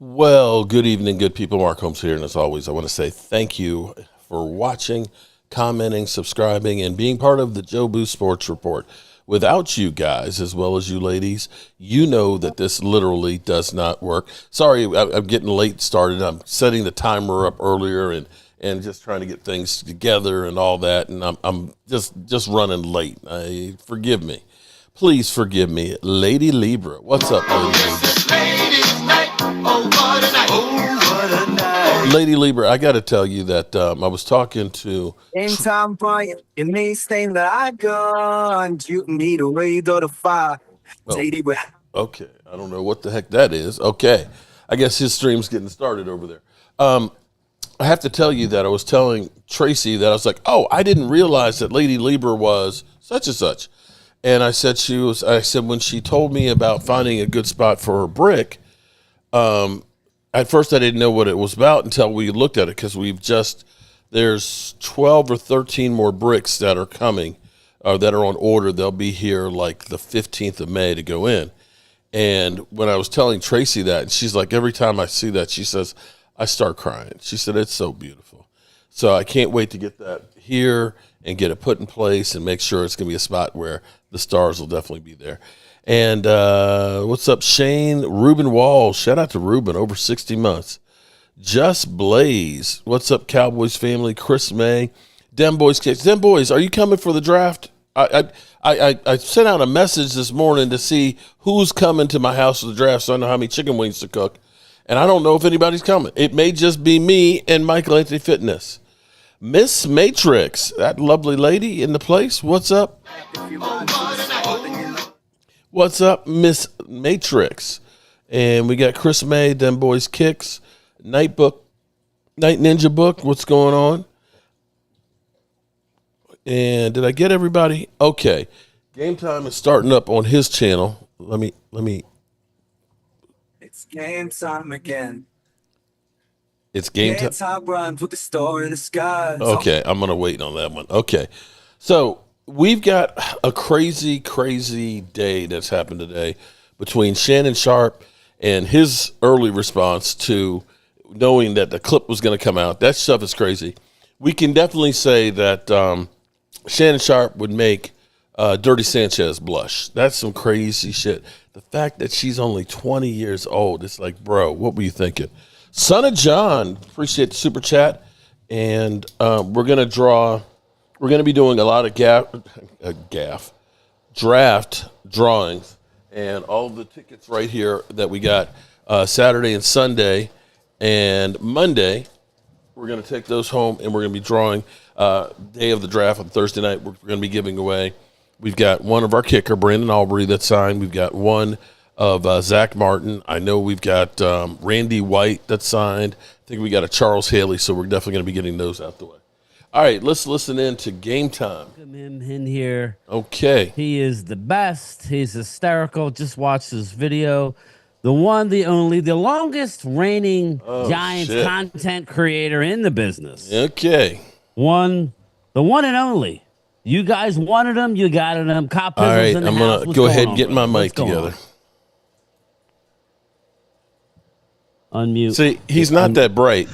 Well, good evening, good people. Mark Holmes here, and as always, I want to say thank you for watching, commenting, subscribing, and being part of the Joe Boo Sports Report. Without you guys, as well as you ladies, you know that this literally does not work. Sorry, I'm getting late started. I'm setting the timer up earlier and just trying to get things together and all that, and I'm just running late. Forgive me. Please forgive me. Lady Libra. What's up, Lady Libra? Lady Libra, I got to tell you that I was talking to... In time, Bryan, in this thing that I got, you need a radar to fire. Okay, I don't know what the heck that is. Okay, I guess his stream's getting started over there. I have to tell you that I was telling Tracy that I was like, oh, I didn't realize that Lady Libra was such and such. And I said when she told me about finding a good spot for her brick, at first I didn't know what it was about until we looked at it, because there's 12 or 13 more bricks that are coming, that are on order. They'll be here like the 15th of May to go in. And when I was telling Tracy that, and she's like, every time I see that, she says, I start crying. She said, it's so beautiful. So I can't wait to get that here and get it put in place and make sure it's going to be a spot where the stars will definitely be there. And what's up, Shane? Ruben Walls. Shout out to Ruben, over 60 months. Just Blaze. What's up, Cowboys family? Chris May. Dem Boys Kids. Dem Boys, are you coming for the draft? I sent out a message this morning to see who's coming to my house for the draft, so I know how many chicken wings to cook. And I don't know if anybody's coming. It may just be me and Michael Anthony Fitness. Miss Matrix, that lovely lady in the place. What's up? What's up, Miss Matrix? And we got Chris May, Dem Boys Kicks, Night Ninja Book. What's going on? And did I get everybody? Okay. Game Time is starting up on his channel. Let me. It's game time again. It's game time. Time run with the star in the sky. Okay, I'm going to wait on that one. Okay. So we've got a crazy, crazy day that's happened today between Shannon Sharp and his early response to knowing that the clip was going to come out. That stuff is crazy. We can definitely say that Shannon Sharp would make Dirty Sanchez blush. That's some crazy shit. The fact that she's only 20 years old, it's like, bro, what were you thinking? Son of John, appreciate the super chat. And we're going to be doing a lot of draft drawings, and all of the tickets right here that we got Saturday and Sunday and Monday. We're going to take those home, and we're going to be drawing day of the draft on Thursday night. We're going to be giving away. We've got one of our kicker, Brandon Aubrey, that's signed. We've got one of Zach Martin. I know we've got Randy White that's signed. I think we got a Charles Haley, so we're definitely going to be getting those out the way. All right, let's listen in to Game Time. Welcome him in here. Okay. He is the best. He's hysterical. Just watch this video. The one, the only, the longest reigning Giants content creator in the business. Okay. The one and only. You guys wanted him. You got him. All right, I'm going to go ahead and get my mic together. Unmute. See, he's not that bright.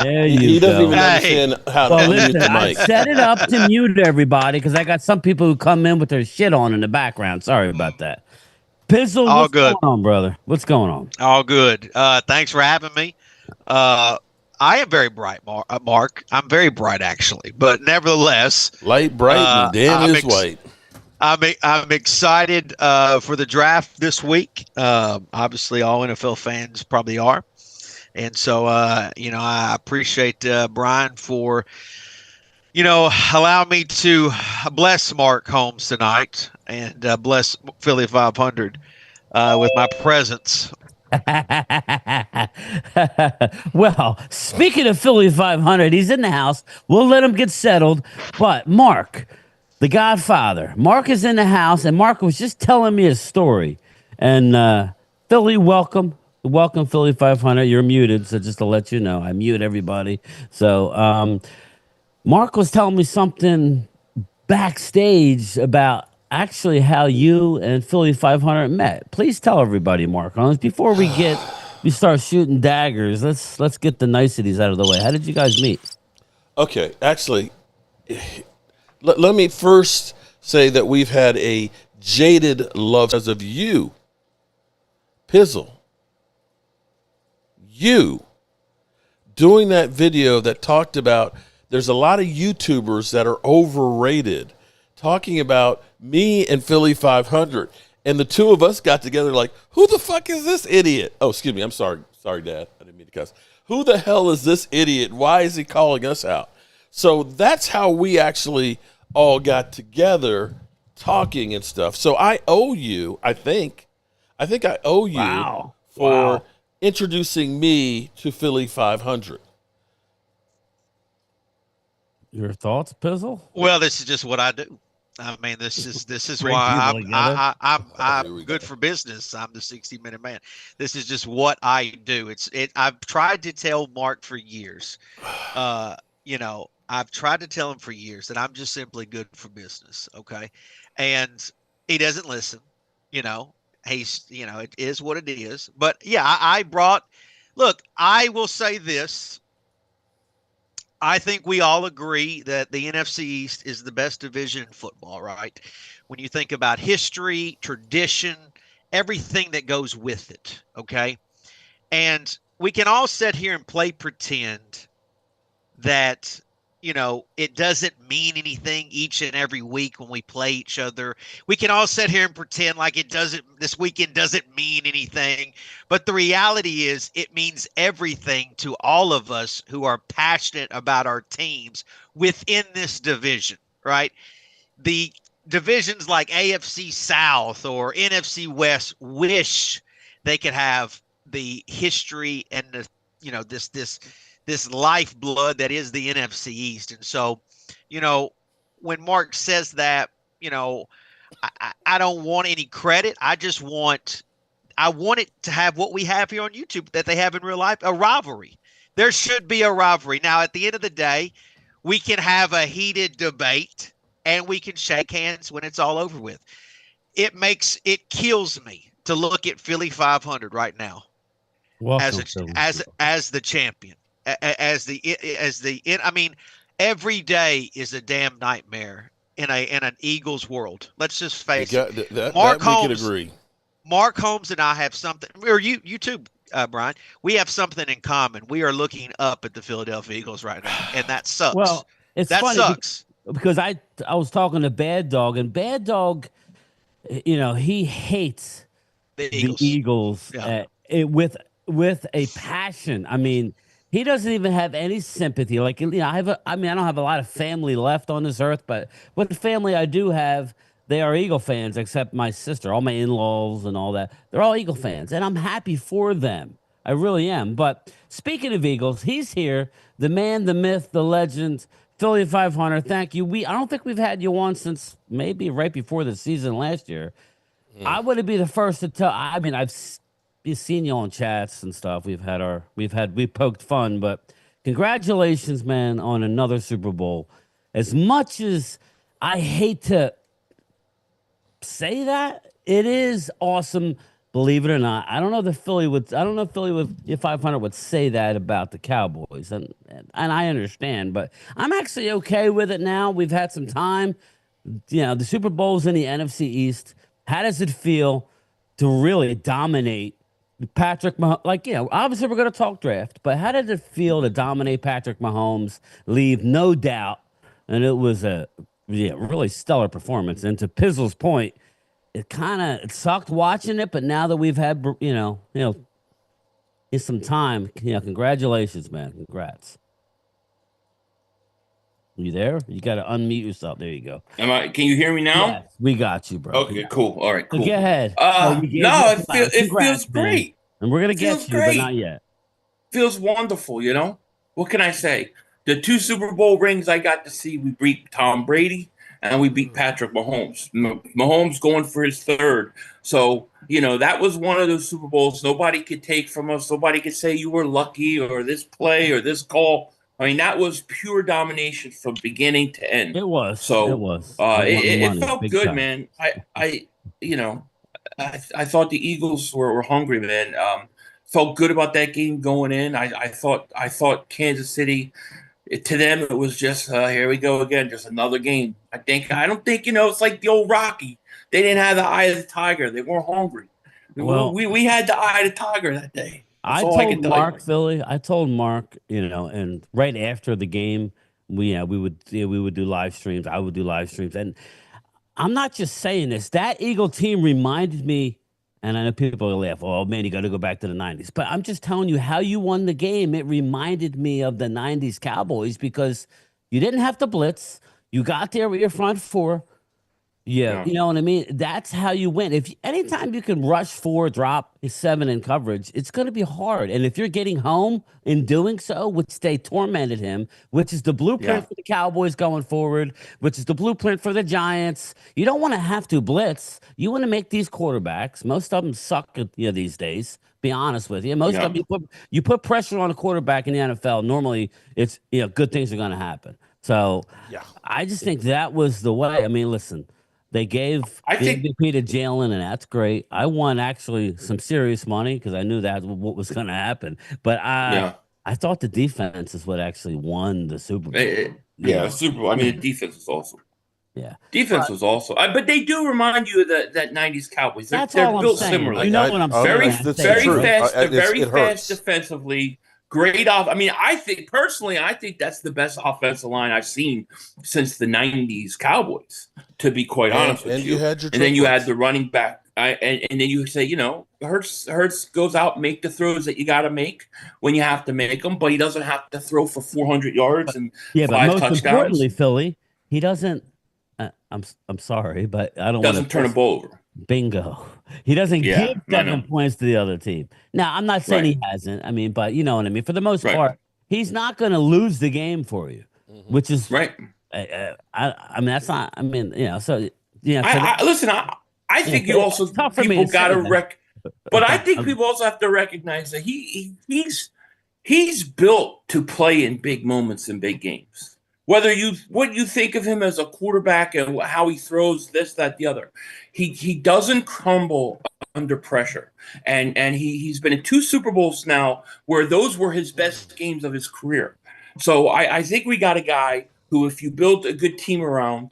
There you He doesn't go. even understand how to unmute the I mic. set it up to mute everybody because I got some people who come in with their shit on in the background. Sorry about that. Pizzle, what's going on, brother? What's going on? All good. Thanks for having me. I am very bright, Mark. I'm very bright, actually. But nevertheless, light, bright, and Dan is white. I'm excited for the draft this week. Obviously, all NFL fans probably are. And so, I appreciate Bryan for, allowing me to bless Mark Holmes tonight and bless Philly 500 with my presence. Well, speaking of Philly 500, he's in the house. We'll let him get settled. But Mark, the Godfather, Mark is in the house, and Mark was just telling me a story. And Philly, welcome. Welcome, Philly 500. You're muted, so just to let you know, I mute everybody. So Mark was telling me something backstage about actually how you and Philly 500 met. Please tell everybody, Mark, on this before we get we start shooting daggers, let's get the niceties out of the way. How did you guys meet? Okay, actually, let me first say that we've had a jaded love because of you, Pizzle. You doing that video that talked about there's a lot of YouTubers that are overrated, talking about me and Philly 500. And the two of us got together like, who the fuck is this idiot? Oh, excuse me. I'm sorry. Sorry, Dad. I didn't mean to cuss. Who the hell is this idiot? Why is he calling us out? So that's how we actually all got together talking and stuff. So I owe you, I think I owe you for introducing me to Philly 500. Your thoughts, Pizzle? Well, this is just what I do. I mean, this is Bring why people together. I'm good for business. I'm the 60-minute man. This is just what I do. I've tried to tell Mark for years. I've tried to tell him for years that I'm just simply good for business. Okay, and he doesn't listen. It is what it is. But yeah, I brought. Look, I will say this. I think we all agree that the NFC East is the best division in football, right? When you think about history, tradition, everything that goes with it, okay? And we can all sit here and play pretend that, it doesn't mean anything each and every week when we play each other. We can all sit here and pretend like this weekend doesn't mean anything. But the reality is it means everything to all of us who are passionate about our teams within this division, right? The divisions like AFC South or NFC West wish they could have the history and this lifeblood that is the NFC East. And so, when Mark says that, I don't want any credit. I want it to have what we have here on YouTube that they have in real life, a rivalry. There should be a rivalry. Now, at the end of the day, we can have a heated debate and we can shake hands when it's all over with. It kills me to look at Philly 500 right now as the champion. I mean, every day is a damn nightmare in an Eagles world. Let's just face it. Mark Holmes, we can agree. Mark Holmes and I have something, or you too, Brian. We have something in common. We are looking up at the Philadelphia Eagles right now, and that sucks. Well, that funny sucks because I was talking to Bad Dog, and Bad Dog, he hates the Eagles with a passion. I mean, he doesn't even have any sympathy. Like, I don't have a lot of family left on this earth, but what family I do have, they are Eagle fans, except my sister, all my in-laws and all that. They're all Eagle fans, and I'm happy for them. I really am. But speaking of Eagles, he's here, the man, the myth, the legend, Philly 500. Thank you. I don't think we've had you on since maybe right before the season last year. I wouldn't be the first to tell. I mean, I've seen you on chats and stuff. We've poked fun, but congratulations, man, on another Super Bowl. As much as I hate to say that, it is awesome. Believe it or not, I don't know if Philly with 500 would say that about the Cowboys, and I understand, but I'm actually okay with it now. We've had some time. The Super Bowl's in the NFC East. How does it feel to really dominate Patrick Mahomes? Obviously we're going to talk draft, but how did it feel to dominate Patrick Mahomes, leave no doubt? And it was a really stellar performance. And to Pizzle's point, it sucked watching it, but now that we've had, it's some time, congratulations, man. Congrats. You there? You got to unmute yourself. There you go. Can you hear me now? Yes, we got you, bro. Okay, cool. All right, cool. So go ahead. It feels great. And we're going to get you, but not yet. Feels wonderful, What can I say? The 2 Super Bowl rings I got to see, we beat Tom Brady and we beat Patrick Mahomes. Mahomes going for his 3rd. So, that was one of those Super Bowls nobody could take from us. Nobody could say you were lucky or this play or this call. I mean, that was pure domination from beginning to end. It was. So it was. It felt good, time. Man. I thought the Eagles were hungry, man. felt good about that game going in. I thought Kansas City, to them it was just here we go again, just another game. I don't think it's like the old Rocky. They didn't have the eye of the tiger. They weren't hungry. Well, we had the eye of the tiger that day. That's I all I told can tell Mark, you. Philly. I told Mark, and right after the game, we would do live streams. I would do live streams, and I'm not just saying this. That Eagle team reminded me, and I know people will laugh. Oh man, you got to go back to the '90s. But I'm just telling you how you won the game. It reminded me of the '90s Cowboys because you didn't have to blitz. You got there with your front four. Yeah, you know what I mean? That's how you win. Anytime you can rush 4, drop 7 in coverage, it's going to be hard. And if you're getting home in doing so, which they tormented him, which is the blueprint for the Cowboys going forward, which is the blueprint for the Giants, you don't want to have to blitz. You want to make these quarterbacks. Most of them suck, these days. Be honest with you. Most of them, you put pressure on a quarterback in the NFL. Normally, it's good things are going to happen. So, I just think that was the way. I mean, listen. They gave MVP to Jalen, and that's great. I won actually some serious money because I knew that what was going to happen. But I thought the defense is what actually won the Super Bowl. The Super Bowl. I mean, the defense was awesome. Yeah, defense was also. But they do remind you of that '90s Cowboys. They're all built I'm saying. similarly. You know what I'm saying? Very fast. They're very it fast hurts. defensively. Great off. I mean, I think that's the best offensive line I've seen since the '90s Cowboys. To be quite honest with you, had your and then you had the running back. And then you say, Hurts goes out, make the throws that you got to make when you have to make them, but he doesn't have to throw for 400 yards and 5 most touchdowns. Importantly, Philly, he doesn't. I'm sorry, but I don't. Doesn't turn a ball over. Bingo. He doesn't give 7 points to the other team. Now, I'm not saying he hasn't. I mean, but you know what I mean. For the most part, he's not going to lose the game for you, which is right. I mean, that's not. I mean, So listen. I think you also people got to but I think people also have to recognize that he's built to play in big moments in big games. Whether what you think of him as a quarterback and how he throws this, that, the other, he doesn't crumble under pressure. And he's been in 2 Super Bowls now where those were his best games of his career. So I think we got a guy who, if you build a good team around,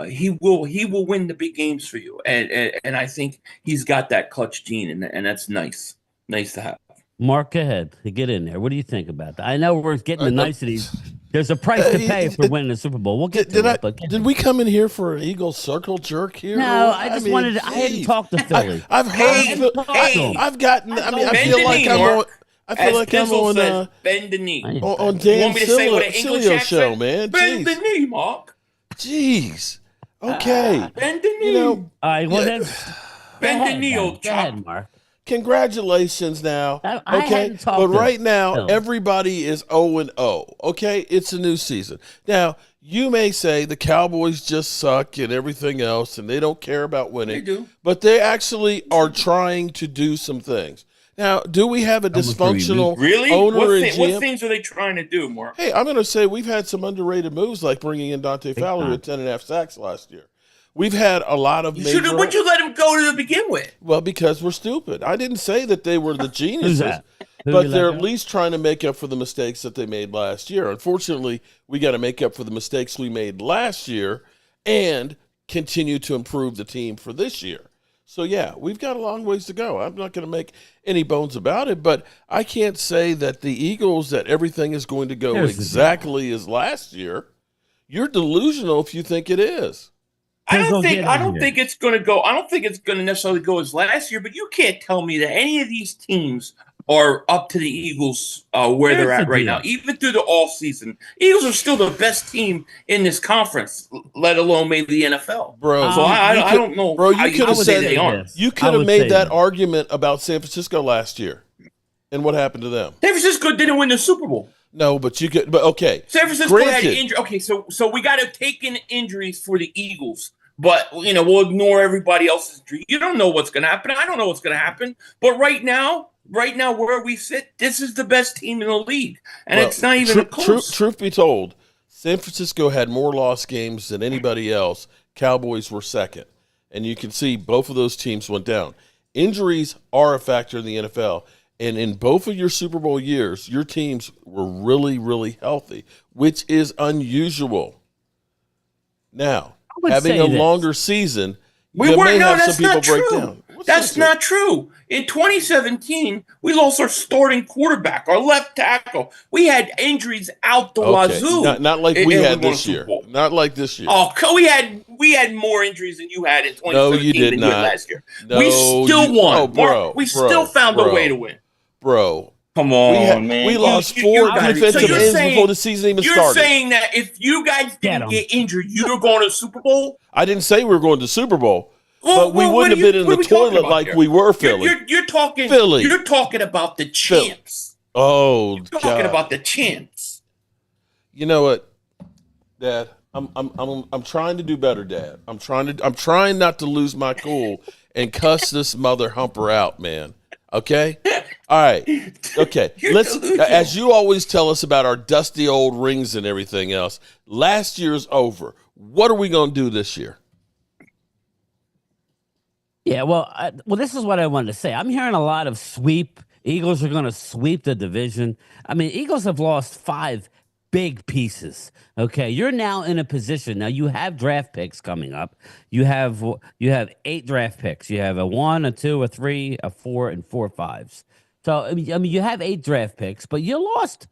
he will win the big games for you. And I think he's got that clutch gene, and that's nice to have. Mark, go ahead. Get in there. What do you think about that? I know we're getting the niceties. There's a price to pay for winning the Super Bowl. We'll get to it. Did we come in here for an Eagles circle jerk here? No, I just wanted to. I hadn't talked to Philly. I've heard. I've gotten. I mean, I feel like I'm on. I feel like I'm on. Bend the knee. On Dan Cilio's show, man. Bend the knee, Mark. Jeez. Okay. Bend the knee. All right. Well, then. Bend the knee, old chap. Mark. Congratulations now. Okay. But right now, everybody is 0-0. Okay. It's a new season. Now, you may say the Cowboys just suck and everything else, and they don't care about winning. They do. But they actually are trying to do some things. Now, do we have a dysfunctional owner and GM? What things are they trying to do, Mark? Hey, I'm going to say we've had some underrated moves like bringing in Dante Fowler at 10.5 sacks last year. We've had a lot of major... Would you let him go to begin with? Well, because we're stupid. I didn't say that they were the geniuses, but they're at least trying to make up for the mistakes that they made last year. Unfortunately, we got to make up for the mistakes we made last year and continue to improve the team for this year. So, yeah, we've got a long ways to go. I'm not going to make any bones about it, but I can't say that the Eagles, that everything is going to go exactly as last year. You're delusional if you think it is. I don't think it's going to go. I don't think it's going to necessarily go as last year, but you can't tell me that any of these teams are up to the Eagles where they're at right now. Even through the all season, Eagles are still the best team in this conference, let alone maybe the NFL. Bro, so I don't know. Bro, you could have said they aren't. You could have made that argument about San Francisco last year, and what happened to them? San Francisco didn't win the Super Bowl. No, but you could. But okay, San Francisco had injury. Okay, so we got to take in injuries for the Eagles, but we'll ignore everybody else's injury. You don't know what's going to happen. I don't know what's going to happen. But right now, where we sit, this is the best team in the league, and it's not even close. Truth be told, San Francisco had more lost games than anybody else. Cowboys were second, and you can see both of those teams went down. Injuries are a factor in the NFL. And in both of your Super Bowl years, your teams were really, really healthy, which is unusual. Now, having a longer season, you may have some people break down. That's not true. In 2017, we lost our starting quarterback, our left tackle. We had injuries out the wazoo. Not like we had this year. Not like this year. Oh, we had more injuries than you had in 2017 no, you did than not. you had last year. No, we still won. Oh, bro, we still found a way to win. Bro. Come on, man. We lost four defensive ends before the season even started. You're saying that if you guys didn't get injured, you're going to the Super Bowl? I didn't say we were going to the Super Bowl. But we wouldn't have been in the toilet like we were, Philly. You're talking Philly. You're talking about the champs. Oh, you're talking about the champs. You know what, Dad? I'm trying to do better, Dad. I'm trying not to lose my cool and cuss this mother humper out, man. Okay? All right. Okay. As you always tell us about our dusty old rings and everything else, last year's over. What are we going to do this year? Yeah, well, this is what I wanted to say. I'm hearing a lot of sweep. Eagles are going to sweep the division. I mean, Eagles have lost 5 big pieces. Okay, you're now in a position. Now you have draft picks coming up. You have 8 draft picks. You have a 1, a 2, a 3, a 4, and 4 5s. So I mean, you have 8 draft picks, but you lost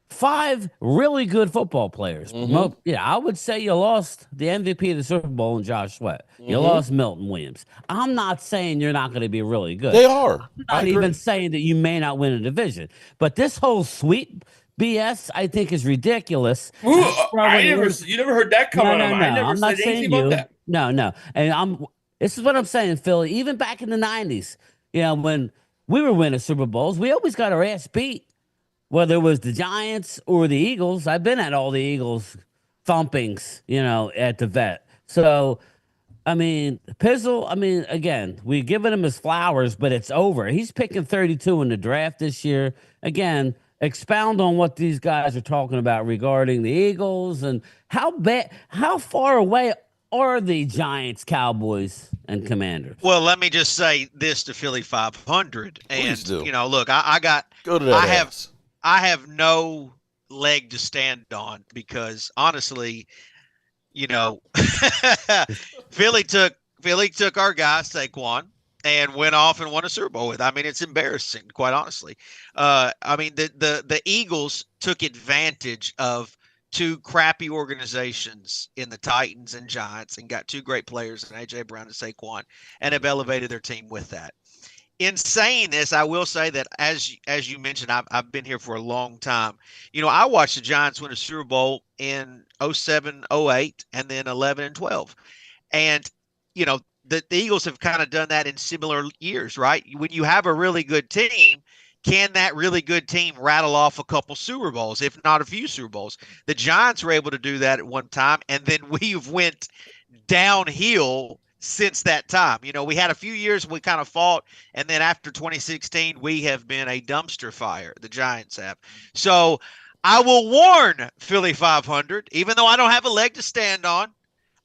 5 really good football players. Mm-hmm. Yeah, I would say you lost the MVP of the Super Bowl in Josh Sweat. You lost Milton Williams. I'm not saying you're not going to be really good. They are. I'm not even saying that you may not win a division. But this whole sweep BS, I think, is ridiculous. You never heard that coming out of me. I never said anything about that. No. And this is what I'm saying, Philly. Even back in the 90s, when we were winning Super Bowls, we always got our ass beat. Whether it was the Giants or the Eagles, I've been at all the Eagles thumpings, at the vet. So, I mean, Pizzle, again, we're giving him his flowers, but it's over. He's picking 32 in the draft this year. Again, expound on what these guys are talking about regarding the Eagles and how far away are the Giants, Cowboys, and Commanders? Well, let me just say this to Philly 500. Please do. Look, I got – go to that I have no leg to stand on because honestly, Philly took our guy Saquon and went off and won a Super Bowl with. I mean, it's embarrassing, quite honestly. The Eagles took advantage of 2 crappy organizations in the Titans and Giants and got 2 great players in A.J. Brown and Saquon and have elevated their team with that. In saying this, I will say that as you mentioned, I've been here for a long time. I watched the Giants win a Super Bowl in 07, 08, and then 11 and 12. And, the Eagles have kind of done that in similar years, right? When you have a really good team, can that really good team rattle off a couple Super Bowls, if not a few Super Bowls? The Giants were able to do that at one time, and then we've went downhill since that time. We had a few years we kind of fought, and then after 2016, we have been a dumpster fire. The Giants have. So I will warn Philly 500, even though I don't have a leg to stand on,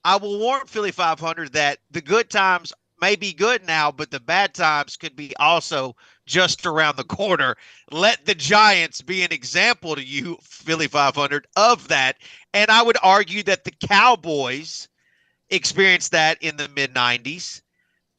I will warn Philly 500 that the good times may be good now, but the bad times could be also just around the corner. Let the Giants be an example to you, Philly 500, of that. And I would argue that the Cowboys experienced that in the mid-90s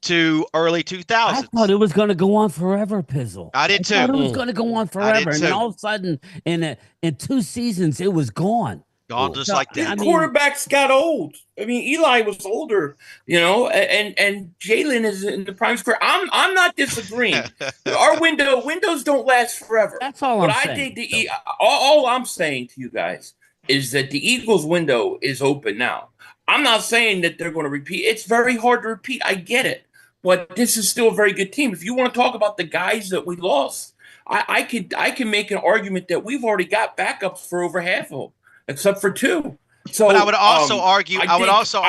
to early 2000s. I thought it was going to go on forever, Pizzle. I did too. I thought it was going to go on forever. And then all of a sudden, in 2 seasons, it was gone. Gone just like that. Quarterbacks got old. I mean, Eli was older, and Jalen is in the prime square. I'm not disagreeing. Our windows don't last forever. That's all I'm saying. I think all I'm saying to you guys is that the Eagles' window is open now. I'm not saying that they're going to repeat. It's very hard to repeat. I get it. But this is still a very good team. If you want to talk about the guys that we lost, I can make an argument that we've already got backups for over half of them, except for 2. So, but I would also argue. I would also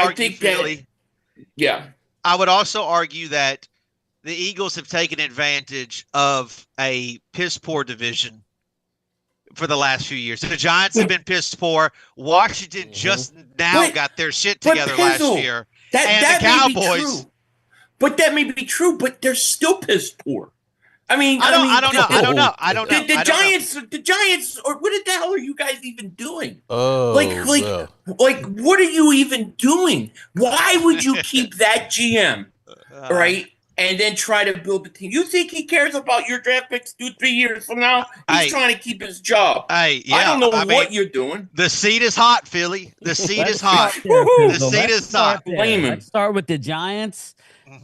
argue that the Eagles have taken advantage of a piss poor division for the last few years. The Giants have been piss poor. Washington just now got their shit together last year. And the Cowboys. But that may be true, but they're still piss poor. I don't know. The Giants, or what the hell are you guys even doing? Oh, Like, what are you even doing? Why would you keep that GM, right? And then try to build a team. You think he cares about your draft picks 2-3 years from now? He's trying to keep his job. Hey, yeah, I don't know what you're doing. The seat is hot, Philly. The seat is hot. The seat is hot. Blame him. Let's start with the Giants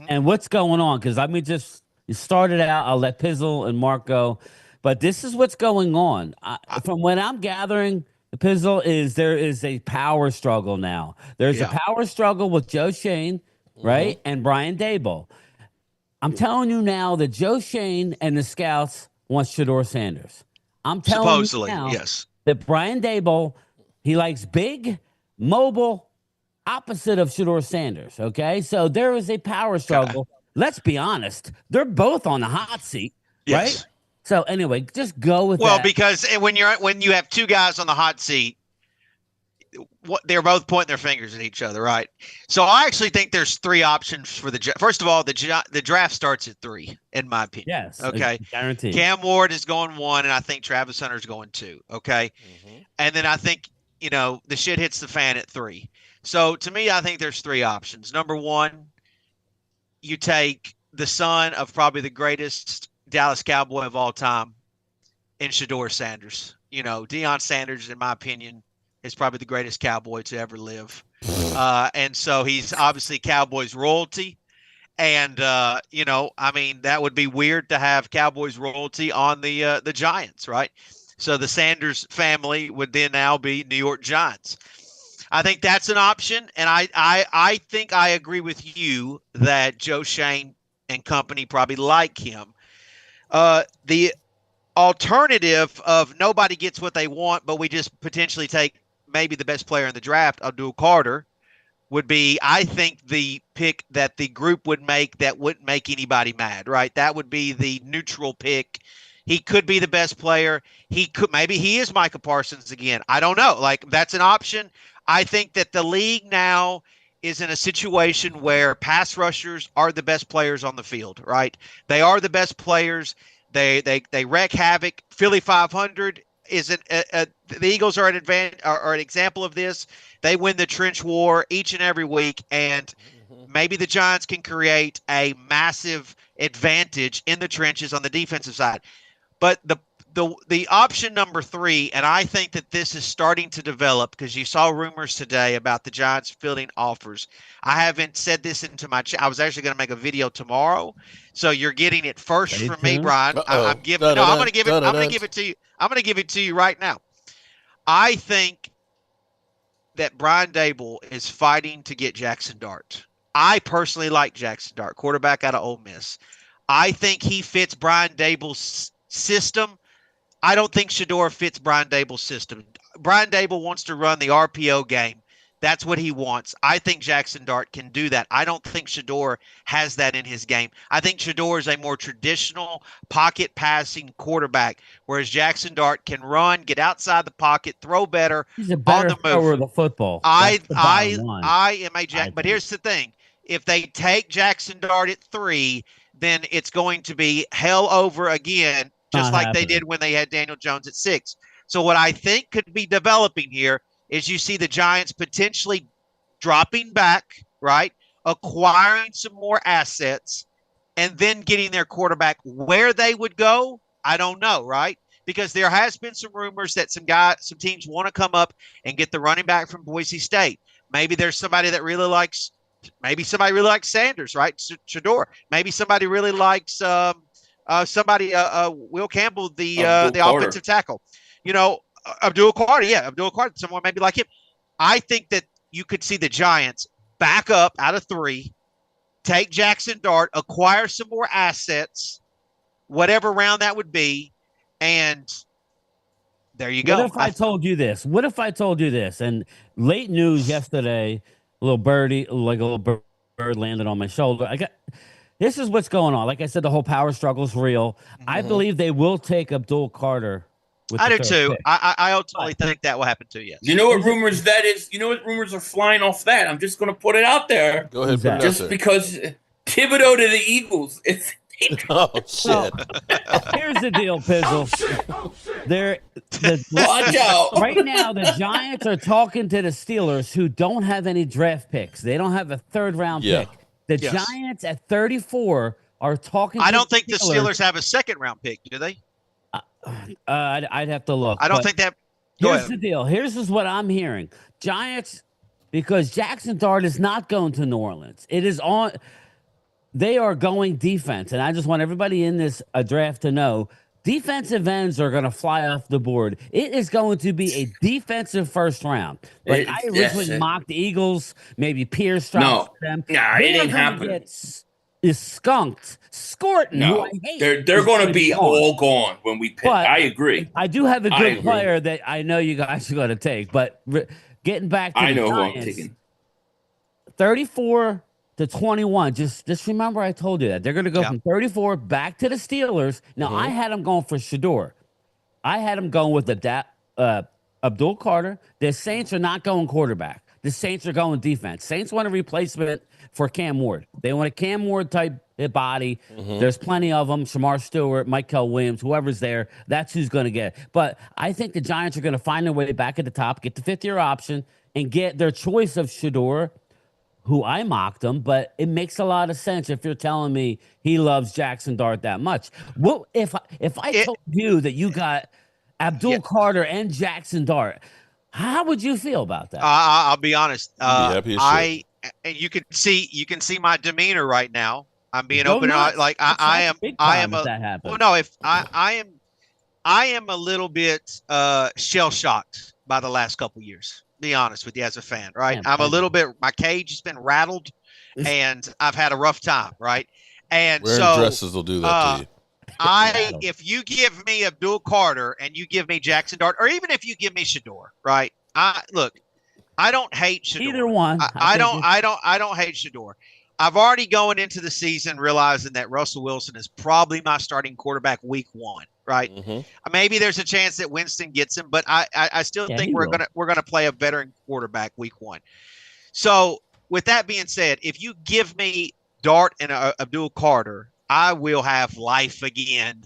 and what's going on. Because you started out. I'll let Pizzle and Mark go, but this is what's going on. From what I'm gathering, Pizzle there is a power struggle now. There's a power struggle with Joe Shane, right, and Brian Daboll. I'm telling you now that Joe Shane and the scouts want Shedeur Sanders. I'm telling you now that Brian Daboll, he likes big, mobile, opposite of Shedeur Sanders. Okay, so there is a power struggle. Let's be honest; they're both on the hot seat, right? So anyway, just go with that. Well, because when you have two guys on the hot seat, they're both pointing their fingers at each other, right? So I actually think there's three options for first of all, the draft starts at 3, in my opinion. Yes. Okay. Guaranteed. Cam Ward is going 1, and I think Travis Hunter's going 2. Okay. And then I think, the shit hits the fan at 3. So to me, I think there's 3 options. Number 1, you take the son of probably the greatest Dallas Cowboy of all time in Shedeur Sanders. Deion Sanders, in my opinion, is probably the greatest Cowboy to ever live. And so he's obviously Cowboys royalty. And, that would be weird to have Cowboys royalty on the Giants, right? So the Sanders family would then now be New York Giants. I think that's an option. And I think I agree with you that Joe Shane and company probably like him. The alternative of nobody gets what they want, but we just potentially take maybe the best player in the draft, Abdul Carter, would be, I think, the pick that the group would make that wouldn't make anybody mad, right? That would be the neutral pick. He could be the best player. Maybe he is Micah Parsons again. I don't know. Like, that's an option. I think that the league now is in a situation where pass rushers are the best players on the field, right? They are the best players. They wreak havoc. Philly 500 isn't the Eagles are an example of this. They win the trench war each and every week, and maybe the Giants can create a massive advantage in the trenches on the defensive side. But the option number 3, and I think that this is starting to develop because you saw rumors today about the Giants fielding offers. I haven't said this into my I was actually going to make a video tomorrow, so you're getting it first from me, Brian. I'm going to give it to you. I'm going to give it to you right now. I think that Brian Daboll is fighting to get Jackson Dart. I personally like Jackson Dart, quarterback out of Ole Miss. I think he fits Brian Daboll's system. I don't think Shedeur fits Brian Daboll's system. Brian Daboll wants to run the RPO game. That's what he wants. I think Jackson Dart can do that. I don't think Shedeur has that in his game. I think Shedeur is a more traditional pocket passing quarterback, whereas Jackson Dart can run, get outside the pocket, throw better. He's a better thrower of the football. I am a Jack. But here's the thing: if they take Jackson Dart at 3, then it's going to be hell over again, just like they did when they had Daniel Jones at 6. So what I think could be developing here is you see the Giants potentially dropping back, right, acquiring some more assets, and then getting their quarterback. Where they would go, I don't know, right? Because there has been some rumors that some teams want to come up and get the running back from Boise State. Maybe there's somebody that really likes Sanders, right? Shedeur. Maybe somebody really likes Will Campbell, the offensive tackle. Abdul Carter, someone maybe like him. I think that you could see the Giants back up out of 3, take Jackson Dart, acquire some more assets, whatever round that would be, and there you go. What if I told you this? And late news yesterday, a little bird landed on my shoulder. This is what's going on. Like I said, the whole power struggle is real. I believe they will take Abdul Carter. I do too. I ultimately think that will happen too. Yes. You know what rumors that is? You know what rumors are flying off that? I'm just going to put it out there. Go ahead. Just because Thibodeau to the Eagles. Oh shit! Here's the deal, Pizzle. Watch out. Right now, the Giants are talking to the Steelers, who don't have any draft picks. They don't have a third-round Yeah. pick. The Yes. Giants at 34 are talking. I to don't think the Steelers have a second-round pick, do they? I'd have to look. I don't but think that. Go Here's ahead. the deal. Here's what I'm hearing. Giants, because Jackson Dart is not going to New Orleans. It is on. They are going defense, and I just want everybody in this draft to know defensive ends are going to fly off the board. It is going to be a defensive first round. Like I originally mocked the Eagles, maybe Pierce drops them. Nah, it ain't happening. Is skunked, Scorton. No, who I hate, they're going to be all gone when we pick. But I agree. I do have a I good agree. player that I know you guys are going to take, but getting back to I the know who I'm Giants, taking. 34 to 21. Just remember I told you that. They're going to go from 34 back to the Steelers. Now, I had them going for Shador. I had them going with Abdul Carter. The Saints are not going quarterback. The Saints are going defense. Saints want a replacement for Cam Ward. They want a Cam Ward type body. There's plenty of them. Shamar Stewart, Michael Williams, whoever's there, that's who's going to get it. But I think the Giants are going to find their way back at the top, get the fifth-year option, and get their choice of Shador, who I mocked him, but it makes a lot of sense if you're telling me he loves Jackson Dart that much. Well, if I told you that you got Abdul Carter and Jackson Dart, how would you feel about that? I'll be honest. happy as shit. And you can see my demeanor right now. I'm being Go open. nuts. Like That's I a am. big I problem am if that happens. Well, no. If I am a little bit shell shocked by the last couple years. Be honest with you, as a fan, right? Yeah, I'm a little bit. My cage has been rattled, and I've had a rough time, right? And Wearing dresses will do that to you. If you give me Abdul Carter and you give me Jackson Dart, or even if you give me Shador, right? I don't hate Shador. Either one. I don't hate Shador. I've already going into the season realizing that Russell Wilson is probably my starting quarterback week 1, right? Maybe there's a chance that Winston gets him, but I still think we're gonna play a veteran quarterback week 1. So with that being said, if you give me Dart and Abdul Carter, I will have life again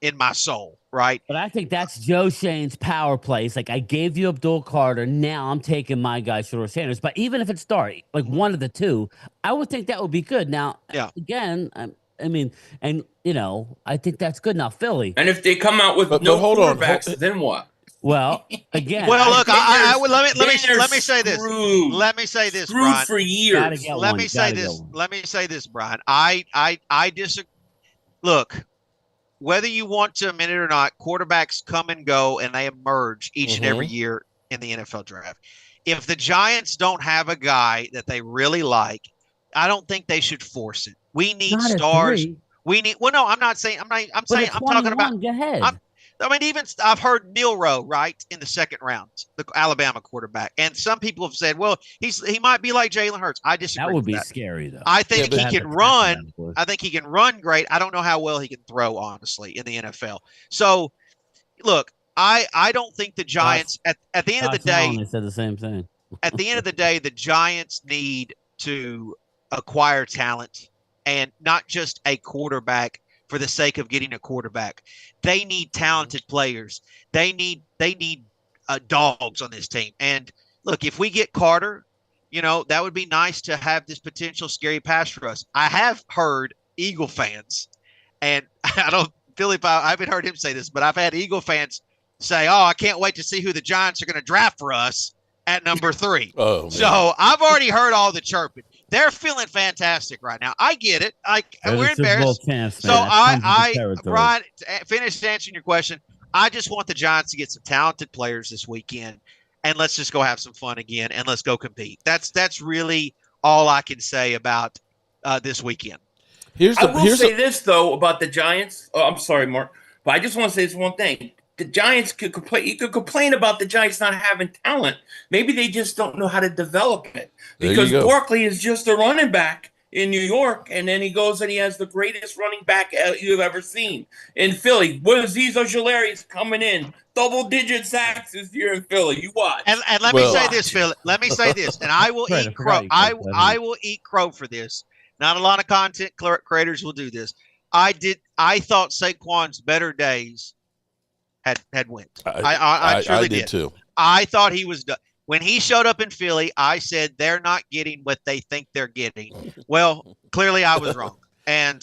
in my soul, right? But I think that's Joe Shane's power play. It's like, I gave you Abdul Carter. Now I'm taking my guy, Shador Sanders. But even if it's Dart, like one of the two, I would think that would be good. Now, again, I mean, and, I think that's good. Now, Philly. And if they come out with no quarterbacks, then what? Well, again. Well, look, let me say this. Let me say this, Brian. For years. Let me say this, Brian. I disagree. Look, whether you want to admit it or not, quarterbacks come and go, and they emerge each and every year in the NFL draft. If the Giants don't have a guy that they really like, I don't think they should force it. We need stars. We need. Well, no, I'm not saying. I'm talking about. Go ahead. Even I've heard Milroe, right, in the second round, the Alabama quarterback, and some people have said, well, he might be like Jalen Hurts. I disagree. That would be with that. Scary, though. I think he can run. I think he can run great. I don't know how well he can throw, honestly, in the NFL. So, look, I don't think the Giants at the end of the day. They said the same thing. At the end of the day, the Giants need to acquire talent, and not just a quarterback for the sake of getting a quarterback. They need talented players. They need dogs on this team. And look, if we get Carter, that would be nice to have this potential scary pass rush. I have heard Eagle fans, and I haven't heard him say this, but I've had Eagle fans say, "Oh, I can't wait to see who the Giants are going to draft for us at number 3." So I've already heard all the chirping. They're feeling fantastic right now. I get it. We're embarrassed. Brian, finish answering your question. I just want the Giants to get some talented players this weekend, and let's just go have some fun again, and let's go compete. That's really all I can say about this weekend. I will say this, though, about the Giants. Oh, I'm sorry, Mark, but I just want to say this one thing. The Giants could complain. You could complain about the Giants not having talent. Maybe they just don't know how to develop it. Because Barkley is just a running back in New York, and then he goes and he has the greatest running back you've ever seen in Philly. Azeez Ojulari is coming in, double-digit sacks this year in Philly. You watch. And let me say this, Phil. Let me say this, and I will eat crow. I will eat crow for this. Not a lot of content creators will do this. I thought Saquon's better days had went. I truly did too. I thought he was done. When he showed up in Philly, I said they're not getting what they think they're getting. Well, clearly I was wrong. And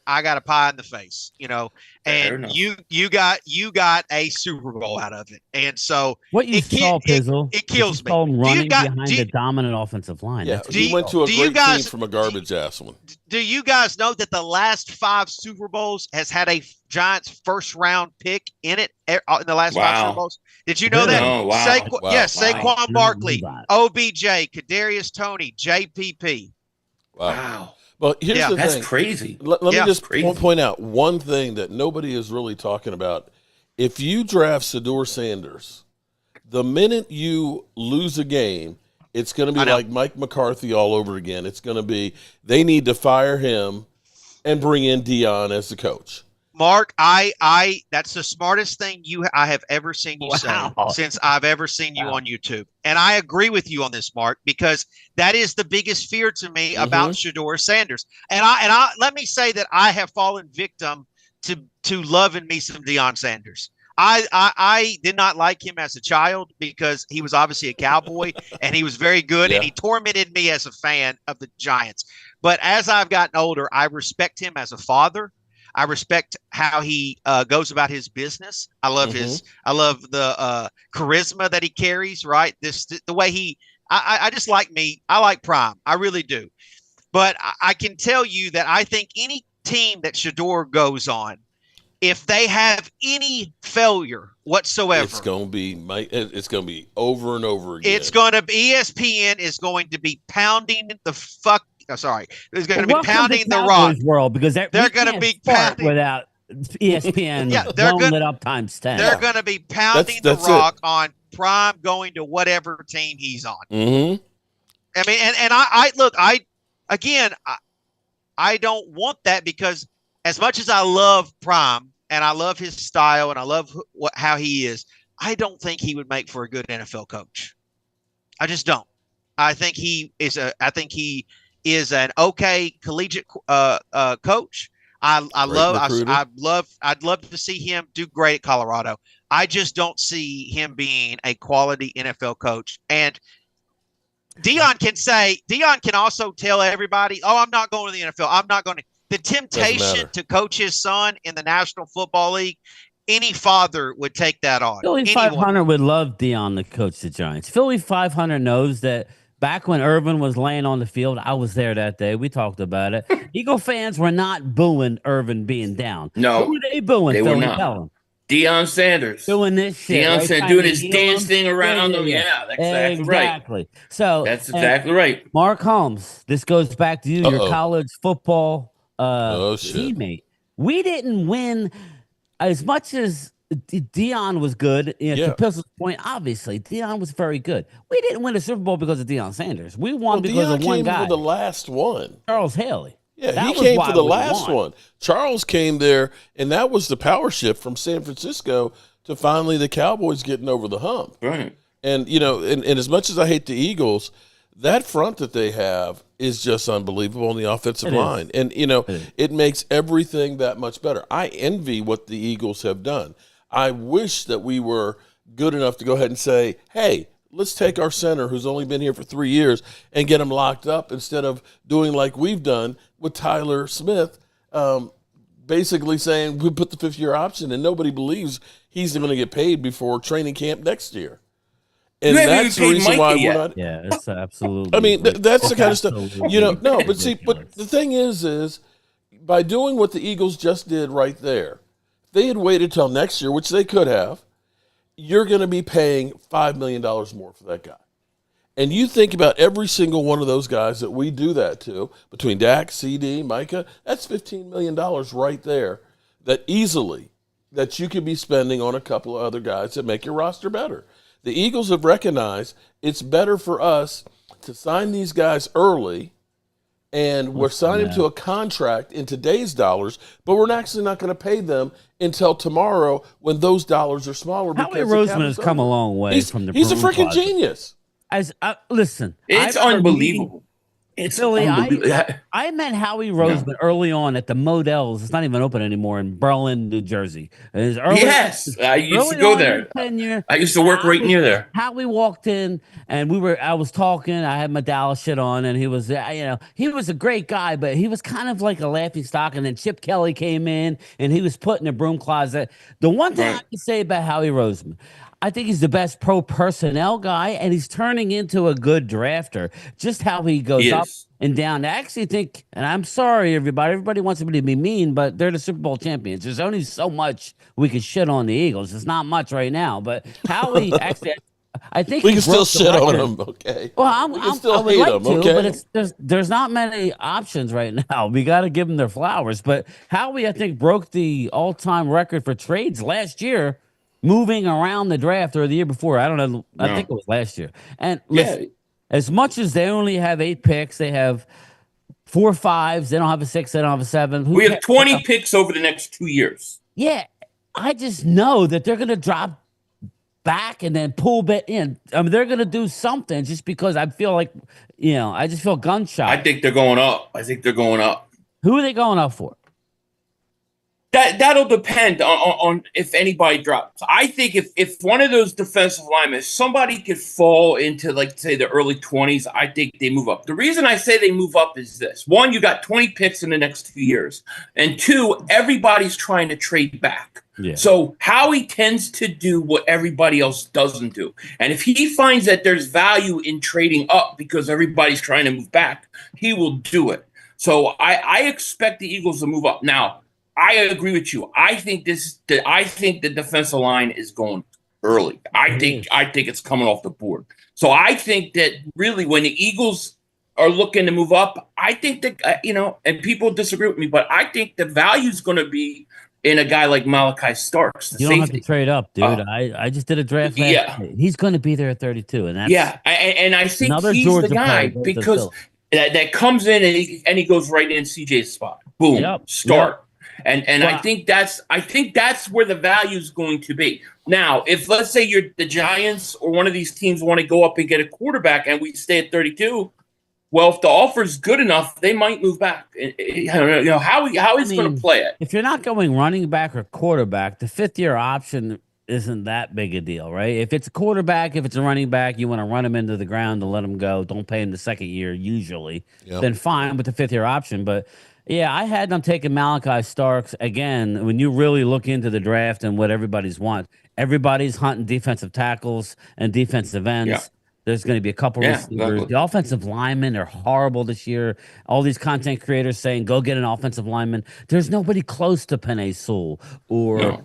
I got a pie in the face, Fair and enough. you got a Super Bowl out of it. And so What you saw, Pizzle, it kills me. saw him running behind do you- the dominant offensive line. Yeah, That's what he went to a do you great guys- team from a garbage ass one. Do you guys know that the last 5 Super Bowls has had a Giants first round pick in it in the last 5 Wow. Super Bowls? Did you know that? Oh, wow. Wow. Yes, Wow. Saquon Barkley, Wow. OBJ, Kadarius Toney, JPP. Wow. Well, here's Yeah, the That's thing. crazy. Let me Yeah. just Crazy. point out one thing that nobody is really talking about. If you draft Shedeur Sanders, the minute you lose a game, it's going to I be know. like Mike McCarthy all over again. It's going to be they need to fire him and bring in Dion as the coach. Mark, I that's the smartest thing I have ever seen you Wow. say since I've ever seen you on YouTube. And I agree with you on this, Mark, because that is the biggest fear to me about Shedeur Sanders. And I let me say that I have fallen victim to loving me some Deion Sanders. I did not like him as a child because he was obviously a Cowboy and he was very good and he tormented me as a fan of the Giants. But as I've gotten older, I respect him as a father. I respect how he goes about his business. I love the charisma that he carries. Right, the way I just like me. I like Prime. I really do. But I can tell you that I think any team that Shedeur goes on, if they have any failure whatsoever, It's going to be over and over again. it's going to be ESPN is going to be pounding the fuck. Sorry, it's going to be pounding the rock. World because they're going to be pounding without ESPN. Yeah, they're blowing gonna- it up times 10. They're going to be pounding That's the it. rock on Prime going to whatever team he's on. Mm-hmm. I mean, and I look, I don't want that because as much as I love Prime and I love his style and I love how he is, I don't think he would make for a good NFL coach. I just don't. I think he is an okay collegiate coach. I'd love to see him do great at Colorado. I just don't see him being a quality NFL coach. And Dion can also tell everybody, "Oh, I'm not going to the NFL. I'm not going to." The temptation to coach his son in the National Football League, any father would take that on. Philly Anyone. 500 would love Dion to coach the Giants. Philly 500 knows that back when Irvin was laying on the field, I was there that day. We talked about it. Eagle fans were not booing Irvin being down. No, Who were they booing? they were Philly, not. tell 'em. Deion Sanders. Doing this shit. Deion right? Sanders Trying doing to his heal dance him. thing around them. Yeah, that's exactly right. Exactly. So That's and exactly right. Mark Holmes, this goes back to you, your Uh-oh. college football Shit. teammate. We didn't win as much as Dion was good. To Pistol's point, obviously, Dion was very good. We didn't win a Super Bowl because of Deion Sanders. We won because Dion of one came guy, for the last one. Charles Haley. Yeah, That he was came why for the we last won. one. Charles came there, and that was the power shift from San Francisco to finally the Cowboys getting over the hump. Right. And, and as much as I hate the Eagles, that front that they have is just unbelievable on the offensive line. And, it makes everything that much better. I envy what the Eagles have done. I wish that we were good enough to go ahead and say, hey, let's take our center who's only been here for 3 years and get him locked up instead of doing like we've done with Tyler Smith, basically saying we put the fifth-year option and nobody believes he's going to get paid before training camp next year. And You haven't that's the even paid reason why Mikey we're yet. not. Yeah, it's absolutely. I mean, that's the kind of stuff, absolutely no, but see, but ridiculous. the thing is by doing what the Eagles just did right there, if they had waited till next year, which they could have, you're going to be paying $5 million more for that guy. And you think about every single one of those guys that we do that to, between Dak, CD, Micah, that's $15 million right there that you could be spending on a couple of other guys that make your roster better. The Eagles have recognized it's better for us to sign these guys early, and we're signing them to a contract in today's dollars, but we're actually not going to pay them until tomorrow when those dollars are smaller. Howie because the Roseman cap has is come a over. long way He's from the a broom freaking closet. genius. Listen, It's I've heard unbelievable. It's Philly, unbelievable. I met Howie Roseman early on at the Models. It's not even open anymore in Berlin, New Jersey. It was Yes, I used to early go on in his there. tenure. I used to work right near there. Howie walked in, and I was talking. I had my Dallas shit on, and he was, he was a great guy, but he was kind of like a laughing stock. And then Chip Kelly came in, and he was put in a broom closet. The one thing I Right. can say about Howie Roseman, I think he's the best pro personnel guy, and he's turning into a good drafter. Just how he goes He up is. and down. I actually think, and I'm sorry, everybody. Everybody wants me to be mean, but they're the Super Bowl champions. There's only so much we can shit on the Eagles. It's not much right now. But Howie, actually, I think We he can still broke the shit on record. him, okay? Well, We can still I would hate like him, to, okay? but there's not many options right now. We got to give them their flowers. But Howie, I think, broke the all-time record for trades last year, moving around the draft or the year before. I don't know. I think it was last year. And Yeah. listen, as much as they only have 8 picks, they have 4 5s. They don't have a 6. They don't have a 7. We have 20 picks over the next 2 years. Yeah, I just know that they're going to drop back and then pull back in. I mean, they're going to do something just because I feel like, I just feel gun shy. I think they're going up. I think they're going up. Who are they going up for? That'll depend on if anybody drops. I think if one of those defensive linemen, if somebody could fall into, like, say, the early 20s, I think they move up. The reason I say they move up is this. One, you got 20 picks in the next 2 years. And two, everybody's trying to trade back. Yeah. So Howie tends to do what everybody else doesn't do. And if he finds that there's value in trading up because everybody's trying to move back, he will do it. So I expect the Eagles to move up. Now, I agree with you. I think the defensive line is going early. I think it's coming off the board. So I think that really when the Eagles are looking to move up, I think that and people disagree with me, but I think the value is going to be in a guy like Malachi Starks. You don't have to trade up, dude. I just did a draft last night. He's going to be there at 32, and that's and I think he's Georgia the guy because that comes in and he goes right in CJ's spot. Boom, start. Yep. And I think that's where the value is going to be. Now, if let's say you're the Giants or one of these teams want to go up and get a quarterback and we stay at 32, well, if the offer is good enough, they might move back. How he's going to play it. If you're not going running back or quarterback, the 5th-year option isn't that big a deal, right? If it's a quarterback, if it's a running back, you want to run him into the ground to let him go. Don't pay him the 2nd year usually. Yep. Then fine with the 5th-year option, but. Yeah, I had them taking Malachi Starks again. When you really look into the draft and what everybody's hunting defensive tackles and defensive ends. Yeah. There's going to be a couple receivers. Exactly. The offensive linemen are horrible this year. All these content creators saying, go get an offensive lineman. There's nobody close to Penei Sewell or,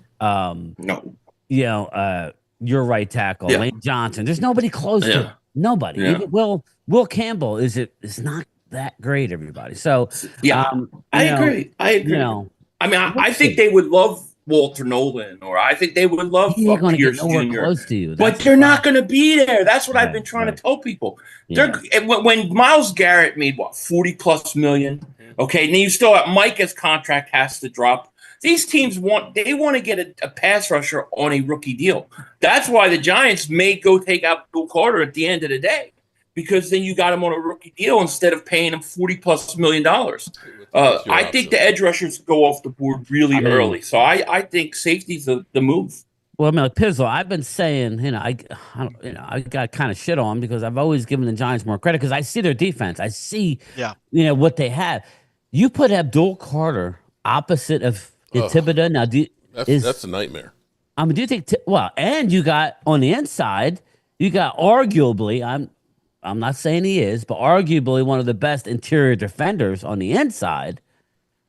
your right tackle, Lane Johnson. There's nobody close to nobody. Yeah. Even Will Campbell is not that great, everybody. So I agree. I think they would love Walter Nolan, or I think they would love Pierce Jr. Close to you. But they're not going to be there. That's what I've been trying to tell people. Yeah. When Myles Garrett made $40+ million, okay, and then you still have Micah's contract has to drop. These teams want to get a pass rusher on a rookie deal. That's why the Giants may go take out Bill Carter at the end of the day. Because then you got him on a rookie deal instead of paying him $40+ million. I think the edge rushers go off the board really early. So I think safety's the move. Well, Pizzle, I've been saying, I got kind of shit on because I've always given the Giants more credit because I see their defense. I see, what they have. You put Abdul Carter opposite of Thibodeau. Now, that's a nightmare. Do you think? And you got on the inside, you got arguably, I'm not saying he is, but arguably one of the best interior defenders on the inside.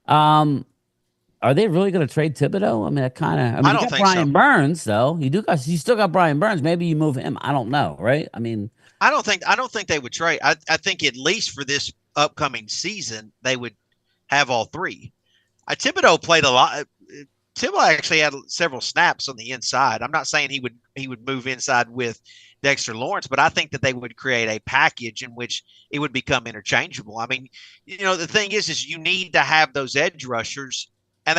Are they really going to trade Thibodeau? I mean, I don't think Brian Burns, though. You still got Brian Burns. Maybe you move him. I don't know, right? I mean, I don't think they would trade. I think at least for this upcoming season, they would have all three. Thibodeau played a lot. Thibodeau actually had several snaps on the inside. I'm not saying he would move inside with Dexter Lawrence, but I think that they would create a package in which it would become interchangeable. I mean, the thing is you need to have those edge rushers, and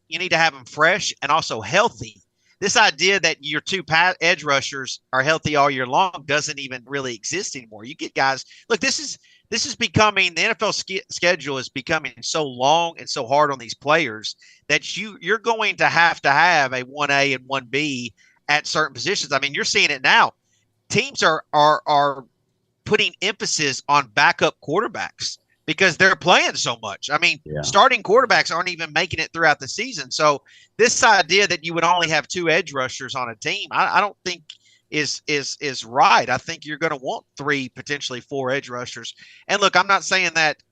you need to have them fresh and also healthy. This idea that your two edge rushers are healthy all year long doesn't even really exist anymore. You get guys, look, this this is becoming the NFL schedule is becoming so long and so hard on these players that you're going to have a 1A and 1B at certain positions. I mean, you're seeing it now. Teams are putting emphasis on backup quarterbacks because they're playing so much. I mean, starting quarterbacks aren't even making it throughout the season. So this idea that you would only have 2 edge rushers on a team, I don't think is right. I think you're going to want 3, potentially 4 edge rushers. And look, I'm not saying that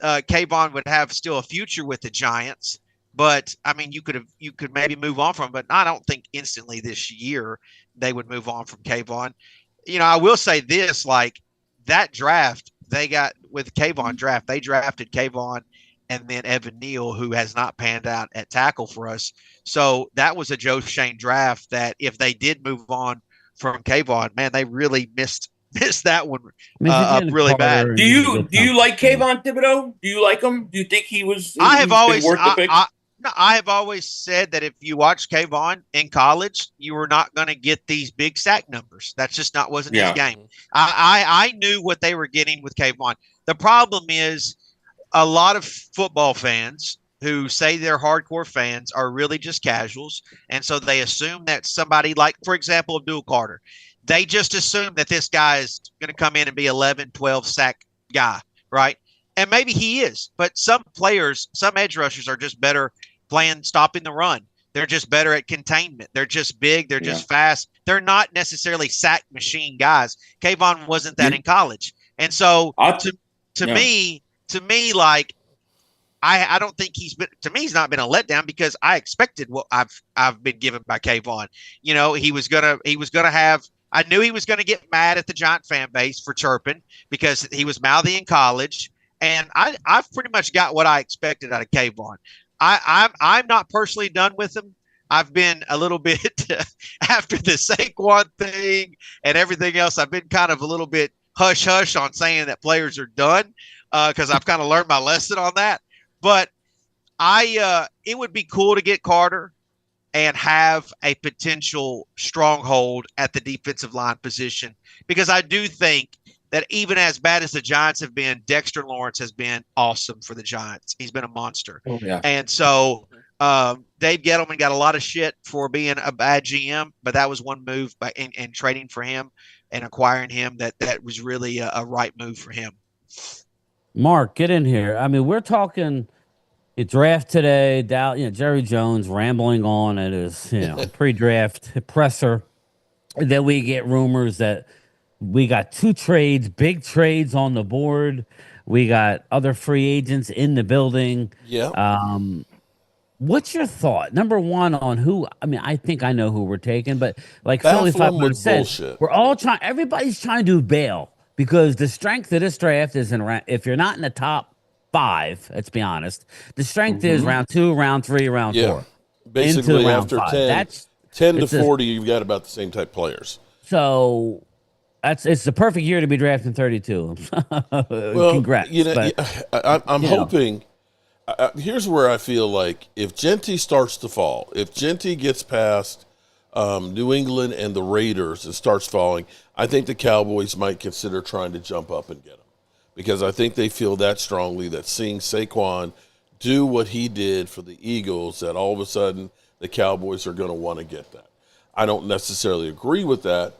Kayvon would have still a future with the Giants, but I mean, you could maybe move on from him, but I don't think instantly this year they would move on from Kayvon. You know, I will say this, like that draft they got with Kayvon draft, they drafted Kayvon and then Evan Neal, who has not panned out at tackle for us. So that was a Joe Shane draft that if they did move on from Kayvon, man, they really missed that one up really bad. Do you like Kayvon Thibodeau? Do you like him? Do you think he was? I have always worth the pick? I have always said that if you watch Kayvon in college, you were not going to get these big sack numbers. That's just wasn't his game. I knew what they were getting with Kayvon. The problem is a lot of football fans who say they're hardcore fans are really just casuals. And so they assume that somebody like, for example, Abdul Carter, they just assume that this guy is going to come in and be 11, 12 sack guy, right? And maybe he is, but some players, some edge rushers are just better playing, stopping the run. They're just better at containment. They're just big. They're just fast. They're not necessarily sack machine guys. Kayvon wasn't that in college. And so to me, like, I don't think he's not been a letdown because I expected what I've been given by Kayvon. You know, he was gonna have. I knew he was gonna get mad at the Giant fan base for chirping because he was mouthy in college, and I've pretty much got what I expected out of Kayvon. I'm not personally done with him. I've been a little bit after the Saquon thing and everything else. I've been kind of a little bit hush hush on saying that players are done because I've kind of learned my lesson on that. But it would be cool to get Carter and have a potential stronghold at the defensive line position because I do think that even as bad as the Giants have been, Dexter Lawrence has been awesome for the Giants. He's been a monster. Oh, yeah. And so Dave Gettleman got a lot of shit for being a bad GM, but that was one move in trading for him and acquiring him that was really a right move for him. Mark, get in here. I mean, we're talking draft today. Jerry Jones rambling on at his pre-draft presser. Then we get rumors that we got 2 trades, big trades on the board. We got other free agents in the building. Yeah. What's your thought? Number one on who? I mean, I think I know who we're taking, but like Philly 500 said, we're all trying. Everybody's trying to bail because the strength of this draft is if you're not in the top 5, let's be honest, the strength is round 2, round 3, round 4. Basically, after 10 to 40, you've got about the same type players. So it's the perfect year to be drafting 32. Well, congrats. I'm hoping. Here's where I feel like if Genty starts to fall, if Genty gets past New England and the Raiders and starts falling, I think the Cowboys might consider trying to jump up and get him because I think they feel that strongly that seeing Saquon do what he did for the Eagles, that all of a sudden the Cowboys are going to want to get that. I don't necessarily agree with that.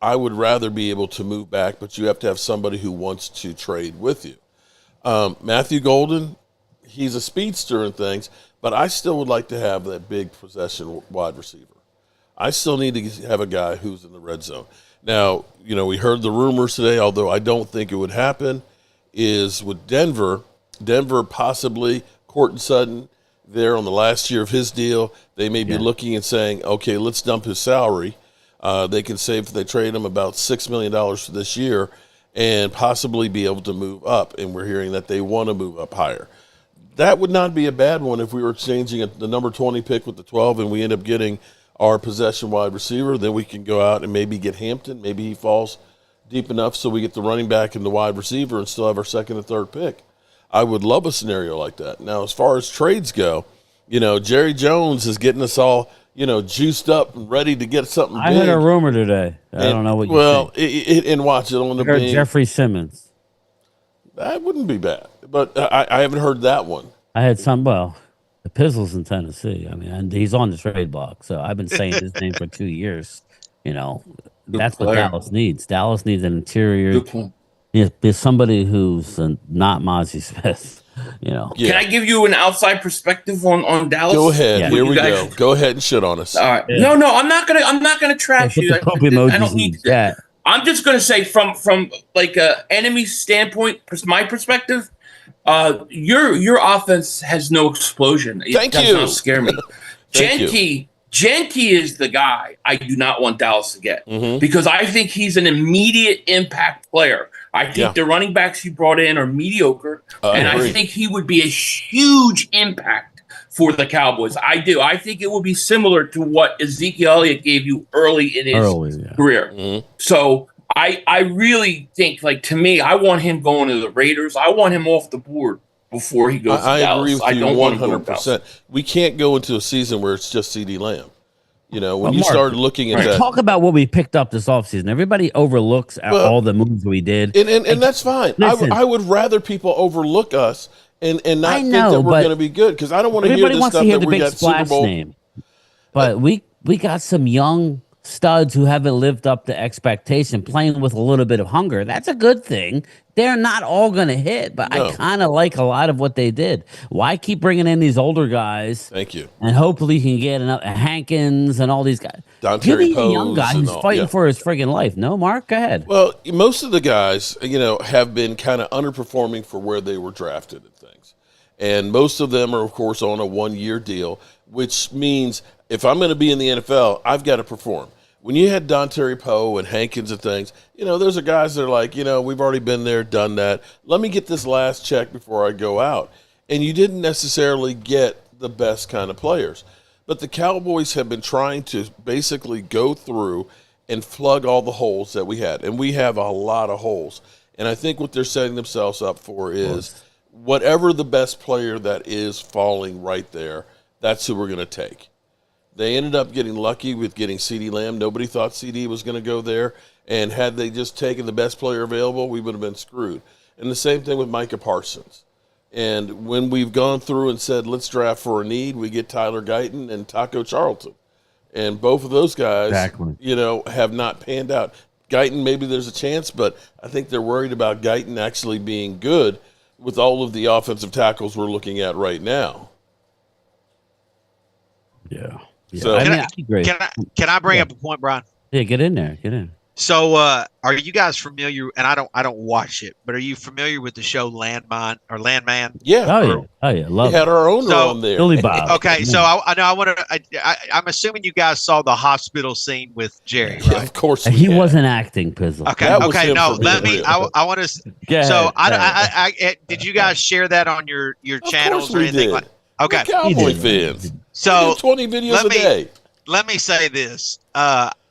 I would rather be able to move back, but you have to have somebody who wants to trade with you. Matthew Golden, he's a speedster and things, but I still would like to have that big possession wide receiver. I still need to have a guy who's in the red zone. Now, we heard the rumors today, although I don't think it would happen, is with Denver possibly, Courtland Sutton, there on the last year of his deal, they may be looking and saying, okay, let's dump his salary. They can save, if they trade him, about $6 million for this year and possibly be able to move up. And we're hearing that they want to move up higher. That would not be a bad one if we were exchanging the number 20 pick with the 12 and we end up getting our possession wide receiver. Then we can go out and maybe get Hampton. Maybe he falls deep enough so we get the running back and the wide receiver and still have our second and third pick. I would love a scenario like that. Now, as far as trades go, Jerry Jones is getting us all, juiced up and ready to get something big. I heard a rumor today. I don't know what you think. And watch it on the I heard being. Jeffrey Simmons. That wouldn't be bad, but I haven't heard that one. I had the Pizzle's in Tennessee. I mean, and he's on the trade block, so I've been saying his name for 2 years. You know, that's what player. Dallas needs. Dallas needs an interior. Good point. There's somebody who's not Mozzie Smith. You know, Yeah. Can I give you an outside perspective on Dallas? Go ahead. Yeah. Here we guys- go. Go ahead and shit on us. All right. Yeah. No, I'm not gonna trash put you. the poop I emojis don't in need the to. chat. I'm just gonna say from like a enemy standpoint, my perspective, your offense has no explosion. It Thank does you. not scare me. Thank you. Genke is the guy I do not want Dallas to get Mhm. because I think he's an immediate impact player. I think Yeah. the running backs you brought in are mediocre, and I agree. think he would be a huge impact for the Cowboys. I do. I think it would be similar to what Ezekiel Elliott gave you early in his career. Mhm. So I really think, like, to me, I want him going to the Raiders. I want him off the board before he goes to I Dallas. agree with I you don't want him to go to 100%. We can't go into a season where it's just CD Lamb. You know, when Well, you Mark, start looking at that, Talk about what we picked up this offseason. Everybody overlooks all the moves we did. and that's fine. Listen. I would rather people overlook us and not I think know, that we're but going to be good because I don't want to hear Everybody this wants stuff to hear that the we big got Super splash Bowl. name, but we got some young studs who haven't lived up to expectation, playing with a little bit of hunger. That's a good thing. They're not all going to hit, but No. I kind of like a lot of what they did. Why keep bringing in these older guys? Thank you. And hopefully you can get another Hankins and all these guys. Don Give me Terry a young Pose guy and who's all, fighting yeah. for his friggin' life. No, Mark, go ahead. Well, most of the guys, you know, have been kind of underperforming for where they were drafted and things. And most of them are, of course, on a one-year deal, which means if I'm going to be in the NFL, I've got to perform. When you had Don Terry Poe and Hankins and things, you know, those are guys that are like, you know, we've already been there, done that. Let me get this last check before I go out. And you didn't necessarily get the best kind of players. But the Cowboys have been trying to basically go through and plug all the holes that we had. And we have a lot of holes. And I think what they're setting themselves up for is whatever the best player that is falling right there, that's who we're going to take. They ended up getting lucky with getting CeeDee Lamb. Nobody thought CeeDee was going to go there. And had they just taken the best player available, we would have been screwed. And the same thing with Micah Parsons. And when we've gone through and said, let's draft for a need, we get Tyler Guyton and Taco Charlton. And both of those guys, Exactly. you know, have not panned out. Guyton, maybe there's a chance, but I think they're worried about Guyton actually being good with all of the offensive tackles we're looking at right now. Yeah. So- I Can mean, I- I agree. Can I bring up a point, Brian? Yeah, get in there. Get in. So, are you guys familiar? And I don't watch it, but are you familiar with the show Landmine or Landman? Yeah. Oh, yeah. Oh, yeah. We Love had it. our owner So- on there. Billy Bob. Okay, so I know I want to. I'm assuming you guys saw the hospital scene with Jerry, Yeah, right? of course. And we he had. wasn't acting, Pizzle. Okay, That was okay, him no. for Let being me. real. I want to. Go ahead, So, go ahead. I did you guys share that on your Of channels course or we anything did. like? Okay, We're Cowboy did. fans. so We do 20 videos let a me- day. let me say this.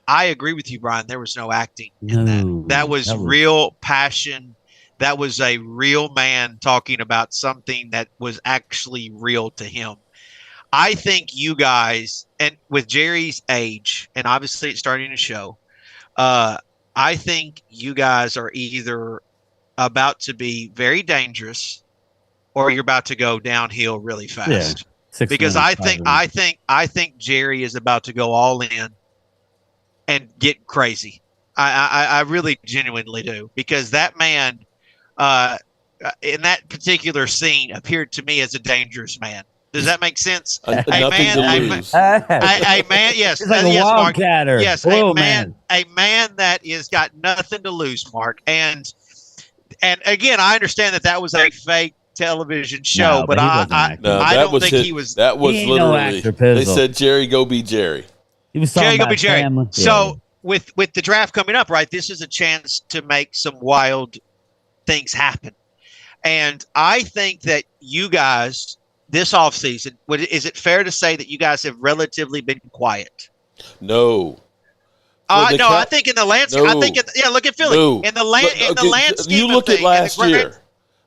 I agree with you, Brian. There was no acting in No, that. That was real passion. That was a real man talking about something that was actually real to him. I think you guys, and with Jerry's age, and obviously it's starting to show, I think you guys are either about to be very dangerous or you're about to go downhill really fast. 6 Because minutes, I think Jerry is about to go all in and get crazy. I really genuinely do, because that man in that particular scene appeared to me as a dangerous man. Does that make sense? Nothing man, to a lose. a man, yes, He's like a yes, Mark. wildcatter. Yes, Whoa, a man that is got nothing to lose, Mark. And again, I understand that was a fake television show, No, but he I wasn't acting. No, I that don't was think his- he was. That was He ain't no literally. actor, They Pizzle. said, Jerry, go be Jerry. He was talking Jerry, go about be Jerry. family. So with the draft coming up, right, this is a chance to make some wild things happen. And I think that you guys this offseason, is it fair to say that you guys have relatively been quiet? No. No, I think in the landscape. No. I think look at Philly No. in the landscape. You look at last year.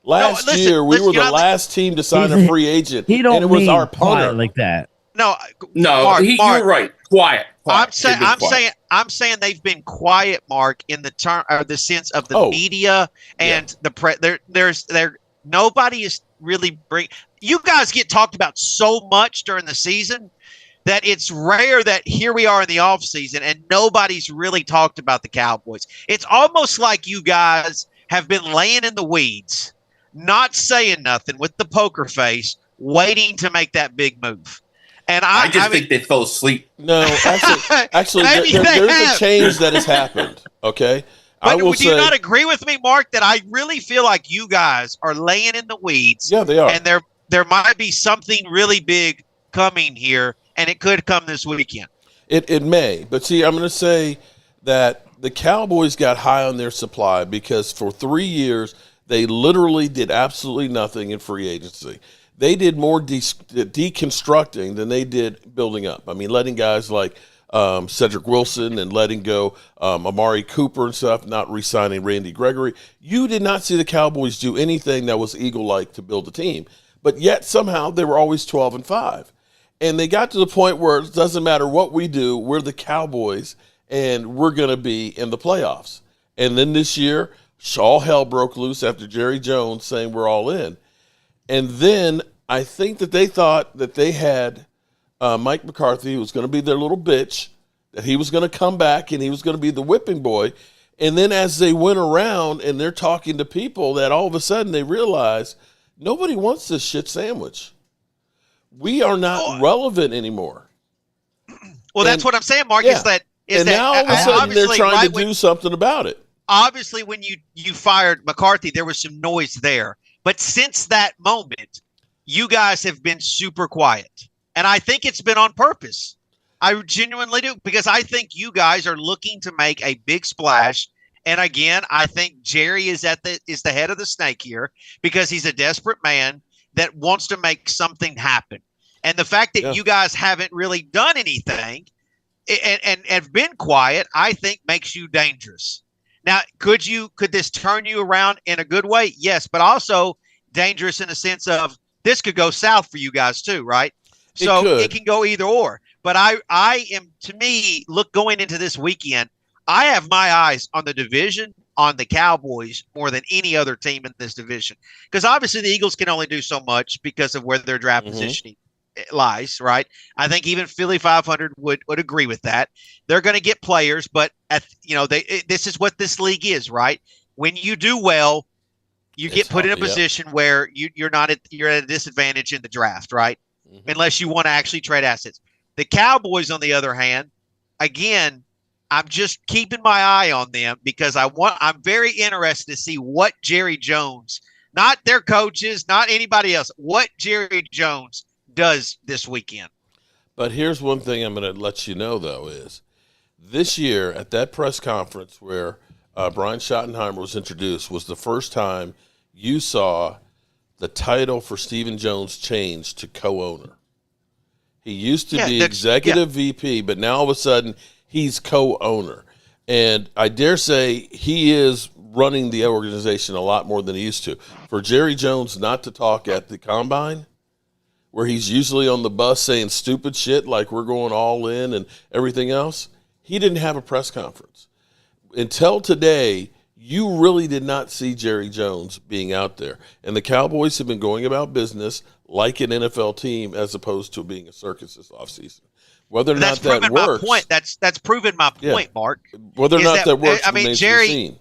Last year, we were the last team to sign a free agent, He don't and it was mean our quiet punter. like that. No, No, Mark, you're right. Quiet. quiet. I'm saying they've been quiet, Mark, in the term or the sense of the media and the nobody is really you guys get talked about so much during the season that it's rare that here we are in the offseason and nobody's really talked about the Cowboys. It's almost like you guys have been laying in the weeds, not saying nothing with the poker face, waiting to make that big move. And I think they fell asleep. No, actually there's a change that has happened, okay? But do you not agree with me, Mark, that I really feel like you guys are laying in the weeds? Yeah, they are. And there might be something really big coming here, and it could come this weekend. It may. But see, I'm going to say that the Cowboys got high on their supply because for 3 years they literally did absolutely nothing in free agency. They did more deconstructing than they did building up. I mean, letting guys like Cedric Wilson and letting go Amari Cooper and stuff, not re-signing Randy Gregory. You did not see the Cowboys do anything that was Eagle-like to build a team. But yet somehow they were always 12-5. And they got to the point where it doesn't matter what we do, we're the Cowboys, and we're going to be in the playoffs. And then this year, all hell broke loose after Jerry Jones saying we're all in. And then I think that they thought that they had Mike McCarthy, who was going to be their little bitch, that he was going to come back and he was going to be the whipping boy. And then as they went around and they're talking to people, that all of a sudden they realize nobody wants this shit sandwich. We are not relevant anymore. Well, that's what I'm saying, Mark, now all of a sudden they're trying to do something about it. Obviously, when you fired McCarthy, there was some noise there. But since that moment, you guys have been super quiet. And I think it's been on purpose. I genuinely do, because I think you guys are looking to make a big splash. And again, I think Jerry is the head of the snake here because he's a desperate man that wants to make something happen. And the fact that you guys haven't really done anything and have been quiet, I think makes you dangerous. Now, could this turn you around in a good way? Yes, but also dangerous in the sense of this could go south for you guys too, right? So it can go either or. But I am, to me, going into this weekend, I have my eyes on the division, on the Cowboys more than any other team in this division. Because obviously the Eagles can only do so much because of where their draft positioning lies, right? I think even Philly 500 would agree with that. They're going to get players, but this is what this league is, right? When you do well, you get put in a position where you're at a disadvantage in the draft, right? Mm-hmm. Unless you want to actually trade assets. The Cowboys, on the other hand, again, I'm just keeping my eye on them because I'm very interested to see what Jerry Jones, not their coaches, not anybody else, what Jerry Jones does this weekend. But here's one thing I'm going to let you know, though, is this year at that press conference where Brian Schottenheimer was introduced was the first time you saw the title for Stephen Jones change to co-owner. He used to be executive VP, but now all of a sudden he's co-owner. And I dare say he is running the organization a lot more than he used to. For Jerry Jones not to talk at the combine, where he's usually on the bus saying stupid shit like we're going all in and everything else, he didn't have a press conference. Until today, you really did not see Jerry Jones being out there. And the Cowboys have been going about business like an NFL team as opposed to being a circus this offseason. Whether or not that works. That's proven my point, Mark. Whether or not that works, I mean, Jerry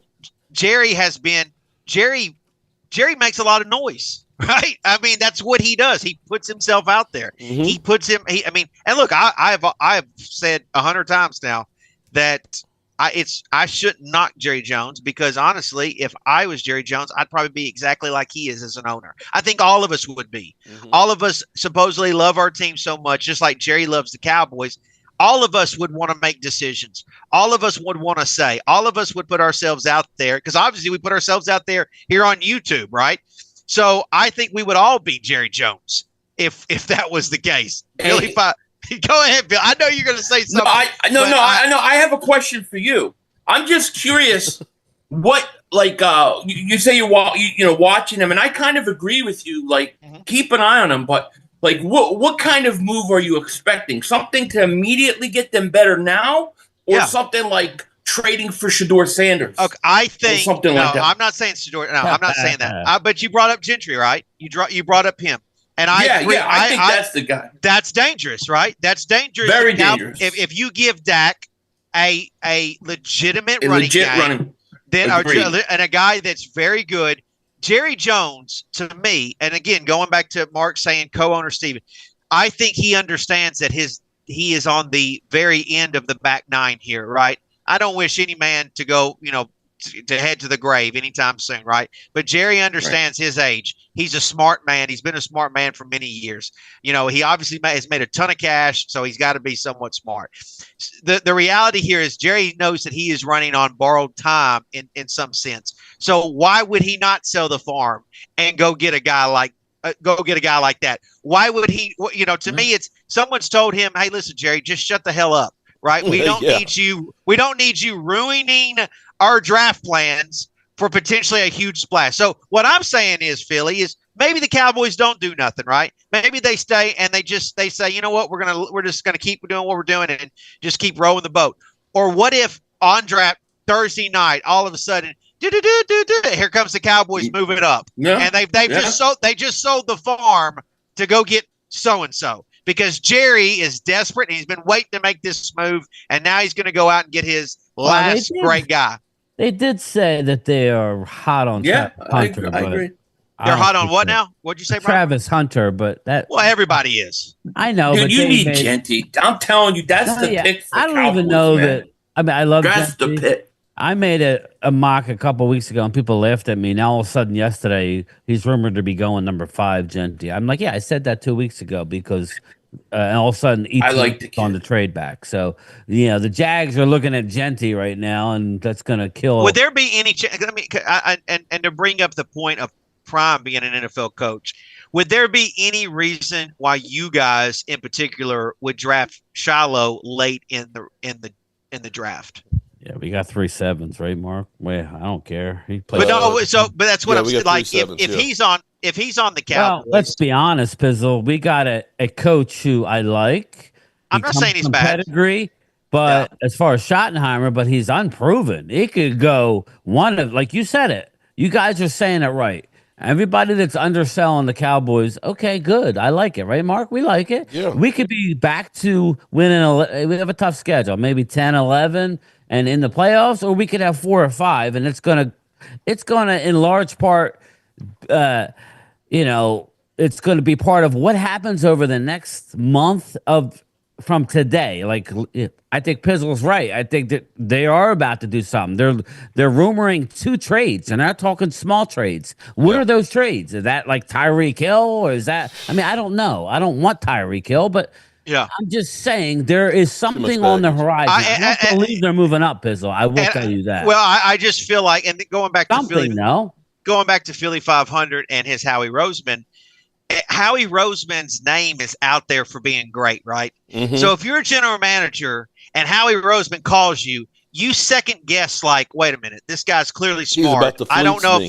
makes a lot of noise, right? I mean, that's what he does. He puts himself out there. Mm-hmm. And look, I've said 100 times now that I shouldn't knock Jerry Jones because honestly, if I was Jerry Jones, I'd probably be exactly like he is as an owner. I think all of us would be. Mm-hmm. All of us supposedly love our team so much, just like Jerry loves the Cowboys. All of us would want to make decisions. All of us would want to say. All of us would put ourselves out there because obviously we put ourselves out there here on YouTube, right? So I think we would all be Jerry Jones if that was the case. Billy, go ahead, Bill. I know you're going to say something. I have a question for you. I'm just curious what, you say you're watching him, and I kind of agree with you. Like, keep an eye on him. But Like, what kind of move are you expecting? Something to immediately get them better now, or something like trading for Shedeur Sanders? Okay, I think something like that. I'm not saying Shedeur. No, I'm not saying that. But you brought up Gentry, right? You brought up him, and I agree. Yeah, I think that's the guy. That's dangerous, right? That's dangerous. Very dangerous. If you give Dak a legitimate running game, then and a guy that's very good. Jerry Jones, to me, and again, going back to Mark saying co-owner Steven, I think he understands that he is on the very end of the back nine here, right? I don't wish any man to go, to head to the grave anytime soon, right? But Jerry understands his age. He's a smart man. He's been a smart man for many years. He obviously has made a ton of cash, so he's got to be somewhat smart. The reality here is Jerry knows that he is running on borrowed time in some sense. So why would he not sell the farm and go get a guy like that? Why would he? To me, it's someone's told him, "Hey, listen, Jerry, just shut the hell up." Right? We don't need you. We don't need you ruining our draft plans for potentially a huge splash. So what I'm saying is, Philly, is maybe the Cowboys don't do nothing, right? Maybe they stay and they say, you know what, we're just gonna keep doing what we're doing and just keep rowing the boat. Or what if on draft Thursday night, all of a sudden, here comes the Cowboys moving up, and they just sold the farm to go get so and so. Because Jerry is desperate and he's been waiting to make this move, and now he's going to go out and get his last great guy. They did say that they are hot on Hunter. I agree. They're hot on what now? What'd you say, Brian? Travis Hunter, but everybody is. I know, Dude, but you need Genty. I'm telling you, that's the pick for I don't Cowboys, even know man. that. I mean, I love that's Genty. the pick. I made a mock a couple of weeks ago, and people laughed at me. Now all of a sudden, yesterday, he's rumored to be going number 5, Genty. I'm like, yeah, I said that 2 weeks ago because. And all of a sudden, I like the on the trade back. So, the Jags are looking at Genty right now, and that's going to kill. Would there be any chance? And to bring up the point of Prime being an NFL coach, would there be any reason why you guys, in particular, would draft Shiloh late in the draft? Yeah, we got 3 7s, right, Mark? Well, I don't care. He plays. But that's what I'm saying. Like, if he's on the Cowboys, well, let's be honest, Pizzle. We got a coach who I like. I'm not saying he's bad. Pedigree, but as far as Schottenheimer, but he's unproven. It could go one of, like you said it. You guys are saying it right. Everybody that's underselling the Cowboys, okay, good. I like it, right, Mark? We like it. Yeah. We could be back to winning. We have a tough schedule, maybe 10, 11, and in the playoffs, or we could have 4 or 5, and it's gonna in large part. It's going to be part of what happens over the next month from today. Like, I think Pizzle's right. I think that they are about to do something. They're rumoring 2 trades, and they're not talking small trades. What are those trades? Is that like Tyreek Hill, or is that? I mean, I don't know. I don't want Tyreek Hill, but I'm just saying there is something on the horizon. I don't believe they're moving up, Pizzle. I will tell you that. Well, I just feel like, and going back to Philly, going back to Philly 500 and his Howie Roseman. Howie Roseman's name is out there for being great, right? Mm-hmm. So if you're a general manager and Howie Roseman calls you, you second guess, like, wait a minute, this guy's clearly smart. I don't know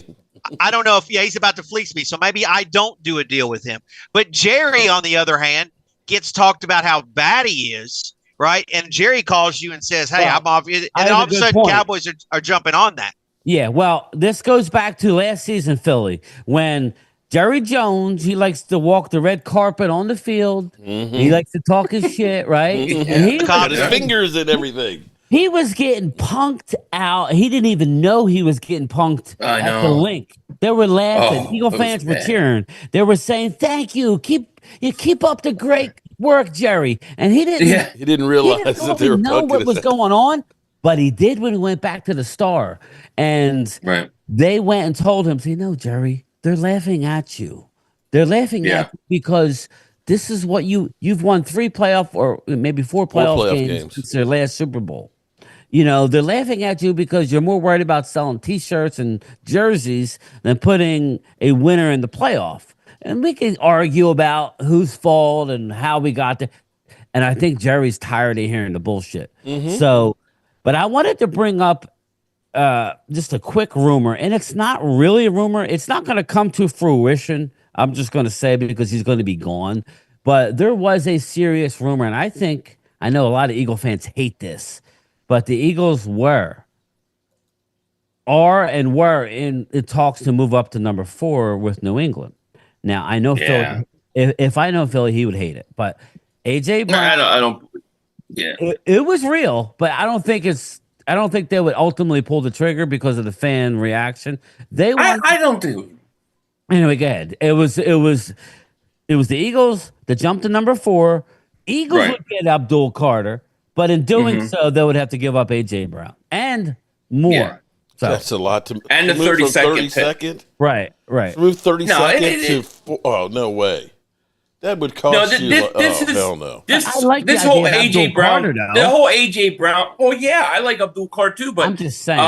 if he's about to fleece me. So maybe I don't do a deal with him. But Jerry, on the other hand, gets talked about how bad he is, right? And Jerry calls you and says, hey, I'm off. And then all of a sudden, Cowboys are jumping on that. Yeah, well, this goes back to last season, Philly, when Jerry Jones, he likes to walk the red carpet on the field. Mm-hmm. He likes to talk his shit, right? And he got his fingers and everything. He was getting punked out. He didn't even know he was getting punked at the link. They were laughing. Eagle fans were cheering. They were saying, "Thank you. Keep up the great work, Jerry." And he didn't. Yeah. He didn't realize that they were know what was going on. But he did when he went back to the Star. And they went and told him, say, no, Jerry, they're laughing at you. They're laughing at you because this is what you've won 3 playoff or maybe 4 playoff games since their last Super Bowl. They're laughing at you because you're more worried about selling T-shirts and jerseys than putting a winner in the playoff. And we can argue about whose fault and how we got there. And I think Jerry's tired of hearing the bullshit. Mm-hmm. So, but I wanted to bring up just a quick rumor, and it's not really a rumor. It's not going to come to fruition. I'm just going to say because he's going to be gone. But there was a serious rumor, and I know a lot of Eagle fans hate this, but the Eagles were in talks to move up to number 4 with New England. Now I know Yeah. Philly. If I know Philly, he would hate it. But AJ No, Brown, I don't. Yeah. it was real, but I don't think they would ultimately pull the trigger because of the fan reaction. They want I don't do. anyway. Go ahead. It was the Eagles that jumped to number 4. Eagles Right. would get Abdul Carter, but in doing Mhm. so, they would have to give up AJ Brown and more. Yeah. So That's a lot to And to the move from 32nd pick. right. To move 32nd it- to oh no way. That would cost you. This is hell no. this I like the this whole idea of AJ Abdul Brown. Carter, though. The whole AJ Brown. Oh yeah, I like Abdul Carter too. But I'm just saying.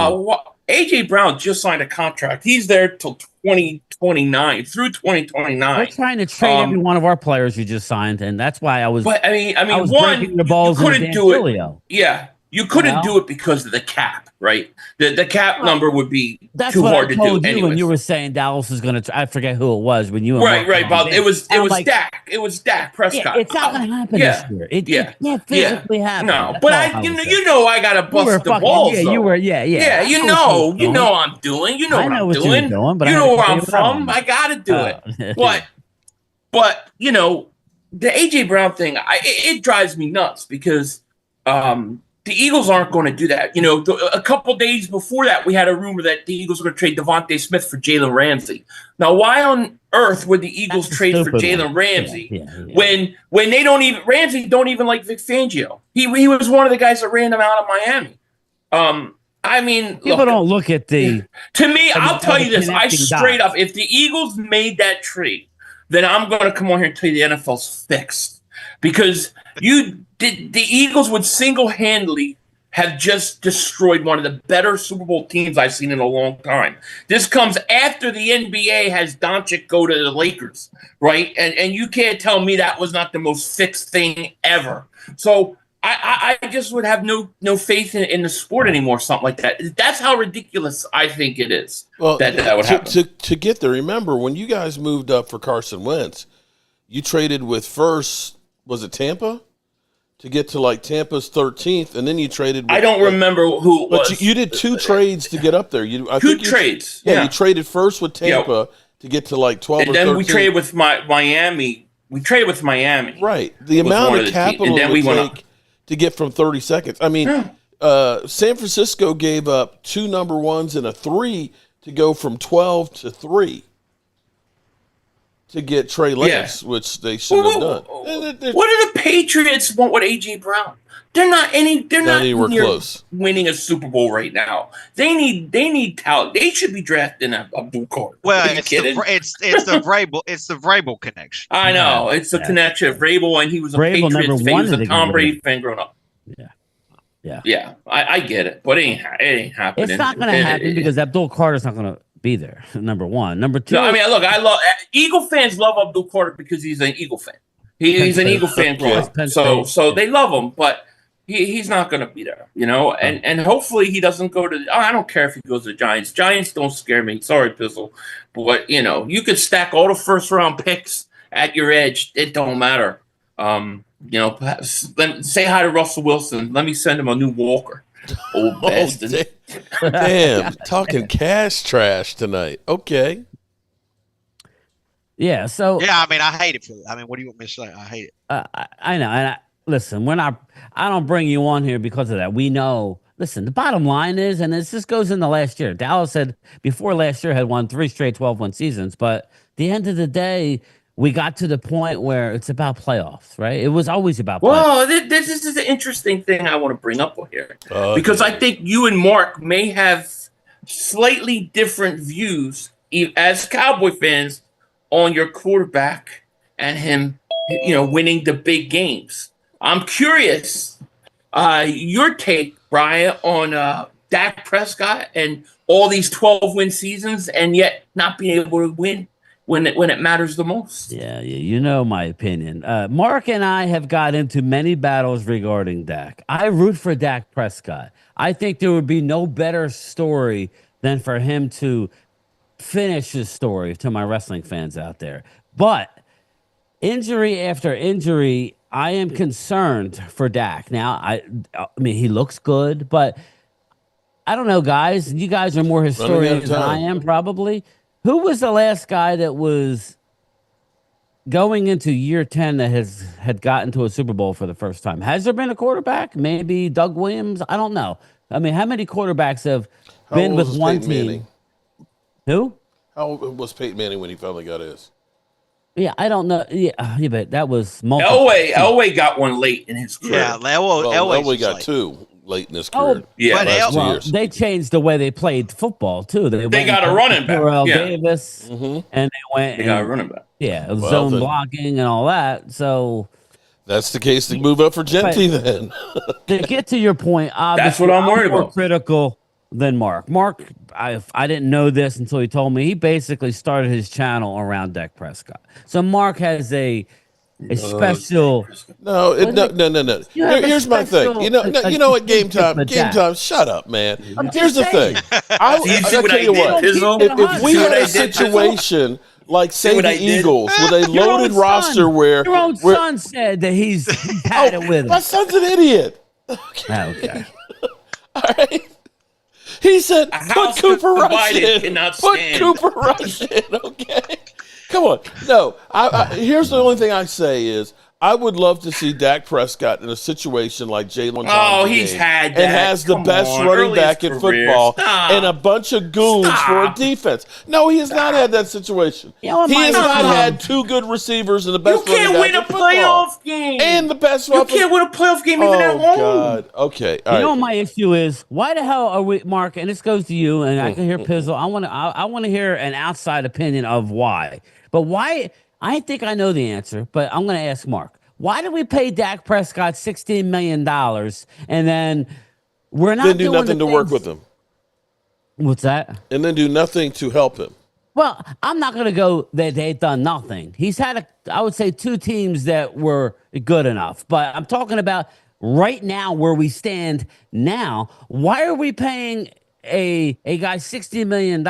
AJ Brown just signed a contract. He's there till 2029 through We're 2029. trying to trade every one of our players you just signed, and that's why I was. But I mean, I was one, breaking the you balls in couldn't Dan do it. Filio. Yeah, you couldn't know? do it because of the cap, right? The cap number would be That's too what hard I to told do. you when Anyways. you were saying Dallas is going to. I forget who it was when you and Right, Mark right. were But on. it was And I'm like, Dak. It was Dak Prescott. It's not going to happen Yeah. this year. It Yeah. can't physically happen. No, That's but all was saying. you know, I gotta You were bust the fucking- balls. Yeah, though. you were. Yeah. Yeah, you I know what what I'm doing. You know I what know I'm what you were doing. doing, but I you had know to where figure I'm it out. from. I gotta do it. Oh. But you know, the AJ Brown thing, it drives me nuts because the Eagles aren't going to do that. You know, a couple days before that, we had a rumor that the Eagles were going to trade Devontae Smith for Jalen Ramsey. Now, why on earth would the Eagles That's a trade for stupid Jalen one. Ramsey Yeah. when they don't even Ramsey don't even like Vic Fangio? He was one of the guys that ran him out of Miami. I mean, People don't look at the. to me, I mean, I'll tell you this. I connecting straight dots. up, if the Eagles made that trade, then I'm going to come on here and tell you the NFL's fixed. Because the Eagles would single-handedly have just destroyed one of the better Super Bowl teams I've seen in a long time. This comes after the NBA has Doncic go to the Lakers, right? And you can't tell me that was not the most fixed thing ever. So I just would have no faith in the sport anymore, something like that. That's how ridiculous I think it is that would happen. To get there, remember when you guys moved up for Carson Wentz, you traded with first, was it Tampa? To get to like Tampa's 13th, and then you traded with, I don't remember who it was. But you did 2 trades to get up there. Two trades. Yeah, you traded first with Tampa to get to like 12 and or then 13. we traded with Miami. We traded with Miami. Right. The was amount one of of the capital and then it we would went take to get from 30 seconds. I mean, San Francisco gave up 2 number ones and a 3 to go from 12 to 3 to get Trey Lance, which they should have done. What do the Patriots want with AJ Brown? They're not anywhere near close. winning a Super Bowl right now. They need talent. They should be drafting Abdul Carter. Well, Are you kidding? it's the Vrabel connection. I know it's a connection of Vrabel, and he was a Vrabel never Patriots fan. He was wanted a to Tom get Brady rid fan growing up. Yeah. I get it, but it ain't happening. It's not going to happen because Abdul Carter's not going to be there. Number one. Number two. No, I mean, look, I love Eagle fans love Abdul Carter because he's an Eagle fan. He's an Eagle fan growing up, so they love him, but he's not going to be there, you know. And hopefully he doesn't go to. I don't care if he goes to the Giants. Giants don't scare me. Sorry, Pizzle, but you know you could stack all the first round picks at your edge. It don't matter. You know, say hi to Russell Wilson. Let me send him a new Walker. Old bastard. Damn, talking cash trash tonight. Okay. Yeah. So. Yeah, I mean, I hate it for. I mean, what do you want me to say? I hate it. I know. And listen, I don't bring you on here because of that. We know. Listen, the bottom line is, and this goes into last year. Dallas had before last year had won 3 straight 12-win seasons, but at the end of the day, we got to the point where it's about playoffs, right? It was always about playoffs. Well, this is an interesting thing I want to bring up here because I think you and Mark may have slightly different views as Cowboy fans on your quarterback and him, you know, winning the big games. I'm curious your take, Brian, on Dak Prescott and all these 12-win seasons and yet not being able to win when it matters the most. Yeah, you know my opinion. Mark and I have got into many battles regarding Dak. I root for Dak Prescott. I think there would be no better story than for him to finish his story to my wrestling fans out there. But injury after injury, I am concerned for Dak. Now, I mean, he looks good, but I don't know, guys. You guys are more Running out of historians than I time. am, probably. Who was the last guy that was going into year 10 that had gotten to a Super Bowl for the first time? Has there been a quarterback? Maybe Doug Williams? I don't know. I mean, how many quarterbacks have How been old with was one Peyton team? Manning? Who? How old was Peyton Manning when he finally got his? Yeah, I don't know. Yeah, but that was multiple. Elway got one late in his career. Yeah, Well, Elway's Elway was got late. 2 late in his Oh, career. Yeah. But last 2 well, years. they changed the way they played football too. They went got a and running back. Terrell Yeah. Davis, Mhm. and they went They got a and running back. yeah, Well, zone then- blocking and all that. So That's the case to move up for Genty then. to get to your point, obviously, what I'm worried more about. critical than Mark. Mark, I didn't know this until he told me. He basically started his channel around Dak Prescott. So Mark has a special. No. You have a Here's my thing. special- You know what? Game relationship time. with Game Dak. time. Shut up, man. I'm Here's just the thing. saying. I'll See tell what I you did, what. Pizzle? If we See what had I a did, Pizzle? situation like, say, See what the I did? Eagles with a Your loaded own roster son- where your own where- son said that he's had it with him. my son's an idiot. Okay. All right. He said, A "Put house Cooper Rush divided in. cannot Put stand." Cooper Rush in." Okay, come on. No, here's the only thing I say is I would love to see Dak Prescott in a situation like Jalen. Oh, Johnson he's did, had that. and has the Come best on, running early back his in career. football Stop. and a bunch of goons for a Stop. defense. No, he has not had that situation. You know what He my has not issue had is? 2 good receivers and the You best running can't back win in a football. playoff game. And the best you offensive. can't win a playoff game even at Oh home. God. Okay. All You right. know what my issue is? Why the hell are we, Mark? And this goes to you, and I can hear Pizzle. I want to hear an outside opinion of why. But why? I think I know the answer, but I'm going to ask Mark. Why did we pay Dak Prescott $16 million and then we're not Then do doing nothing the to work things- with him, What's that? and then do nothing to help him. Well, I'm not going to go that they've done nothing. He's had, I would say, 2 teams that were good enough. But I'm talking about right now where we stand now. Why are we paying a guy $60 million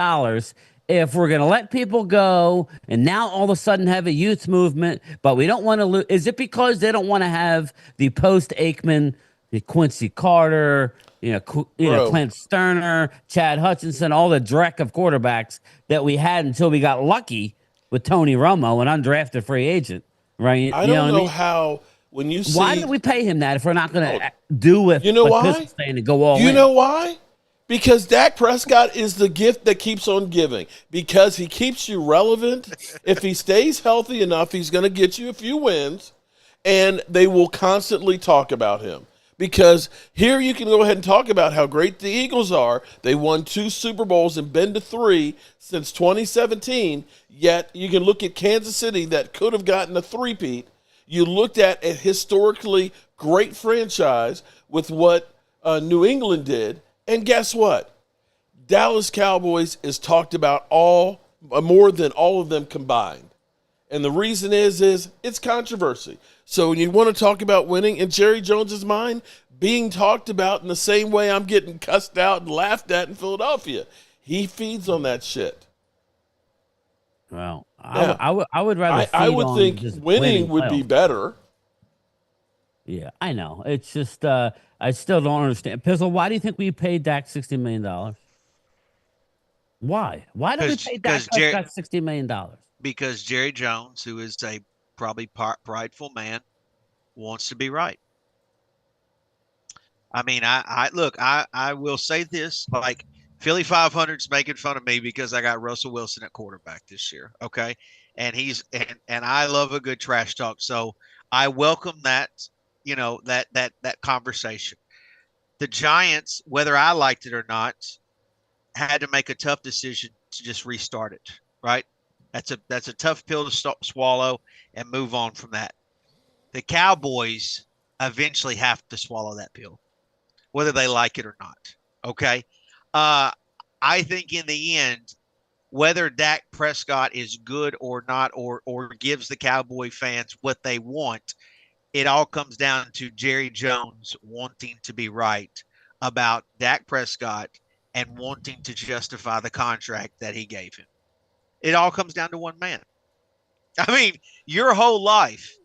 if we're going to let people go and now all of a sudden have a youth movement, but we don't want to lose? Is it because they don't want to have the post-Aikman, the Quincy Carter, Bro. Clint Sterner, Chad Hutchinson, all the dreck of quarterbacks that we had until we got lucky with Tony Romo, an undrafted free agent, right? I You don't what know I mean? how when you see. Why did we pay him that if we're not going to do with You know what why? Pizzle's saying and go all Do you in? know why? Because Dak Prescott is the gift that keeps on giving. Because he keeps you relevant. If he stays healthy enough, he's going to get you a few wins, and they will constantly talk about him. Because here you can go ahead and talk about how great the Eagles are. They won 2 Super Bowls and been to 3 since 2017. Yet you can look at Kansas City that could have gotten a three-peat. You looked at a historically great franchise with what New England did. And guess what? Dallas Cowboys is talked about more than all of them combined. And the reason is it's controversy. So when you want to talk about winning, in Jerry Jones's mind, being talked about in the same way I'm getting cussed out and laughed at in Philadelphia, he feeds on that shit. Well, Yeah. I would rather. I feed would on think just winning would be playoffs. better. Yeah, I know. It's just I still don't understand. Pizzle, why do you think we paid Dak $60 million? Why? Why did we 'Cause- pay Dak 'cause Jer- Prescott $60 million? Because Jerry Jones, who is a probably prideful man, wants to be right. I mean, I look, I will say this, like Philly 500's making fun of me because I got Russell Wilson at quarterback this year. Okay. And and I love a good trash talk. So I welcome that, that conversation. The Giants, whether I liked it or not, had to make a tough decision to just restart it. Right. That's a tough pill to swallow and move on from that. The Cowboys eventually have to swallow that pill, whether they like it or not. Okay. I think in the end, whether Dak Prescott is good or not, or gives the Cowboy fans what they want, it all comes down to Jerry Jones wanting to be right about Dak Prescott and wanting to justify the contract that he gave him. It all comes down to one man. I mean, your whole life,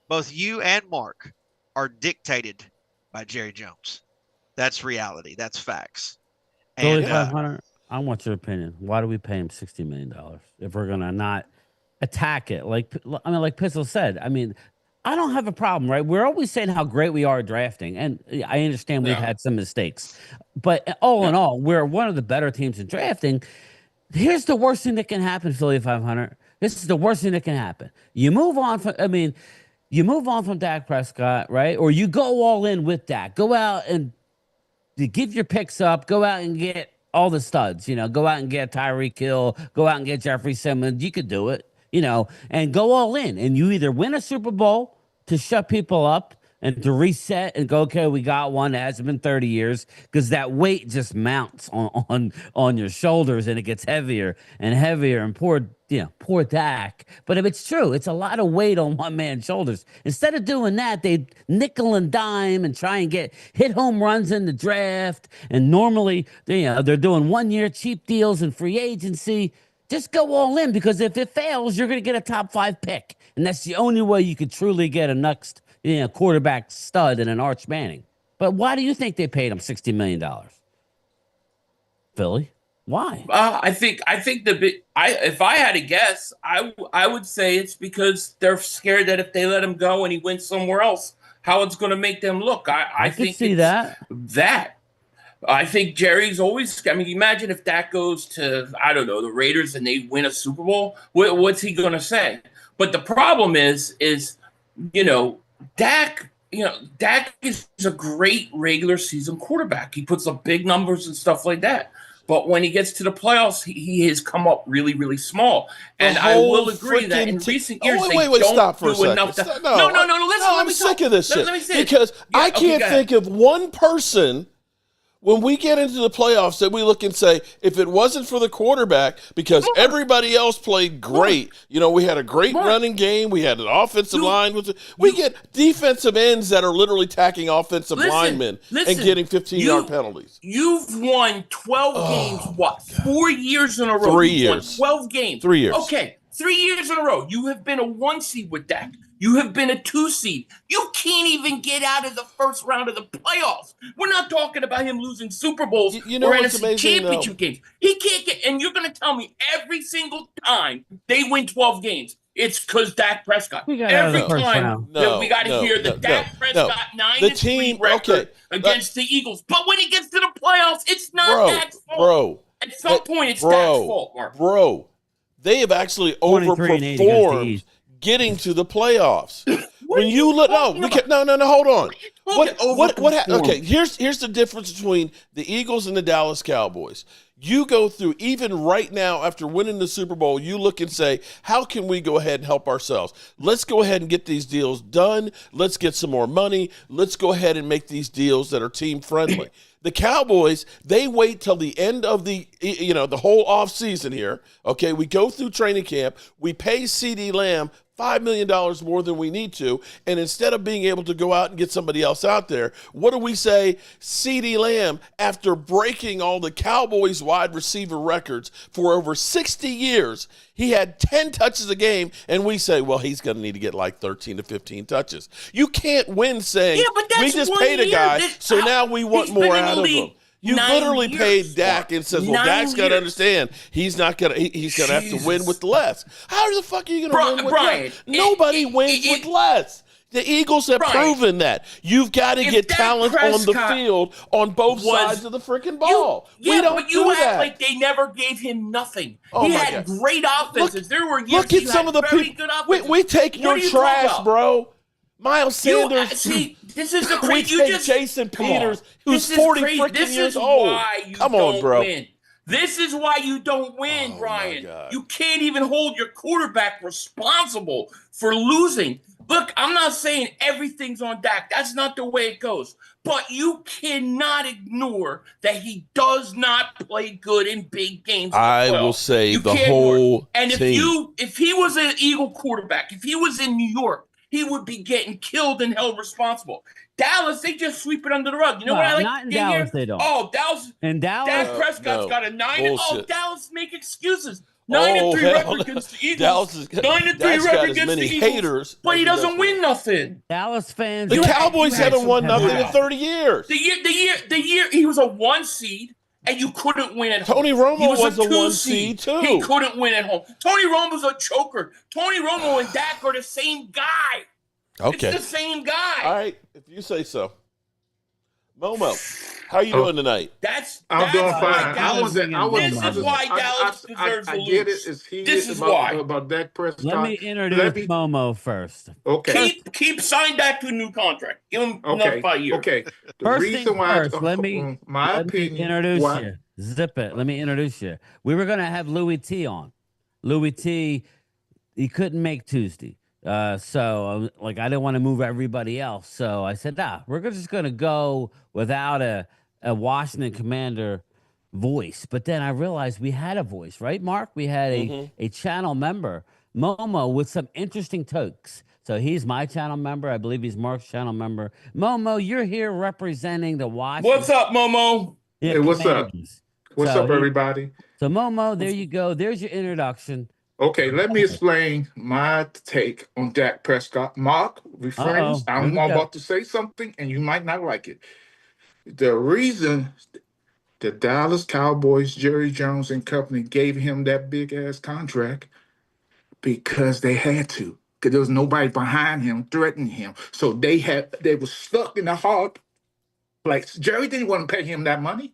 both you and Mark, are dictated by Jerry Jones. That's reality. That's facts. Billy And 500. I want your opinion. Why do we pay him $60 million if we're gonna not attack it? Like Pistol said. I mean, I don't have a problem, right? We're always saying how great we are at drafting, and I understand we've Yeah. had some mistakes, but all in all, we're one of the better teams in drafting. Here's the worst thing that can happen, Philly 500. This is the worst thing that can happen. You move on from. I mean, you move on from Dak Prescott, right? Or you go all in with Dak. Go out and you give your picks up. Go out and get all the studs. Go out and get Tyreek Hill. Go out and get Jeffrey Simmons. You could do it. And go all in. And you either win a Super Bowl to shut people up and to reset and go, okay, we got one that hasn't been 30 years, because that weight just mounts on your shoulders and it gets heavier and heavier. And poor Dak. But if it's true, it's a lot of weight on one man's shoulders. Instead of doing that, they nickel and dime and try and hit home runs in the draft. And normally, they're doing 1-year cheap deals in free agency. Just go all in, because if it fails, you're going to get a top 5 pick. And that's the only way you could truly get a next quarterback stud in an Arch Manning. But why do you think they paid him $60 million? Philly? Why? I think if I had to guess, I would say it's because they're scared that if they let him go and he went somewhere else, how it's going to make them look. I can think see it's that. I think Jerry's always. I mean, imagine if Dak goes to, I don't know, the Raiders and they win a Super Bowl. What's he going to say? But the problem is Dak. Dak is a great regular season quarterback. He puts up big numbers and stuff like that. But when he gets to the playoffs, he has come up really, really small. And I will agree that in recent years, they don't stop for do a enough. second. No. Listen, I'm sick of this shit. Let me say it. Because I can't go think ahead. of one person when we get into the playoffs that we look and say, if it wasn't for the quarterback, because everybody else played great, we had a great running game, we had an offensive line. We get defensive ends that are literally tacking offensive linemen and getting 15-yard penalties. You've won 12 games, 4 years in a row? 3 You've won years. 12 games. 3 years. Okay, 3 years in a row. You have been a 1 seed with Dak. You have been a 2 seed. You can't even get out of the first round of the playoffs. We're not talking about him losing Super Bowls or what's NFC amazing, championship games. He can't get, and you're going to tell me every single time they win 12 games, it's because Dak Prescott. Every time we got to hear the Dak Prescott 9-3 record against the Eagles. But when he gets to the playoffs, it's not Dak's fault. At some point, it's Dak's fault, Mark. Bro, they have actually overperformed getting to the playoffs. When you look, hold on. Okay, here's the difference between the Eagles and the Dallas Cowboys. You go through, even right now after winning the Super Bowl, you look and say, how can we go ahead and help ourselves? Let's go ahead and get these deals done. Let's get some more money. Let's go ahead and make these deals that are team friendly. The Cowboys, they wait till the end of the whole off season here. Okay, we go through training camp. We pay CeeDee Lamb $5 million more than we need to. And instead of being able to go out and get somebody else out there, what do we say? CeeDee Lamb, after breaking all the Cowboys wide receiver records for over 60 years, he had 10 touches a game, and we say, well, he's going to need to get like 13 to 15 touches. You can't win saying, we just paid a guy, so now we want more out of him. You literally paid Dak and says, well, Dak's got to understand he's going to have to win with less. How the fuck are you going to win with less? Nobody wins with less. The Eagles have proven that. You've got to get talent on the field on both sides of the freaking ball. We don't do that. Act like they never gave him nothing. He had great offenses. There were years look at some of the people. We take your trash, bro. Miles Sanders. This is the crazy. We take Jason Peters, who's 40 freaking years old. Come on, bro. This is why you don't win, Brian. You can't even hold your quarterback responsible for losing. Look, I'm not saying everything's on Dak. That's not the way it goes. But you cannot ignore that he does not play good in big games. I will say the whole team. And if he was an Eagle quarterback, if he was in New York, he would be getting killed and held responsible. Dallas, they just sweep it under the rug. You know what I like? Not in Dallas, they don't. Oh, Dallas. In Dallas, Dak Prescott's got a 9. Bullshit. Oh, Dallas make excuses. 9-3 hell record no. against the Eagles. Dallas is, 9-3 Dak's record got as against many the Eagles. haters. But he as doesn't does win nothing. Dallas fans. The You had- Cowboys you had haven't some won nothing in bullshit. 30 years. The year he was a 1 seed and you couldn't win at home. Tony Romo He was a 2 1 seed, too. He couldn't win at home. Tony Romo's a choker. Tony Romo and Dak are the same guy. Okay. It's the same guy. All right, if you say so. Momo, how you doing tonight? I'm doing why fine. Dallas- This is why Dallas deserves I to get it. lose. It's heated This is about, why. about Dak Prescott. Let me introduce Momo first. Okay. Keep sign Dak to a new contract. Give him another 5 years. Okay. The First reason thing why, first, let me introduce you. Zip it. Let me introduce you. We were gonna have Louis T on. Louis T, he couldn't make Tuesday. So I didn't want to move everybody else. So I said, we're just gonna go without a Washington Commander voice. But then I realized we had a voice, right, Mark? We had a channel member, Momo, with some interesting takes. So he's my channel member. I believe he's Mark's channel member. Momo, you're here representing the Washington. What's up, Momo? Hey, what's up? Commanders. What's So up, everybody? So Momo, there you go. There's your introduction. Okay, let me explain my take on Dak Prescott. Mark, refrain. I'm about to say something, and you might not like it. The reason the Dallas Cowboys, Jerry Jones and company gave him that big-ass contract because they had to. Because there was nobody behind him threatening him. So they were stuck in the hard place. Jerry didn't want to pay him that money.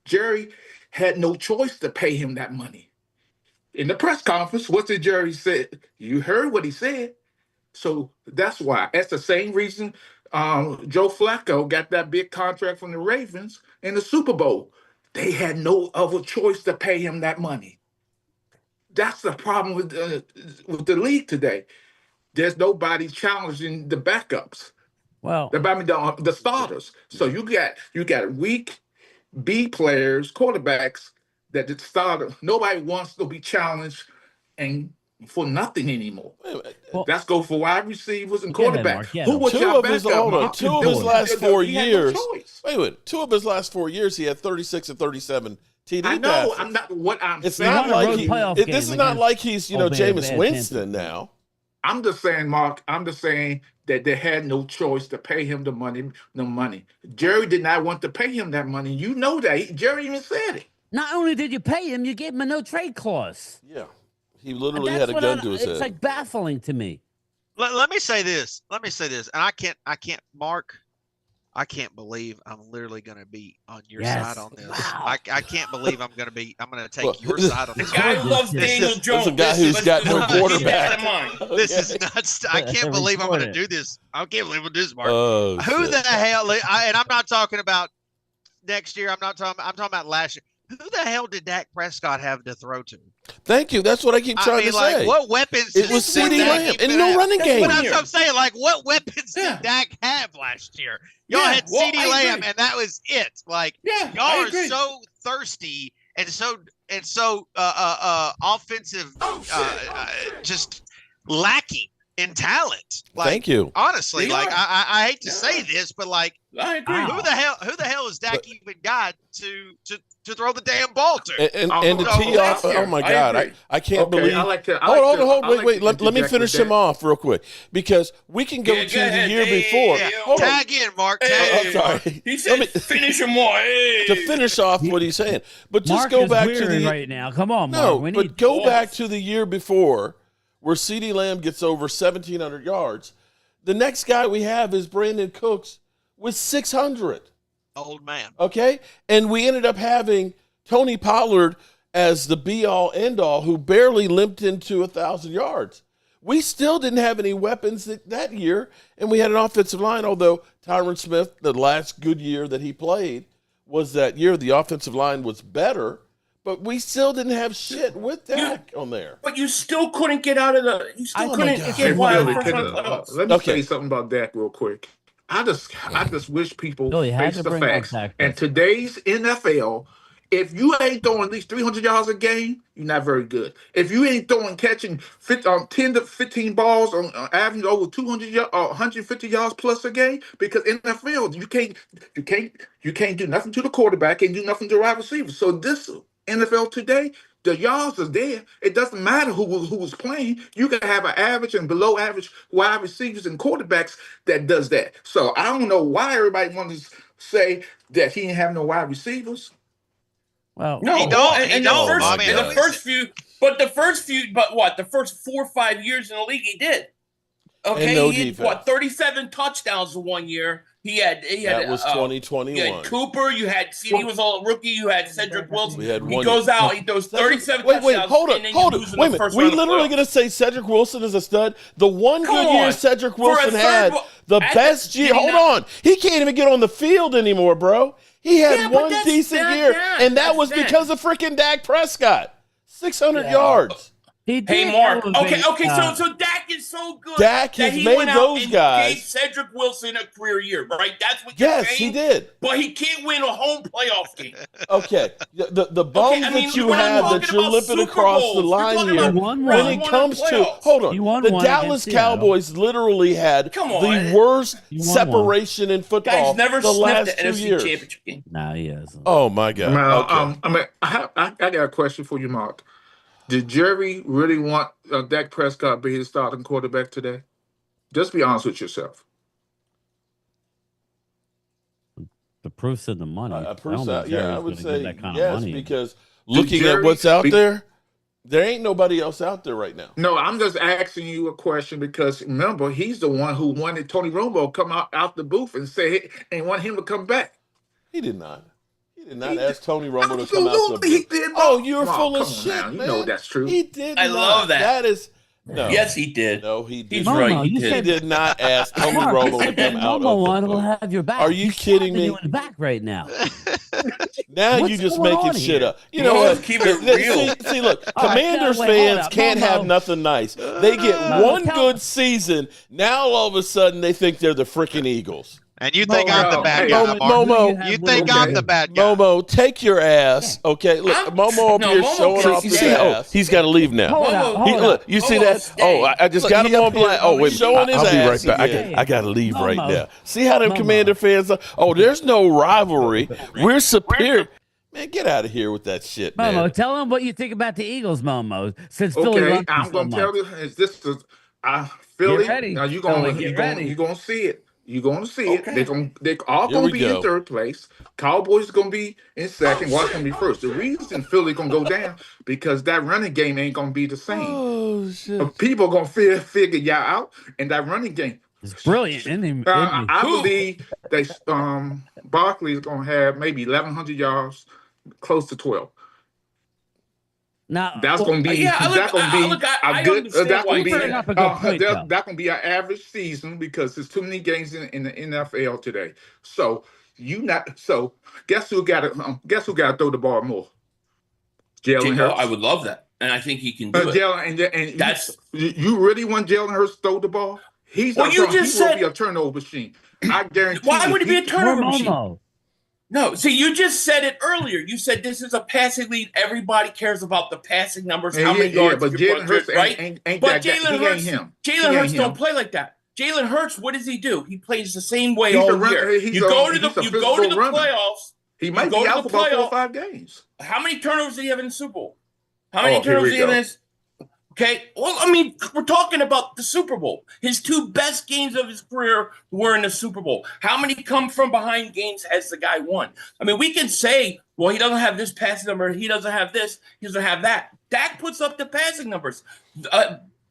Jerry had no choice to pay him that money. In the press conference, what did Jerry say? You heard what he said. So that's why. That's the same reason Joe Flacco got that big contract from the Ravens in the Super Bowl. They had no other choice to pay him that money. That's the problem with the league today. There's nobody challenging the backups. Well, the starters. So you got weak B players, quarterbacks that the starter. Nobody wants to be challenged and for nothing anymore. Well, That's go for wide receivers and Get him, quarterbacks. Mark, get Who him. was your backup? Two of his last 4 He had no years. choice. Wait. 2 of his last 4 years, he had 36 and 37 TD I know. passes. I'm not what I'm It's saying. not won a like road playoff this game is not against like he's Jameis bad Winston Panthers. now. I'm just saying, Mark. I'm just saying that they had no choice to pay him the money. Jerry did not want to pay him that money. You know that. Jerry even said it. not only did you pay him, you gave him a no trade clause. Yeah, he literally That's had a what gun to his it's head. like baffling to me. Let me say this. And I can't, Mark. I can't believe I'm literally going to be on your Yes. side on this. Wow. I can't believe I'm going to take Well, your side on The this. guy who loves This Daniel is- Jones. That's a guy This who's is- got no let's keep quarterback. that in mind. This is nuts. I can't believe I'm going to Record do this. I can't believe we'll do this, Mark. Oh, Who shit. the hell? And I'm not talking about next year. I'm talking about last year. Who the hell did Dak Prescott have to throw to? Thank you. That's what I keep trying to say. What weapons? It was did CeeDee Dak Lamb even and no have? running game. What But that's what I'm saying. Like, what weapons Yeah. did Dak have last year? Y'all Yeah, had well, CeeDee I Lamb, agree. and that was it. Like, Yeah, y'all I are agree. so thirsty and so offensive, just lacking in talent. Like, Thank you. honestly, They like are. I hate to They say are. this, but like, I agree. Wow. who the hell is Dak even got to throw the damn ball to? And to Oh, tee off, last year, oh my I God, agree. I can't Okay, believe. I like to- I hold like to- on, I like wait. to Let me interject finish with him that. off real quick because we can go Yeah, to go the ahead. year Hey, before. Yeah, Hold on. tag in, Mark. Hey, I'm sorry. He Let said, me- "Finish him more." Hey. To finish off what he's saying, but just Mark go is back to weary the right now. Come on, Mark. no, We but need go Yes. back to the year before where CeeDee Lamb gets over 1,700 yards. The next guy we have is Brandon Cooks with 600. Old man. Okay, and we ended up having Tony Pollard as the be-all, end-all, who barely limped into 1,000 yards. We still didn't have any weapons that year, and we had an offensive line, although Tyron Smith, the last good year that he played, was that year the offensive line was better, but we still didn't have shit with Dak on there. But you still couldn't get out of the. You still Oh my couldn't God. Hey, get wild Billy, first can, round playoffs. let me Okay. say something about Dak real quick. I just wish people Billy, had face to the bring up facts. Dak And Prescott. today's NFL, if you ain't throwing at least 300 yards a game, you're not very good. If you ain't catching 10 to 15 balls on average over 150 yards plus a game, because NFL you can't do nothing to the quarterback, can't do nothing to the wide receiver. So this NFL today, The yards are there. It doesn't matter who was playing. You can have an average and below average wide receivers and quarterbacks that does that. So I don't know why everybody wants to say that he didn't have no wide receivers. Well, No, He don't. and He the don't. first, I mean, and the at first least- few, but what? The first 4 or 5 years in the league, he did. Okay, And no he had, defense. 37 touchdowns in 1 year. He had That was you 2021. had Cooper. You had he was a rookie. You had Cedric Wilson. We had He one goes year. out. He throws 37 Wait, touchdowns. hold and on, then hold you on. lose in Wait a the minute. first We round of literally playoffs. going to say Cedric Wilson is a stud. The one Come good year on. Cedric For a Wilson third had, wo- the at best the- year. did he Hold not- on. He can't even get on the field anymore, bro. He had Yeah, but one that's decent that year, bad. and that That's was bad. because of freaking Dak Prescott. 600 yards. he did. Hey, Mark. elevate, Okay. So Dak is so good. Dak that has he made went out those and guys- gave Cedric Wilson a career year, right? That's what you're Yes, saying. he did. But he can't win a home playoff game. Okay, the bums I mean, that you we're not have talking that you're about limping Super across the Bowls. We're line talking here. about won When one. it comes to playoffs. hold on, You won the one Dallas against Seattle. Cowboys literally had Come the on. worst You won separation in football Guys never the sniffed last the 2 NFC years. Championship game. No, he hasn't. Oh my God! Now, Okay. I got a question for you, Mark. Did Jerry really want Dak Prescott to be his starting quarterback today? Just be honest with yourself. The proof's in the money. I don't know if Yeah, I Jerry's would gonna say give that kind of yes money. because looking at Jerry what's out be- there ain't nobody else out there right now. No, I'm just asking you a question because remember, he's the one who wanted Tony Romo come out the booth and say and want him to come back. He did not. He did not He ask Tony Romo to come out. Absolutely, he did not. Oh, you're Mark, full of come on shit, now. man. You know that's true. He did. I not. love that. That is no. Yes, he did. No, he did. He's not. right. Momo, He you did. He said did not ask Tony Mark, you Romo to said that come out Momo of the one will booth. have your back. Are you He's kidding slapping me? You in the back right now. Now What's you just going making on shit here? up. You know No, what? let's keep it real. See, look, All right, Commanders now, wait, hold fans up. can't have Momo. nothing nice. They get Momo, one tell- good season. Now all of a sudden they think they're the freaking Eagles. And you think Momo, I'm the bad hey, guy, Momo, Mark? Momo, You think I'm the bad guy? Momo, take your ass. Okay, look, Momo up No, here Momo showing can off his stay. ass. He's got to leave now. Hold up, He, hold look, up. you see Momo, that? stay. Oh, I just Look, got he him up on black. here. Oh, wait, I'll showing his be ass. right back. again. I got to leave right Momo. now. See how them Momo. Commander fans are? Oh, there's no rivalry. We're superior. Man, get out of here with that shit, man. Momo, tell him what you think about the Eagles, Momo. Since Philly Okay, loves you I'm so gonna much. tell you. Is this the Philly? Get ready. Now you Tell gonna me, get you gonna ready. you gonna see it. You're gonna see it. Okay. They all Here gonna we be go. in third place. Cowboys gonna be in second. Washington be first. The reason Philly gonna go down because that running game ain't gonna be the same. Oh, shit. People gonna figure y'all out, and that running game. It's brilliant, isn't he? I believe they Barkley is gonna have maybe 1,100 yards, close to 12. Now, That's gonna be yeah, that's gonna be I a good. understand That's why gonna you're be bringing up a good point, though. that's gonna be an average season because there's too many games in the NFL today. So guess who got to throw the ball more? Jalen Hurts. I would love that, and I think he can do it. Jalen and That's- you really want Jalen Hurts to throw the ball? He's Well, not you he just will said- be a turnover machine. I guarantee. Why would he be a Or turnover machine? Momo. No, see, you just said it earlier. You said this is a passing lead. Everybody cares about the passing numbers, how many yards but you Jalen run, Hurts right? ain't But that guy. Jalen He Hurts, ain't him. Jalen He Hurts ain't don't him. play like that. Jalen Hurts, what does he do? He plays the same way He's all a run- year. he's You a- go to he's a the physical runner. playoffs. He might go be to out the for about 4 or playoff- 5 games. How many turnovers did he have in the Super Bowl? How many Oh, here turnovers we did he have in go. his? Okay, well, I mean, we're talking about the Super Bowl. His 2 best games of his career were in the Super Bowl. How many come from behind games has the guy won? I mean, we can say, well, he doesn't have this passing number, he doesn't have this, he doesn't have that. Dak puts up the passing numbers.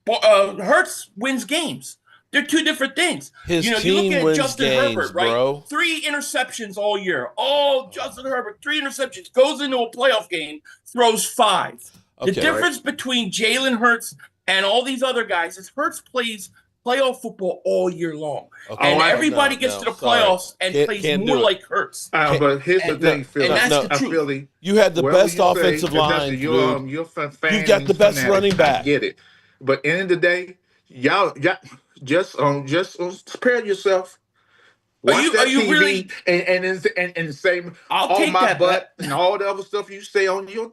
Hurts wins games. They're 2 different things. His you team look at wins Justin games, Herbert, right? bro. 3 interceptions all year. Oh, Justin Herbert, 3 interceptions, goes into a playoff game, throws 5. The Okay, difference between Jalen Hurts and all these other guys is Hurts plays playoff football all year long. Okay. And Oh, everybody gets to the playoffs and plays Can't do more it. like Hurts. But here's the And- thing, Philly. and that's the truth. Philly, You had the whatever best you say, offensive that's line, You're dude. fan, You got the best fanatic. running back. I get it. But end of the day, y'all just prepare yourself. Watch you- that are you TV really- and say I'll all take my that butt bet. and all the other stuff you say on your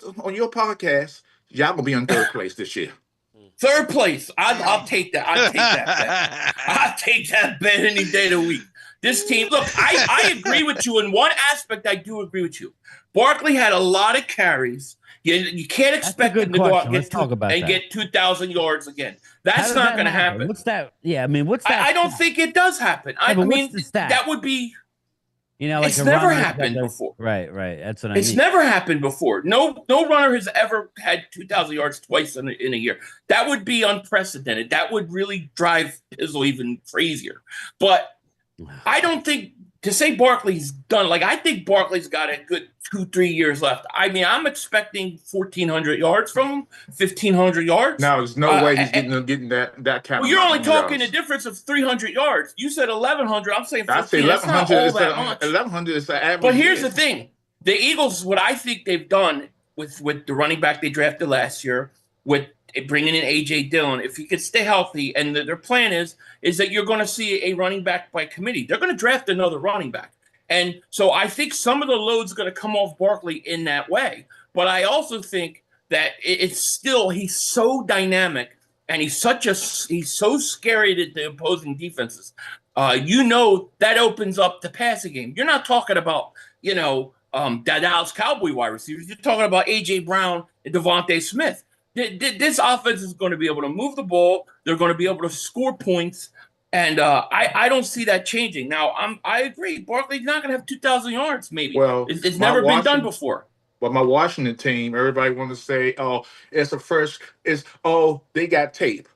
podcast. Y'all gonna be in third place this year. 3rd place. I'll take that. I'll take that bet. I'll take that bet any day of the week. This team, look, I agree with you. In one aspect, I do agree with you. Barkley had a lot of carries. You can't expect good him to go out question. Let's talk about that. get 2,000 yards again. How That's does not that going to happen. What's that? Yeah, I mean, what's that? I don't think it does happen. Yeah, but I mean, what's the stat? that would be. You know, like It's a never runner happened before. Right. That's what I It's mean. never happened before. No runner has ever had 2,000 yards twice in a year. That would be unprecedented. That would really drive Pizzle even crazier. But I don't think to say Barkley's done. Like, I think Barkley's got a good 2-3 years left. I mean, I'm expecting 1,400 yards from him, 1,500 yards. No, there's no way he's getting that kind. Well, you're only talking a difference of 300 yards. You said 1,100. I'm saying 1,500. I say 1,100. That's not all that much. 1,100 is the average. But here's the thing: the Eagles, what I think they've done with the running back they drafted last year, with bringing in A.J. Dillon, if he could stay healthy, and their plan is that you're going to see a running back by committee. They're going to draft another running back. And so I think some of the load's going to come off Barkley in that way. But I also think that it's still, he's so dynamic and he's so scary to the opposing defenses. That opens up the passing game. You're not talking about, the Dallas Cowboy wide receivers. You're talking about A.J. Brown and Devontae Smith. This offense is going to be able to move the ball. They're going to be able to score points. And I don't see that changing. Now, I agree. Barkley's not going to have 2,000 yards, maybe. Well, it's never been done before. But my Washington team, everybody want to say, oh, they got tape.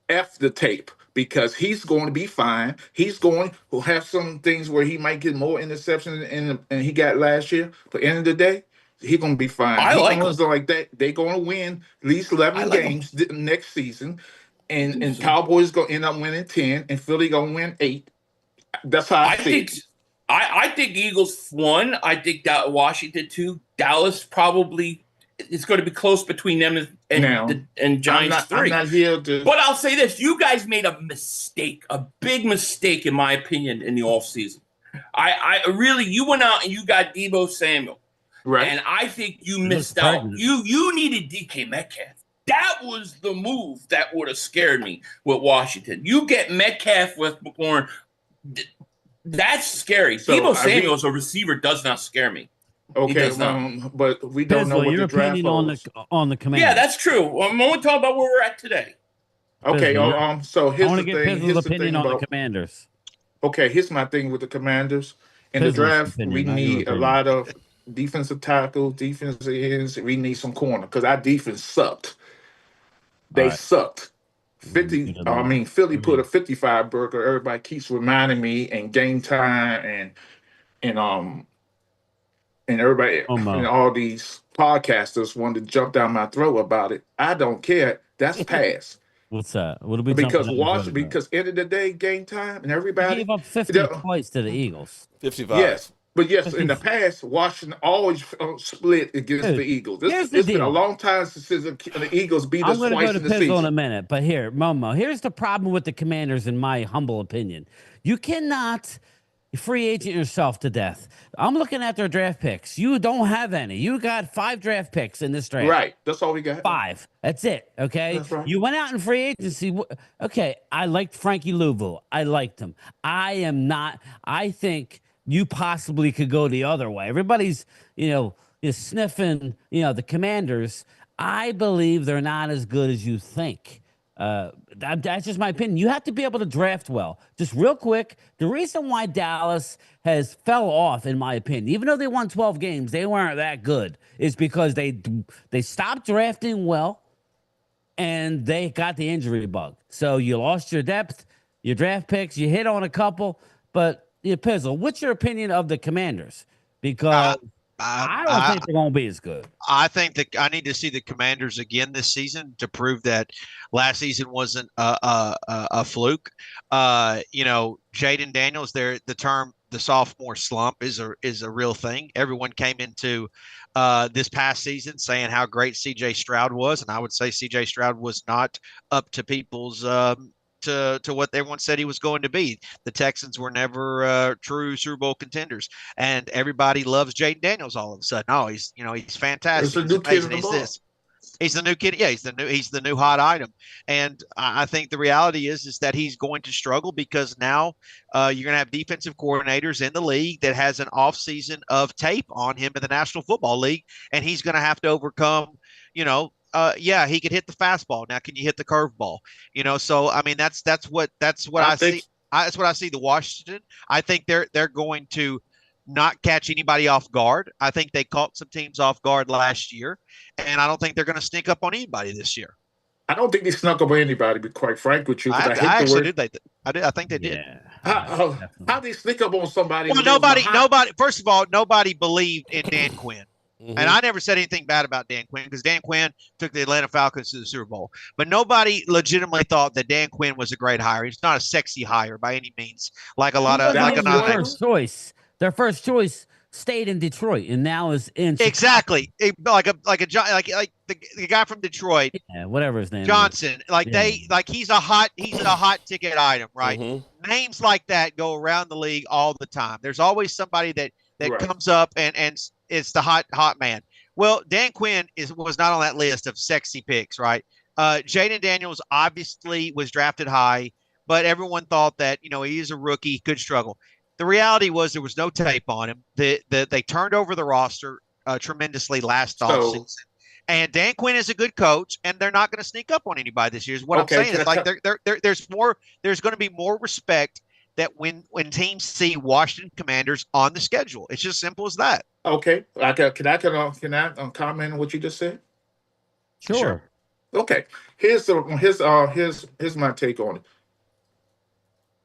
F the tape, because he's going to be fine. He'll have some things where he might get more interceptions than he got last year. But at the end of the day, he's going to be fine. Like that. They're going to win at least 11 games next season. And Cowboys going to end up winning 10, and Philly going to win 8. That's how I think. I think Eagles 1. I think that Washington 2. Dallas probably, it's going to be close between them and Giants 3. I'm not here to. But I'll say this: you guys made a mistake, a big mistake, in my opinion, in the offseason. I really, you went out and you got Deebo Samuel, right? And I think you missed out. You needed DK Metcalf. That was the move that would have scared me with Washington. You get Metcalf with McLaurin. That's scary. So Deebo Samuel as a receiver does not scare me. Okay, but we don't know what the draft on the Commanders. Yeah, that's true. I'm only talking about where we're at today. Okay, so here's the thing. Here's the opinion on the Commanders. Okay, here's my thing with the Commanders. In the draft, we need a lot of defensive tackles, defensive ends. We need some corner because our defense sucked. They sucked. Philly put a 55 burger. Everybody keeps reminding me, and Game Time and everybody and all these podcasters wanted to jump down my throat about it. I don't care. That's past. What's that? What are we because end of the day, Game Time and everybody gave up 50 points to the Eagles. 55. Yes. But yes, in the past, Washington always split against the Eagles. It's been a long time since the Eagles beat us twice in the season. I'm going to go to Pizzle in a minute, but here, Momo, here's the problem with the Commanders, in my humble opinion. You cannot free agent yourself to death. I'm looking at their draft picks. You don't have any. You got 5 draft picks in this draft. Right. That's all we got. 5. That's it. Okay. That's right. You went out in free agency. Okay. I liked Frankie Louisville. I liked him. I think you possibly could go the other way. Everybody's, is sniffing, the Commanders. I believe they're not as good as you think. That's just my opinion. You have to be able to draft well. Just real quick, the reason why Dallas has fell off, in my opinion, even though they won 12 games, they weren't that good, is because they stopped drafting well, and they got the injury bug. So you lost your depth, your draft picks, you hit on a couple, but Pizzle, what's your opinion of the Commanders? Because I don't think they're going to be as good. I think that I need to see the Commanders again this season to prove that last season wasn't a fluke. Jaden Daniels, the term the sophomore slump is a real thing. Everyone came into this past season saying how great C.J. Stroud was, and I would say C.J. Stroud was not up to people's to what everyone said he was going to be. The Texans were never true Super Bowl contenders, and everybody loves Jaden Daniels all of a sudden. Oh, he's fantastic. It's a new kid in the ball. He's the new kid. Yeah, he's the new hot item. And I think the reality is that he's going to struggle because now you're going to have defensive coordinators in the league that has an offseason of tape on him in the National Football League, and he's going to have to overcome, yeah, he could hit the fastball. Now, can you hit the curveball? So I mean, that's what I see. That's what I see. The Washington. I think they're going to not catch anybody off guard. I think they caught some teams off guard last year, and I don't think they're going to sneak up on anybody this year. I don't think they snuck up on anybody, to be quite frank with you. I actually did. I think they did. How they sneak up on somebody? Well, nobody. First of all, nobody believed in Dan Quinn. Mm-hmm. And I never said anything bad about Dan Quinn because Dan Quinn took the Atlanta Falcons to the Super Bowl. But nobody legitimately thought that Dan Quinn was a great hire. He's not a sexy hire by any means, like a lot of first choice. Their first choice stayed in Detroit and now is in Chicago. Exactly. Like the guy from Detroit. Yeah, whatever his name Johnson. Is. He's a hot ticket item, right? Mm-hmm. Names like that go around the league all the time. There's always somebody that comes up and it's the hot man. Well, Dan Quinn was not on that list of sexy picks, right? Jaden Daniels obviously was drafted high, but everyone thought that, he is a rookie, could struggle. The reality was there was no tape on him. They turned over the roster tremendously last offseason. And Dan Quinn is a good coach, and they're not going to sneak up on anybody this year. Is what I'm saying. It's like there's going to be more respect that when teams see Washington Commanders on the schedule. It's just simple as that. Okay. Can I comment on what you just said? Sure. Okay. Here's my take on it.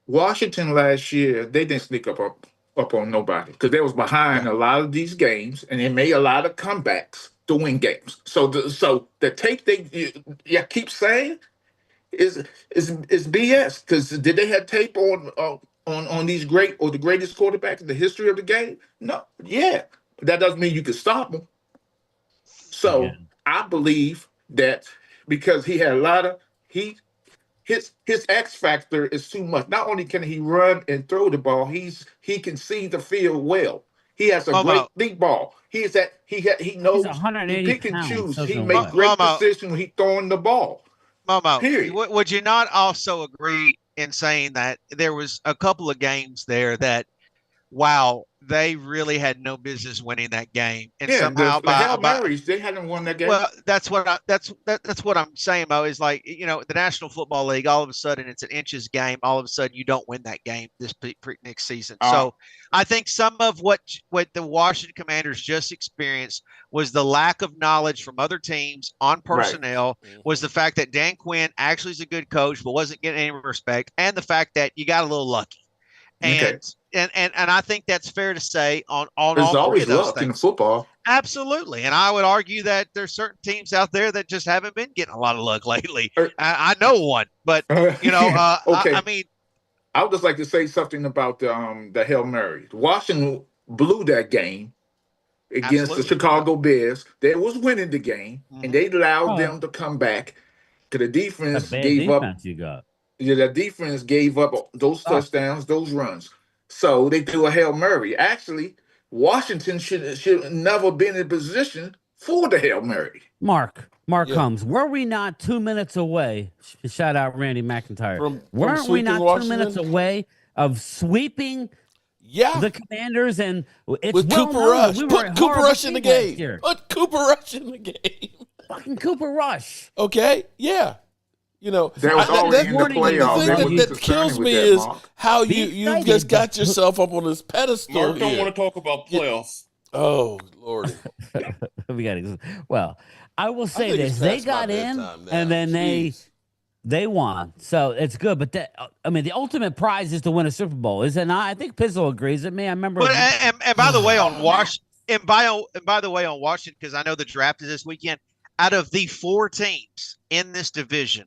Washington last year, they didn't sneak up on nobody because they was behind a lot of these games, and they made a lot of comebacks to win games. So the tape they keep saying is BS because did they have tape on these great or the greatest quarterbacks in the history of the game? No. Yeah. But that doesn't mean you can stop them. So I believe that because he had a lot of his X factor is too much. Not only can he run and throw the ball, he can see the field well. He has a great deep ball. He knows he pick and choose. He makes great decisions when he's throwing the ball. Momo, period. Would you not also agree in saying that there was a couple of games there that, wow, they really had no business winning that game, and somehow the Hail Marys, they hadn't won that game. Well, that's what I'm saying, Mo. Is like the National Football League. All of a sudden, it's an inches game. All of a sudden, you don't win that game this next season. So, I think some of what the Washington Commanders just experienced was the lack of knowledge from other teams on personnel. Right. Was the fact that Dan Quinn actually is a good coach, but wasn't getting any respect, and the fact that you got a little lucky. And I think that's fair to say on all There's three always of those luck things. in football. Absolutely. And I would argue that there's certain teams out there that just haven't been getting a lot of luck lately. I know one, but okay. I mean, I would just like to say something about the Hail Mary. Washington blew that game against the Chicago Bears. They was winning the game, and they allowed them to come back. Because the defense gave up. The defense gave up those touchdowns, those runs. So they threw a Hail Mary. Actually, Washington should never been in position for the Hail Mary. Mark Holmes, were we not 2 minutes away? Shout out Randy McIntyre. Weren't we not Washington? 2 minutes away of sweeping the Commanders? And it's with Cooper Rush. Put Cooper Rush in the game. Put Cooper Rush in the game. Fucking Cooper Rush. Okay, yeah. That was already in the playoffs. The thing that kills me is how you just got yourself up on this pedestal. Mark don't want to talk about playoffs. Oh, Lordy. Well, I will say this: they got in, and then they won, so it's good. But the ultimate prize is to win a Super Bowl, is it not? I think Pizzle agrees with me. I remember. But and by the way, on Washington, by the way, on Washington, because I know the draft is this weekend. Out of the 4 teams in this division,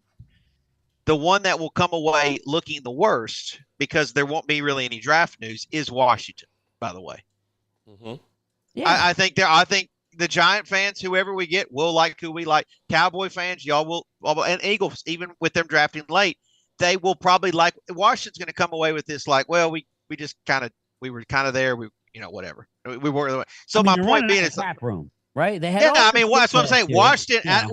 the one that will come away looking the worst, because there won't be really any draft news, is Washington. By the way, I think the Giant fans, whoever we get, will like who we like. Cowboy fans, y'all will, and Eagles, even with them drafting late, they will probably like. Washington's going to come away with this like, well, we were kind of there, whatever. We were. So my point being, it's crap room. right? They had Yeah, all I the mean, that's what I'm last saying. year. Washington, Yeah.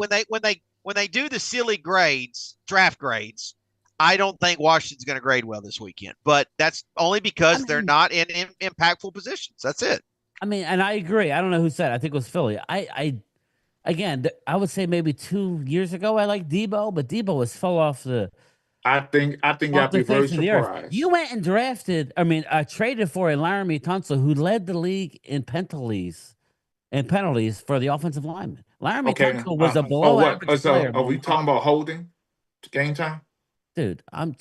when they do the silly grades, draft grades, I don't think Washington's going to grade well this weekend. But that's only because they're not in impactful positions. That's it. I mean, and I agree. I don't know who said it. I think it was Philly. Again, I would say maybe 2 years ago I liked Debo, but Debo was fell off the I think off I'd the be very face of the earth. surprised. You went and traded for a Laramie Tunsil who led the league in penalties for the offensive lineman. Laramie Tunsil was a below average player. Are we talking about holding game time? Dude, I'm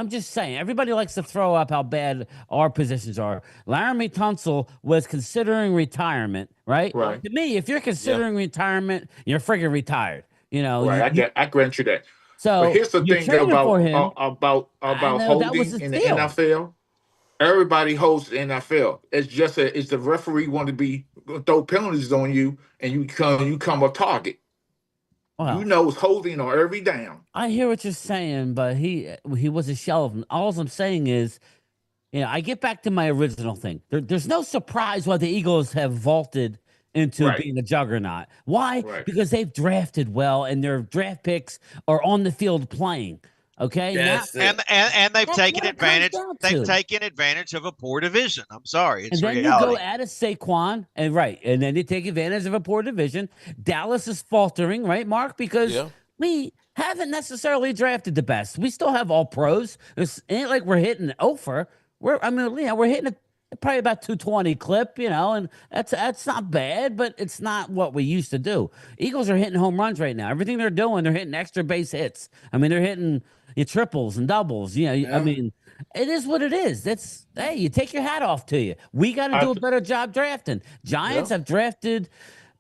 just saying. Everybody likes to throw up how bad our positions are. Laramie Tunsil was considering retirement, right? Right. To me, if you're considering retirement, you're freaking retired. You know, Right. I grant you that. so But here's the you're thing trading for him. about I know, that was holding a in the steal. NFL. Everybody holds the NFL. It's just it's the referee want to throw penalties on you, and you come a target. Well, You know it's holding on every down. I hear what you're saying, but he was a shell of him. All I'm saying is, I get back to my original thing. There's no surprise why the Eagles have vaulted into being a juggernaut. Why? Right. Because they've drafted well, and their draft picks are on the field playing. Okay, and they've taken advantage. They've to. taken advantage of a poor division. I'm sorry, it's And then reality. you go add a Saquon, and then you take advantage of a poor division. Dallas is faltering, right, Mark? Because we haven't necessarily drafted the best. We still have all pros. It ain't like we're hitting over. We're hitting probably about 220 clip, and that's not bad, but it's not what we used to do. Eagles are hitting home runs right now. Everything they're doing, they're hitting extra base hits. I mean, they're hitting your triples and doubles. I mean, it is what it is. You take your hat off to you. We got to do a better job drafting. Giants have drafted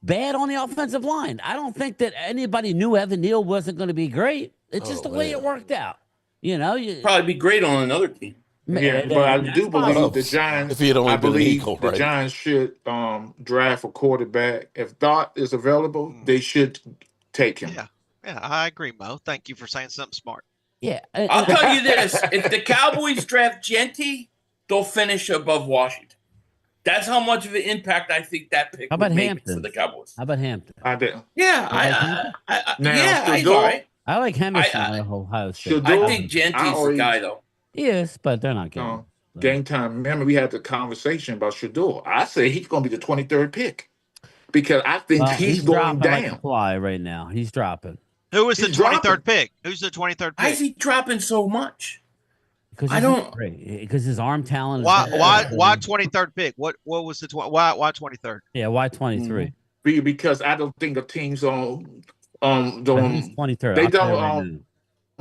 bad on the offensive line. I don't think that anybody knew Evan Neal wasn't going to be great. It's just the way it worked out. Probably be great on another team. Yeah, but I do believe the Giants. If he had only I been an believe Eagle, the right? Giants should draft a quarterback. If Dot is available, they should take him. Yeah, I agree, Mo. Thank you for saying something smart. Yeah, I'll tell you this: if the Cowboys draft Genty, they'll finish above Washington. That's how much of an impact I think that pick would make for the Cowboys. How about Hampton? I did. Yeah, he's all right. I like Henderson out of Ohio State. I think Genty's the guy, though. Yes, but they're not getting game time. Remember, we had the conversation about Shador. I say he's going to be the 23rd pick because I think he's going down. Like a fly right now. He's dropping. Who was the 23rd pick? Who's the 23rd pick? Why is he dropping so much? Because because his arm talent. Why 23rd pick? What was the why 23rd? Yeah, why 23? Because I don't think the teams on 23rd. They don't.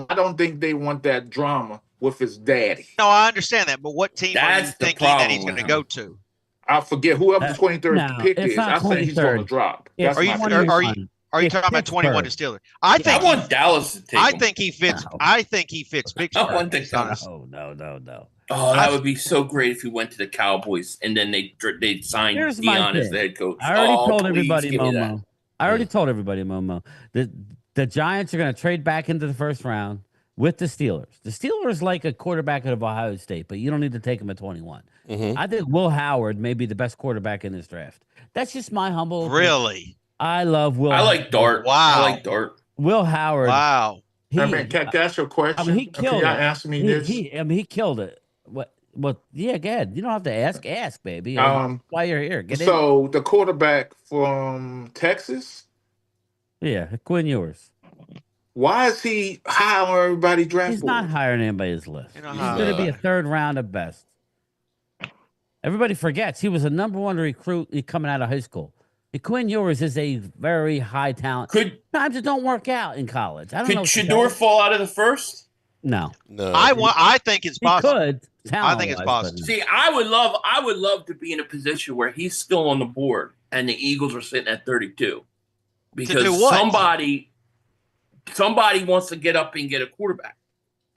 I don't think they want that drama with his daddy. No, I understand that, but what team are you thinking that he's going to go to? I forget whoever the 23rd pick is. I think he's going to drop. Are you talking about 21 to Steelers? I want Dallas to take him. I think he fits. I think he fits Pittsburgh. I want the Dallas. Oh no. Oh, that would be so great if he went to the Cowboys and then they signed Deion as the head coach. I already told everybody, Momo. I already told everybody, Momo, that the Giants are going to trade back into the first round with the Steelers. The Steelers like a quarterback out of Ohio State, but you don't need to take him at 21. I think Will Howard may be the best quarterback in this draft. That's just my humble opinion. Really? I love Will. I like Dart. Wow. I like Dart. Will Howard. Wow. Can I ask you a question? I mean, he killed it. Ask me this. He killed it. What? Yeah, go ahead. You don't have to ask. Ask, baby. Why you're here? So the quarterback from Texas. Yeah, Quinn Ewers. Why is he high on everybody's draft He's board? not higher on anybody's list. He's going to be a third round at best. Everybody forgets he was a number one recruit coming out of high school. Quinn Ewers is a very high talent. Sometimes it don't work out in college. I don't know. Could Shador fall out of the first? No. I think it's possible. He could. I think it's possible. See, I would love to be in a position where he's still on the board and the Eagles are sitting at 32. Because somebody wants to get up and get a quarterback,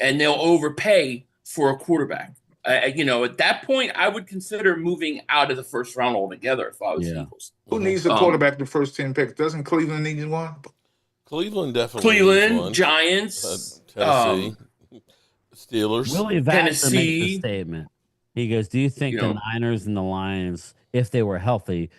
and they'll overpay for a quarterback. At that point, I would consider moving out of the first round altogether if I was the Eagles. Who needs a quarterback the first 10 picks? Doesn't Cleveland need one? Cleveland definitely needs one. Giants, Tennessee, Steelers. Willie Vassar makes a statement. He goes, "Do you think the Niners and the Lions, if they were healthy,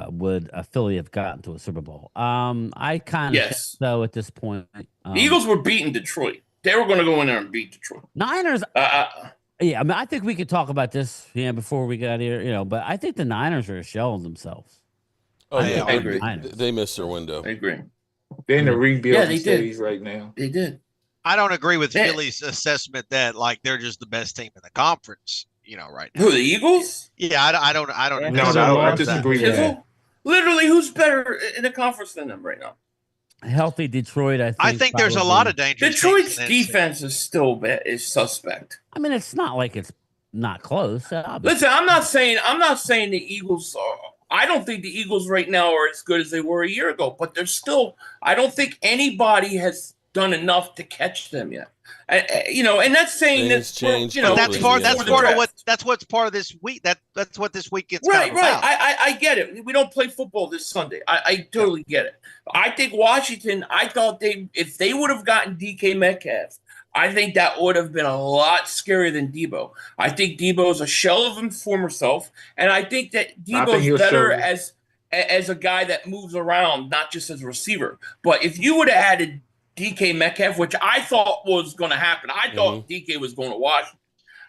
would Philly have gotten to a Super Bowl? I kind of think Yes. so at this point. The Eagles were beating Detroit. They were going to go in there and beat Detroit. Niners. Yeah, I mean, I think we could talk about this before we got here, but I think the Niners are a shell of themselves. Oh, yeah, I agree. They missed their window. I agree. They're in the rebuilding they stage did. right now. They did. I don't agree with Yeah. Philly's assessment that like they're just the best team in the conference. Right now. Who, the Eagles? Yeah, I don't. No, I disagree with that. Kizzle? Literally, who's better in the conference than them right now? Healthy Detroit, I think. I think there's a lot of dangerous. Detroit's teams in defense is still is suspect. I mean, it's not like it's not close. Listen, I'm not saying the Eagles are. I don't think the Eagles right now are as good as they were a year ago, but they're still. I don't think anybody has done enough to catch them yet. And that's saying Things that change That's part of what. That's what's part of this week. That's what this weekend's Right. kind of about. I get it. We don't play football this Sunday. I totally get it. I think Washington. I thought if they would have gotten DK Metcalf, I think that would have been a lot scarier than Debo. I think Debo is a shell of his former self, and I think that Debo's better as a guy that moves around, not just as a receiver. But if you would have added DK Metcalf, which I thought was going to happen, I thought DK was going to Washington.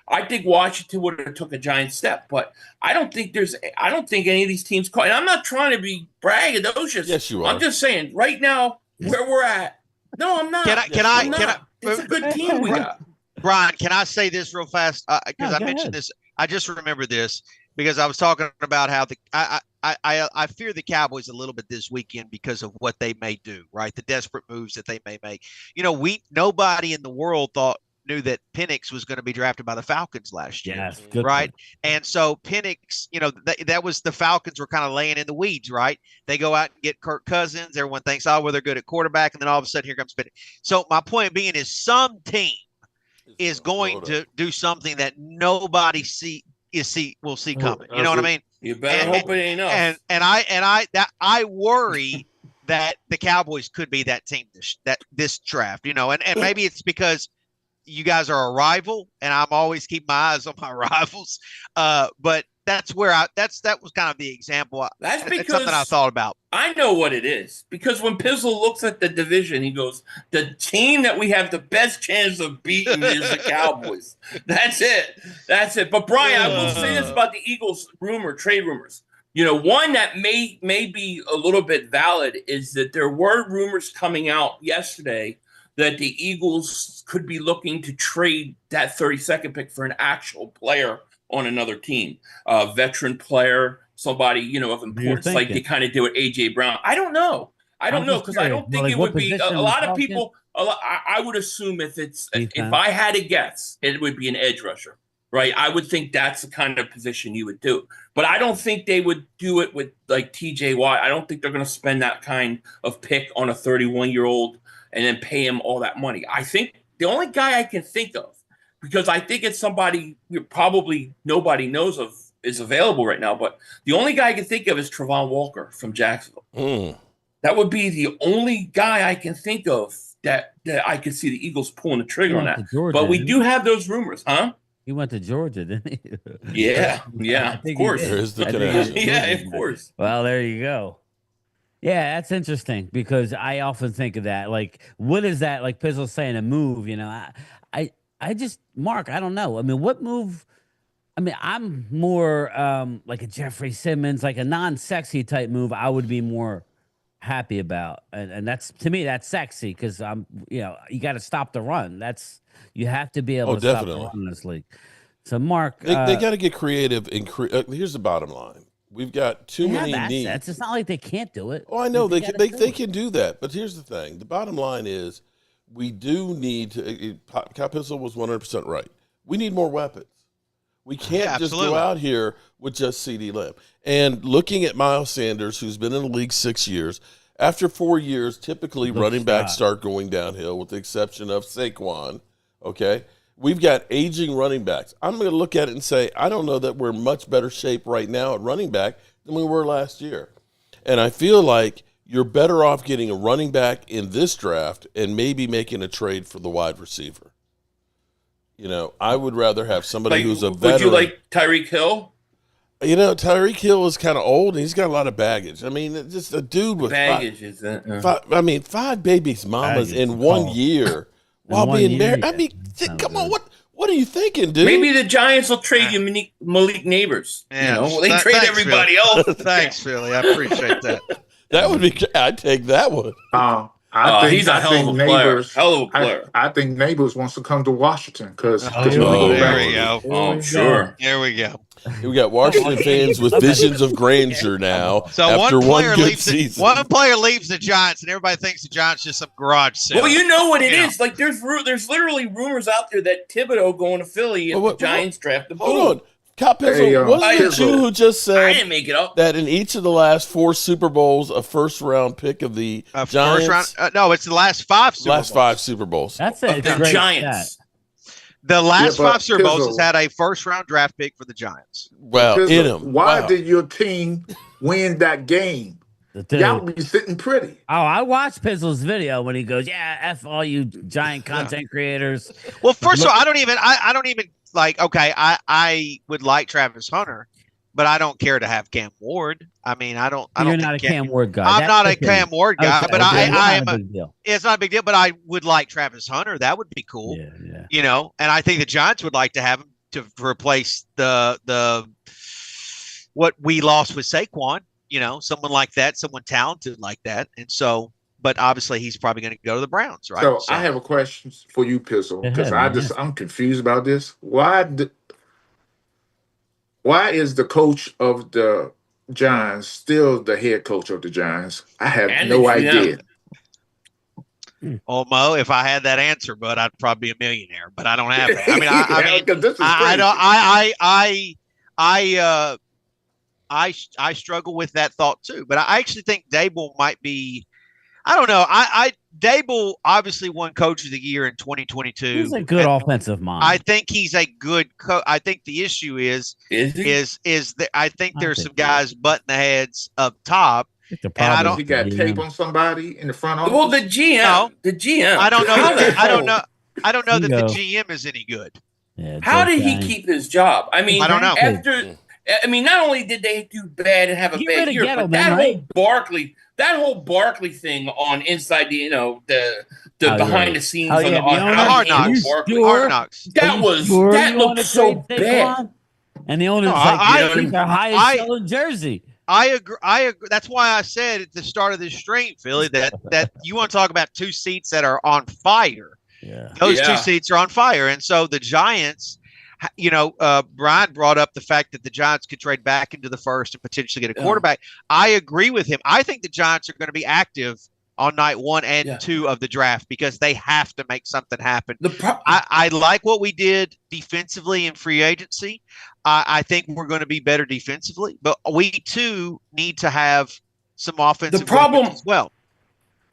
I think Washington would have took a giant step, but I don't think any of these teams call. And I'm not trying to be braggadocious. Yes, you are. I'm just saying right now where we're at. No, I'm not. Can I? It's a good team we got. Brian, can I say this real fast? Because I mentioned ahead. this. I just remember this because I was talking about how I fear the Cowboys a little bit this weekend because of what they may do, right? The desperate moves that they may make. Nobody in the world knew that Penix was going to be drafted by the Falcons last year. Yes, good right? point. And so Penix, that was the Falcons were kind of laying in the weeds, right? They go out and get Kirk Cousins. Everyone thinks, well, they're good at quarterback. And then all of a sudden, here comes Penix. So my point being is some team is going to do something that nobody will see coming. You know what I mean? You better hope it ain't us. And I worry that the Cowboys could be that team this draft, and maybe it's because you guys are a rival, and I'm always keeping my eyes on my rivals. But that's where that was kind of the example. That's because something I thought about. I know what it is because when Pizzle looks at the division, he goes, "The team that we have the best chance of beating is the Cowboys." That's it. But Brian, I will say this about the Eagles trade rumors. One that may be a little bit valid is that there were rumors coming out yesterday that the Eagles could be looking to trade that 32nd pick for an actual player on another team, a veteran player, somebody, of importance, like they kind of did with A.J. Brown. I don't know because I don't think it would be a lot of people. I would assume if I had to guess, it would be an edge rusher, right? I would think that's the kind of position you would do. But I don't think they would do it with like T.J. Watt. I don't think they're going to spend that kind of pick on a 31-year-old and then pay him all that money. I think the only guy I can think of, because I think it's somebody probably nobody knows of is available right now, but the only guy I can think of is Trevon Walker from Jacksonville. That would be the only guy I can think of that I could see the Eagles pulling the trigger on that. But we do have those rumors, huh? He went to Georgia, didn't he? Yeah, of course. There's the connection. Yeah, of course. Well, there you go. Yeah, that's interesting because I often think of that. Like, what is that? Like Pizzle's saying, a move. I just, Mark, I don't know. I mean, what move? I mean, I'm more like a Jeffrey Simmons, like a non-sexy type move. I would be more happy about, and that's, to me, that's sexy because you got to stop the run. You have to be able to stop the run in this league. So, Mark, they got to get creative. Here's the bottom line. We've got too many needs. It's not like they can't do it. Oh, I know they can do that. But here's the thing: the bottom line is, we do need to. Kyle Pistol was 100% right. We need more weapons. We can't just go out here with just CeeDee Lamb. And looking at Miles Sanders, who's been in the league 6 years, after 4 years, typically running backs start going downhill, with the exception of Saquon. Okay. We've got aging running backs. I'm going to look at it and say, I don't know that we're in much better shape right now at running back than we were last year. And I feel like you're better off getting a running back in this draft and maybe making a trade for the wide receiver. I would rather have somebody who's a veteran. Would you like Tyreek Hill? You know, Tyreek Hill is kind of old, and he's got a lot of baggage. I mean, it's just a dude with baggage. five baby's mamas Baggage, in 1 year while being married. I mean, come on, what are you thinking, dude? Maybe the Giants will trade you Malik Neighbors. Yeah, they trade everybody else. Thanks, Philly. I appreciate that. That would be. I'd take that one. He's a hell of a player. Hell of a player. I think Neighbors wants to come to Washington because there we go. Oh, sure. There we go. We got Washington fans with visions of grandeur now. So after one player good leaves. season. One player leaves the Giants, and everybody thinks the Giants just some garage sale. Well, you know what it is. Like there's literally rumors out there that Thibodeau going to Philly if the Giants draft the Hold on. Kyle Pizzle, wasn't it you who just said I didn't make it up. that in each of the last 4 Super Bowls, a first-round pick of the Giants? First round, no, it's the last 5 Super Bowls. 5 Super Bowls. That's a The great Giants. stat. The last Yeah, but 5 Super Bowls Pizzle- has had a first-round draft pick for the Giants. Well, Pizzle, in him. Why Wow. did your team win that game? Dude. Y'all be sitting pretty. Oh, I watched Pizzle's video when he goes, "Yeah, f all you giant content creators." Well, first of all, I don't even like. Okay, I would like Travis Hunter, but I don't care to have Cam Ward. I mean, I don't. You're think not a Cam Ward guy. I'm not a Cam Ward guy, Okay, but okay, I not am. a big deal. It's not a big deal, but I would like Travis Hunter. That would be cool. Yeah. You know, and I think the Giants would like to have him to replace the what we lost with Saquon. You know, someone like that, someone talented like that, and so. But obviously, he's probably going to go to the Browns, right? So I have a question for you, Pizzle, because I'm confused about this. Why is the coach of the Giants still the head coach of the Giants? I have no idea. Oh, Mo, if I had that answer, but I'd probably be a millionaire. But I don't have that. I mean, I struggle with that thought too. But I actually think Dable might be. I don't know. Dable obviously won Coach of the Year in 2022. He's a good offensive mind. I think he's a good coach. I think the issue is that I think there's some guys butting the heads up top. And I don't. He got tape on somebody in the front office. Well, the GM. No. The GM. I don't know. I don't know that the GM is any good. Yeah, how did he keep his job? I mean, I don't know. Not only did they do bad and have a bad year, but that whole Barkley thing on inside the behind the scenes on Hard Knocks. That looked so bad. And the owner's he's our highest selling jersey. I agree. That's why I said at the start of this stream, Philly, that you want to talk about 2 seats that are on fire. Yeah. Those 2 seats are on fire. And so the Giants, Brian brought up the fact that the Giants could trade back into the first and potentially get a quarterback. I agree with him. I think the Giants are going to be active on night 1 and 2 of the draft because they have to make something happen. I like what we did defensively in free agency. I think we're going to be better defensively, but we too need to have some offensive as well.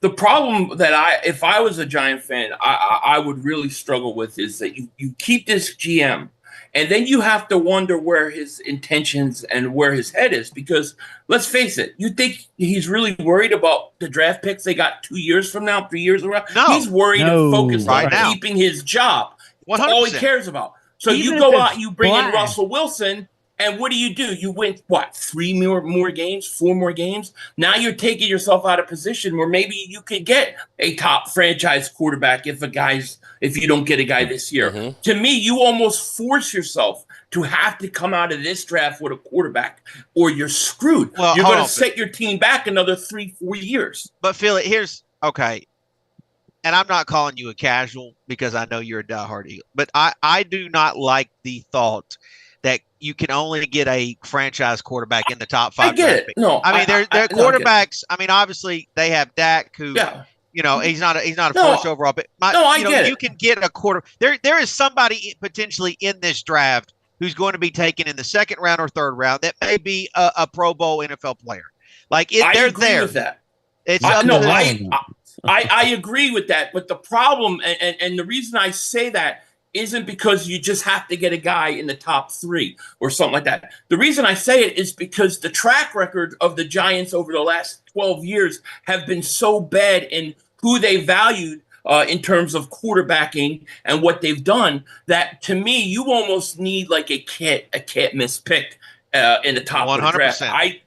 The problem that if I was a Giant fan, I would really struggle with is that you keep this GM and then you have to wonder where his intentions and where his head is, because let's face it, you think he's really worried about the draft picks they got 2 years from now, 3 years around? No. He's worried and focused right on now. keeping his job. That's 100%. all he cares about. So Even you go if out, it's you bring in black. Russell Wilson, and what do? You win, 3 more games, 4 more games? Now you're taking yourself out of position where maybe you could get a top franchise quarterback if you don't get a guy this year. Mm-hmm. To me, you almost force yourself to have to come out of this draft with a quarterback or you're screwed. Well, you're hold going on, to set your team back another 3-4 years. But Philly, okay. And I'm not calling you a casual because I know you're a diehard Eagle, but I do not like the thought that you can only get a franchise quarterback in the top 5. I get it. No, I mean they're quarterbacks. I mean, obviously they have Dak, who he's not a first overall. But you can get a quarter. There is somebody potentially in this draft who's going to be taken in the 2nd round or 3rd round that may be a Pro Bowl NFL player. They're agree there. With that. It's I agree with that, but the problem and the reason I say that isn't because you just have to get a guy in the top 3 or something like that. The reason I say it is because the track record of the Giants over the last 12 years have been so bad in who they valued in terms of quarterbacking and what they've done that to me, you almost need like a can't miss pick in the top of the draft. 100%.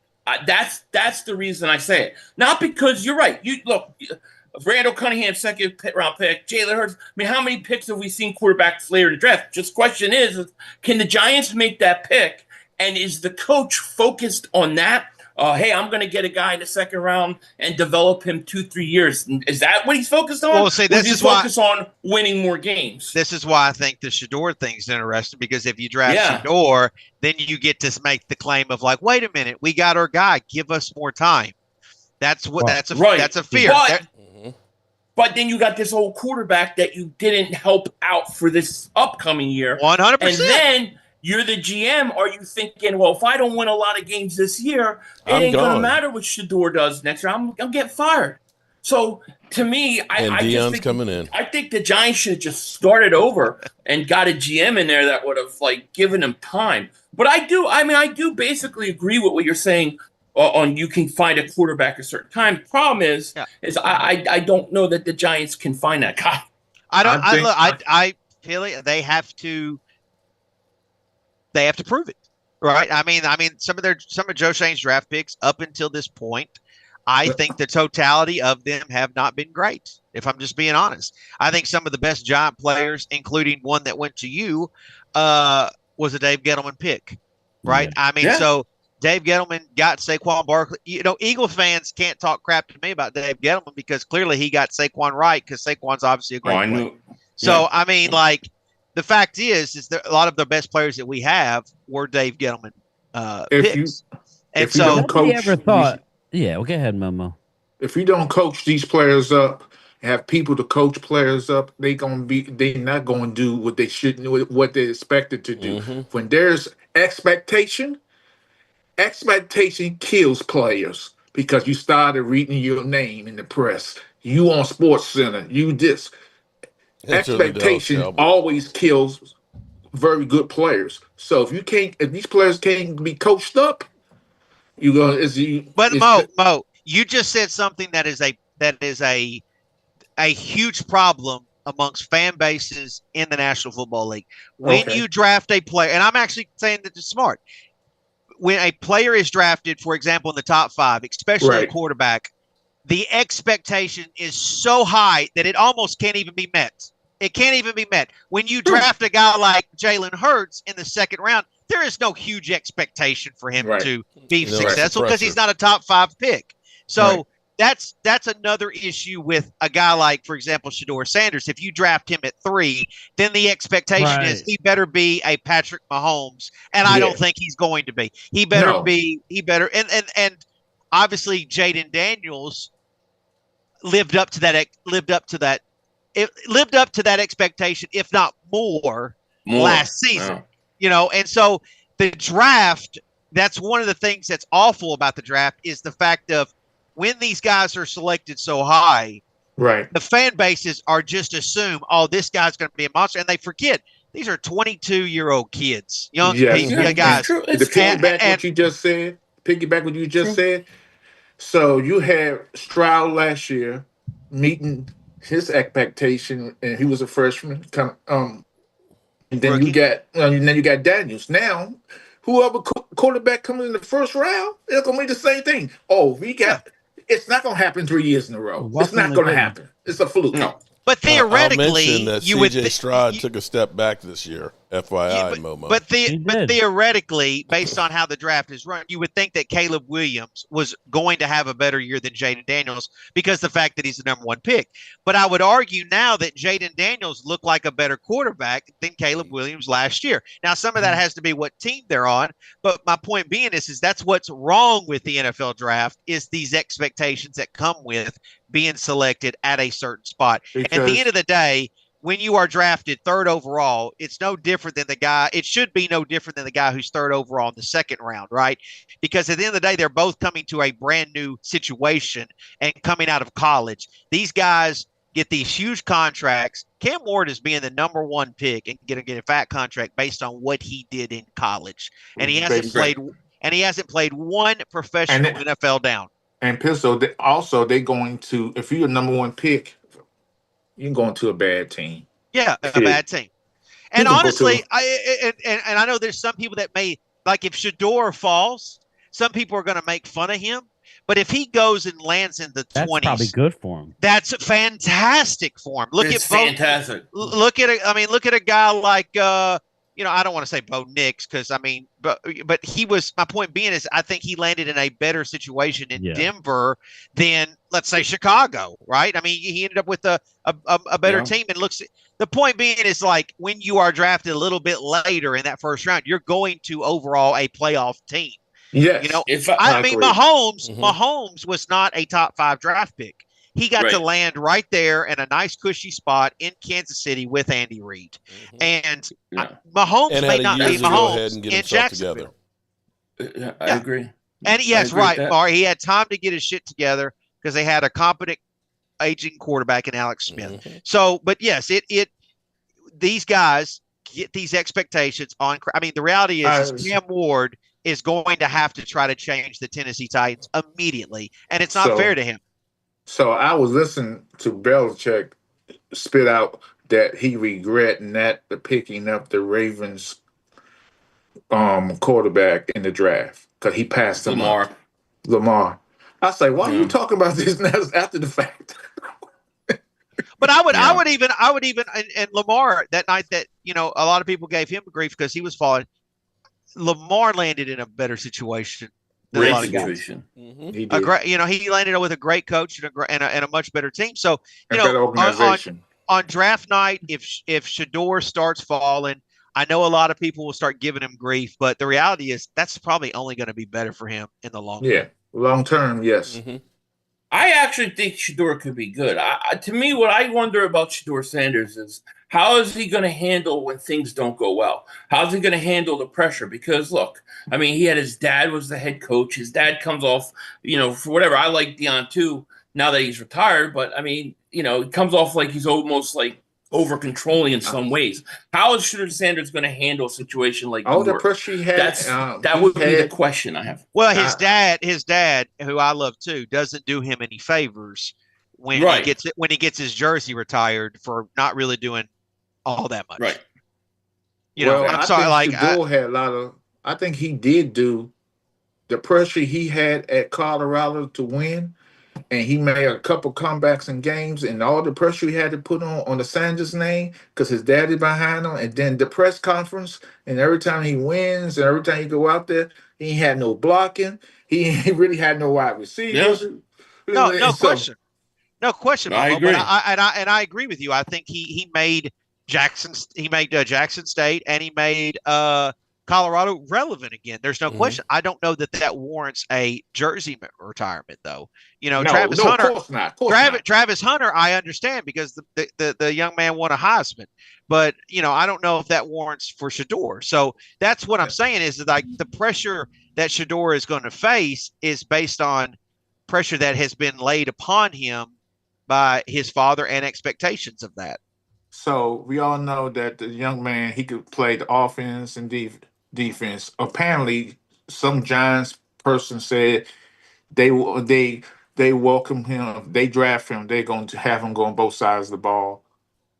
That's the reason I say it. Not because you're right. You look, Randall Cunningham, second round pick, Jalen Hurts. I mean, how many picks have we seen quarterbacks later in the draft? Just question is, can the Giants make that pick? And is the coach focused on that? Hey, I'm going to get a guy in the second round and develop him 2-3 years. Is that what he's focused on? Well, see, this is why focused on winning more games. This is why I think the Shedeur thing's interesting, because if you draft Shedeur, then you get to make the claim of like, wait a minute, we got our guy. Give us more time. That's what. That's a fear. But then you got this old quarterback that you didn't help out for this upcoming year. 100%. And then you're the GM. Are you thinking, well, if I don't win a lot of games this year, it ain't going to matter what Shedeur does next year. I'm getting fired. So to me, Deion's coming in. I think the Giants should have just started over and got a GM in there that would have like given him time. But I do basically agree with what you're saying on you can find a quarterback at a certain time. The problem is I don't know that the Giants can find that guy. I feel it. They have to prove it, right? I mean, some of Joe Shane's draft picks up until this point, I think the totality of them have not been great. If I'm just being honest, I think some of the best Giant players, including one that went to you, was a Dave Gettleman pick, right? So Dave Gettleman got Saquon Barkley. Eagle fans can't talk crap to me about Dave Gettleman because clearly he got Saquon right, because Saquon's obviously a great player. So the fact is that a lot of the best players that we have were Dave Gettleman picks. Nobody ever thought. Yeah, well, go ahead, Momo. If you don't coach these players up, have people to coach players up, they're not going to do what they shouldn't, what they're expected to do. Mm-hmm. When there's expectation kills players, because you started reading your name in the press. You on Sports Center. You this. Expectation always kills very good players. So if these players can't be coached up, Mo, you just said something that is a huge problem amongst fan bases in the National Football League. When you draft a player, and I'm actually saying that it's smart. When a player is drafted, for example, in the top 5, especially a quarterback, the expectation is so high that it almost can't even be met. It can't even be met. When you draft a guy like Jalen Hurts in the second round, there is no huge expectation for him to be successful because he's not a top 5 pick. So that's another issue with a guy like, for example, Shedeur Sanders. If you draft him at 3, then the expectation is he better be a Patrick Mahomes, and I don't think he's going to be. He better and obviously Jaden Daniels lived up to that expectation, if not more last season. And so the draft, that's one of the things that's awful about the draft, is the fact of when these guys are selected so high, the fan bases are just assume, oh, this guy's going to be a monster, and they forget these are 22-year-old kids, young guys. To piggyback what you just said. So you had Stroud last year meeting his expectation, and he was a freshman. And then you got Daniels. Now, whoever quarterback comes in the first round, it's gonna be the same thing. It's not gonna happen 3 years in a row. It's not gonna happen. It's a fluke. No. But theoretically, that C.J. Stroud took a step back this year. FYI, Momo. But theoretically, based on how the draft is run, you would think that Caleb Williams was going to have a better year than Jaden Daniels because the fact that he's the number 1 pick. But I would argue now that Jaden Daniels looked like a better quarterback than Caleb Williams last year. Now, some of that has to be what team they're on. But my point being is that's what's wrong with the NFL draft, is these expectations that come with being selected at a certain spot. And at the end of the day, when you are drafted 3rd overall, it should be no different than the guy who's 3rd overall in the second round, right? Because at the end of the day, they're both coming to a brand new situation and coming out of college. These guys get these huge contracts. Cam Ward is being the number 1 pick and getting a fat contract based on what he did in college. And he hasn't played one professional NFL down. And Pistol, they're going to, if you're a number 1 pick, you're going to a bad team. Yeah, a bad team. And honestly, I know there's some people that may like if Shador falls, some people are going to make fun of him. But if he goes and lands in the 20s, that's probably good for him. That's fantastic for him. It's fantastic. Look at a guy like I don't want to say Bo Nix because but he was. My point being is I think he landed in a better situation in Denver than let's say Chicago, right? I mean, he ended up with a better team and the point being is like when you are drafted a little bit later in that first round, you're going to overall a playoff team. Yes, Mahomes was not a top 5 draft pick. He got to land right there in a nice cushy spot in Kansas City with Andy Reid. And Mahomes may not be Mahomes in Jacksonville. I agree. And yes, right, Mar. He had time to get his shit together because they had a competent aging quarterback in Alex Smith. So, but yes, these guys get these expectations on. I mean, the reality is Cam Ward is going to have to try to change the Tennessee Titans immediately, and it's not fair to him. So I was listening to Belichick spit out that he regret not picking up the Ravens quarterback in the draft because he passed him up. Lamar. I say, why are you talking about this now after the fact? But I would even and Lamar that night that a lot of people gave him grief because he was falling. Lamar landed in a better situation than a lot of guys. He did. He landed with a great coach and a much better team. So better organization. On draft night, if Shador starts falling, I know a lot of people will start giving him grief, but the reality is that's probably only going to be better for him in the long term. Yeah, long term, yes. I actually think Shador could be good. To me, what I wonder about Shador Sanders is how is he going to handle when things don't go well? How's he going to handle the pressure? Because, look, I mean, his dad was the head coach. His dad comes off, for whatever. I like Deion, too, now that he's retired. But, I mean, it comes off like he's almost like over-controlling in some ways. How is Shador Sanders going to handle a situation like all the pressure he had? That would be the question I have. Well, his dad, who I love too, doesn't do him any favors when he gets his jersey retired for not really doing all that much. Right. I'm sorry. Like Shador had a lot of. I think he did do the pressure he had at Colorado to win. And he made a couple comebacks in games, and all the pressure he had to put on the Sanders name because his daddy behind him. And then the press conference, and every time he wins, and every time he go out there, he ain't had no blocking. He really had no wide receivers. Yeah. No question. No question. I agree. But I agree with you. I think he made Jackson State, and he made Colorado relevant again. There's no question. I don't know that warrants a jersey retirement, though. Travis Hunter. Of course not. Travis Hunter, I understand because the young man won a Heisman, but I don't know if that warrants for Shador. So that's what I'm saying is that like the pressure that Shador is going to face is based on pressure that has been laid upon him by his father and expectations of that. So we all know that the young man, he could play the offense and defense. Apparently, some Giants person said they welcome him. They draft him. They're going to have him go on both sides of the ball,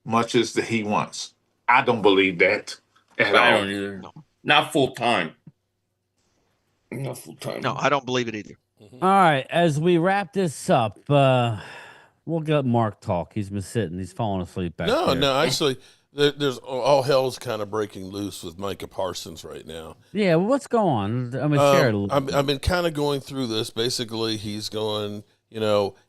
much as he wants. I don't believe that at all. I don't either. No. Not full time. Not full time. No, I don't believe it either. All right, as we wrap this up, we'll get Mark talk. He's been sitting. He's falling asleep back there. No, actually, there's all hell's kind of breaking loose with Micah Parsons right now. Yeah, well, what's going on? I'm going to share I've been kind of going through this. Basically, he's going,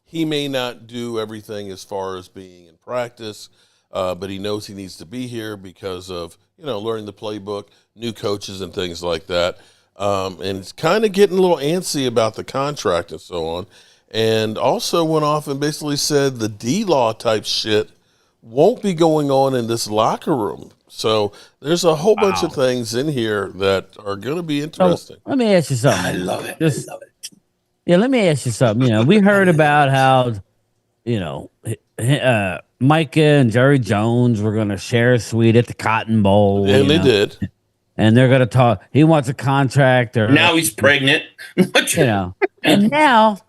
he may not do everything as far as being in practice, but he knows he needs to be here because of, learning the playbook, new coaches and things like that. And it's kind of getting a little antsy about the contract and so on. And also went off and basically said the D-Law type shit won't be going on in this locker room. So there's a whole bunch of things in here that are going to be interesting. Let me ask you something. I love it. Yeah, let me ask you something. We heard about how, Micah and Jerry Jones were going to share a suite at the Cotton Bowl. And they did. And they're going to talk. He wants a contract. Now he's pregnant. And now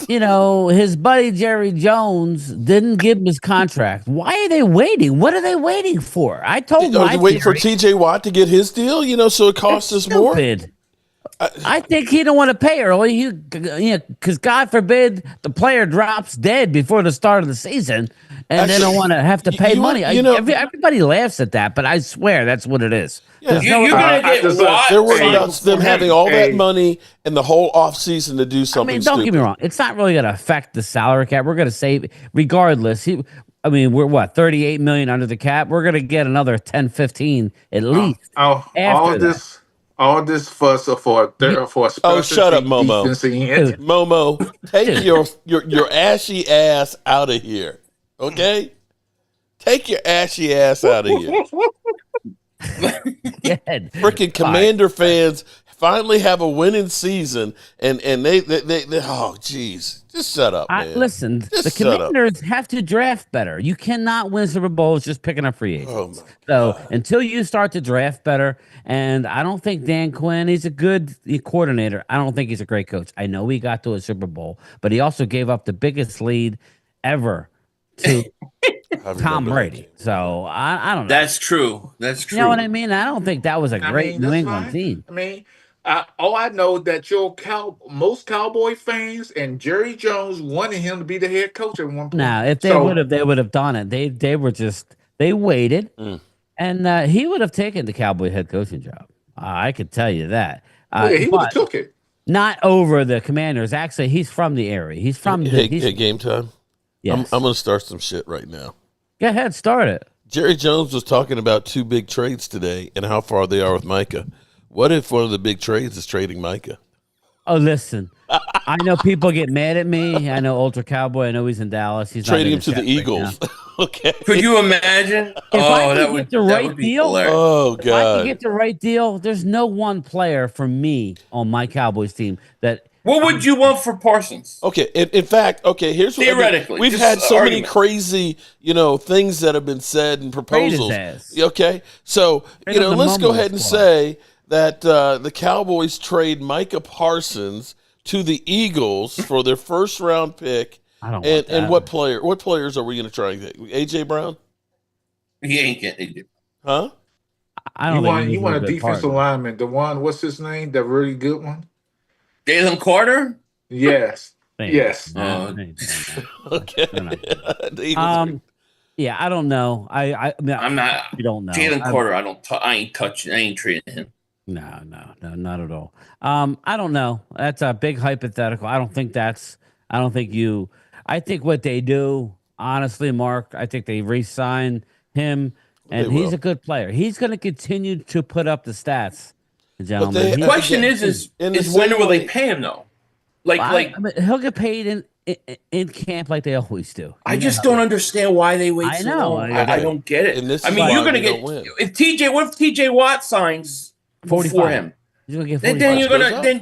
his buddy Jerry Jones didn't give him his contract. Why are they waiting? What are they waiting for? I told Are my they waiting for theory. T.J. Watt to get his deal? So it costs us more. Stupid. I think he don't want to pay early. Because God forbid the player drops dead before the start of the season, and they don't want to have to pay money. Everybody laughs at that, but I swear that's what it is. Yeah. You're going to get Watt. They're worried about them having all that money and the whole offseason to do something. Don't get me wrong. It's not really going to affect the salary cap. We're going to save regardless. We're what, 38 million under the cap. We're going to get another 10, 15 at least. All this fuss for a special shut up, Momo. defensive end. Momo, take your ashy ass out of here. Okay? Take your ashy ass out of here. Freaking Commander fans finally have a winning season, and they oh geez, just shut up, man. Listen, the Commanders have to draft better. You cannot win Super Bowls just picking up free agents. Until you start to draft better, and I don't think Dan Quinn, he's a good coordinator. I don't think he's a great coach. I know he got to a Super Bowl, but he also gave up the biggest lead ever to Tom Brady. So I don't know. That's true. You know what I mean? I don't think that was a great New England team. I know that most Cowboy fans and Jerry Jones wanted him to be the head coach at one point. Now, if they would have done it. They waited, and he would have taken the Cowboy head coaching job. I could tell you that. He would have took it. Not over the Commanders. Actually, he's from the area. He's from game time. Yes. I'm going to start some shit right now. Go ahead, start it. Jerry Jones was talking about 2 big trades today and how far they are with Micah. What if one of the big trades is trading Micah? Oh, listen. I know people get mad at me. I know Ultra Cowboy. I know he's in Dallas. He's trading him to the Eagles. Okay. Could you imagine? That would be hilarious. Oh, God. If I could get the right deal, there's no one player for me on my Cowboys team that. What would you want for Parsons? Okay, in fact, here's what theoretically we've had so many crazy, things that have been said and proposals. Okay, so let's go ahead and say that the Cowboys trade Micah Parsons to the Eagles for their first round pick. I don't want that. And what players are we going to try and get? AJ Brown? He ain't getting it. Huh? I don't think you want a defensive lineman. The one, what's his name? The really good one. Jalen Carter? Yes. Yes. Okay. Yeah, I don't know. I'm not. You don't know. Jalen Carter. I ain't touching. I ain't trading him. No, not at all. I don't know. That's a big hypothetical. I think what they do, honestly, Mark, I think they re-sign him, and he's a good player. He's going to continue to put up the stats, gentlemen. The question is when will they pay him though? He'll get paid in camp like they always do. I just don't understand why they wait so long. I don't get it. You're going to get if TJ Watt signs 45 for him. He's gonna get 45.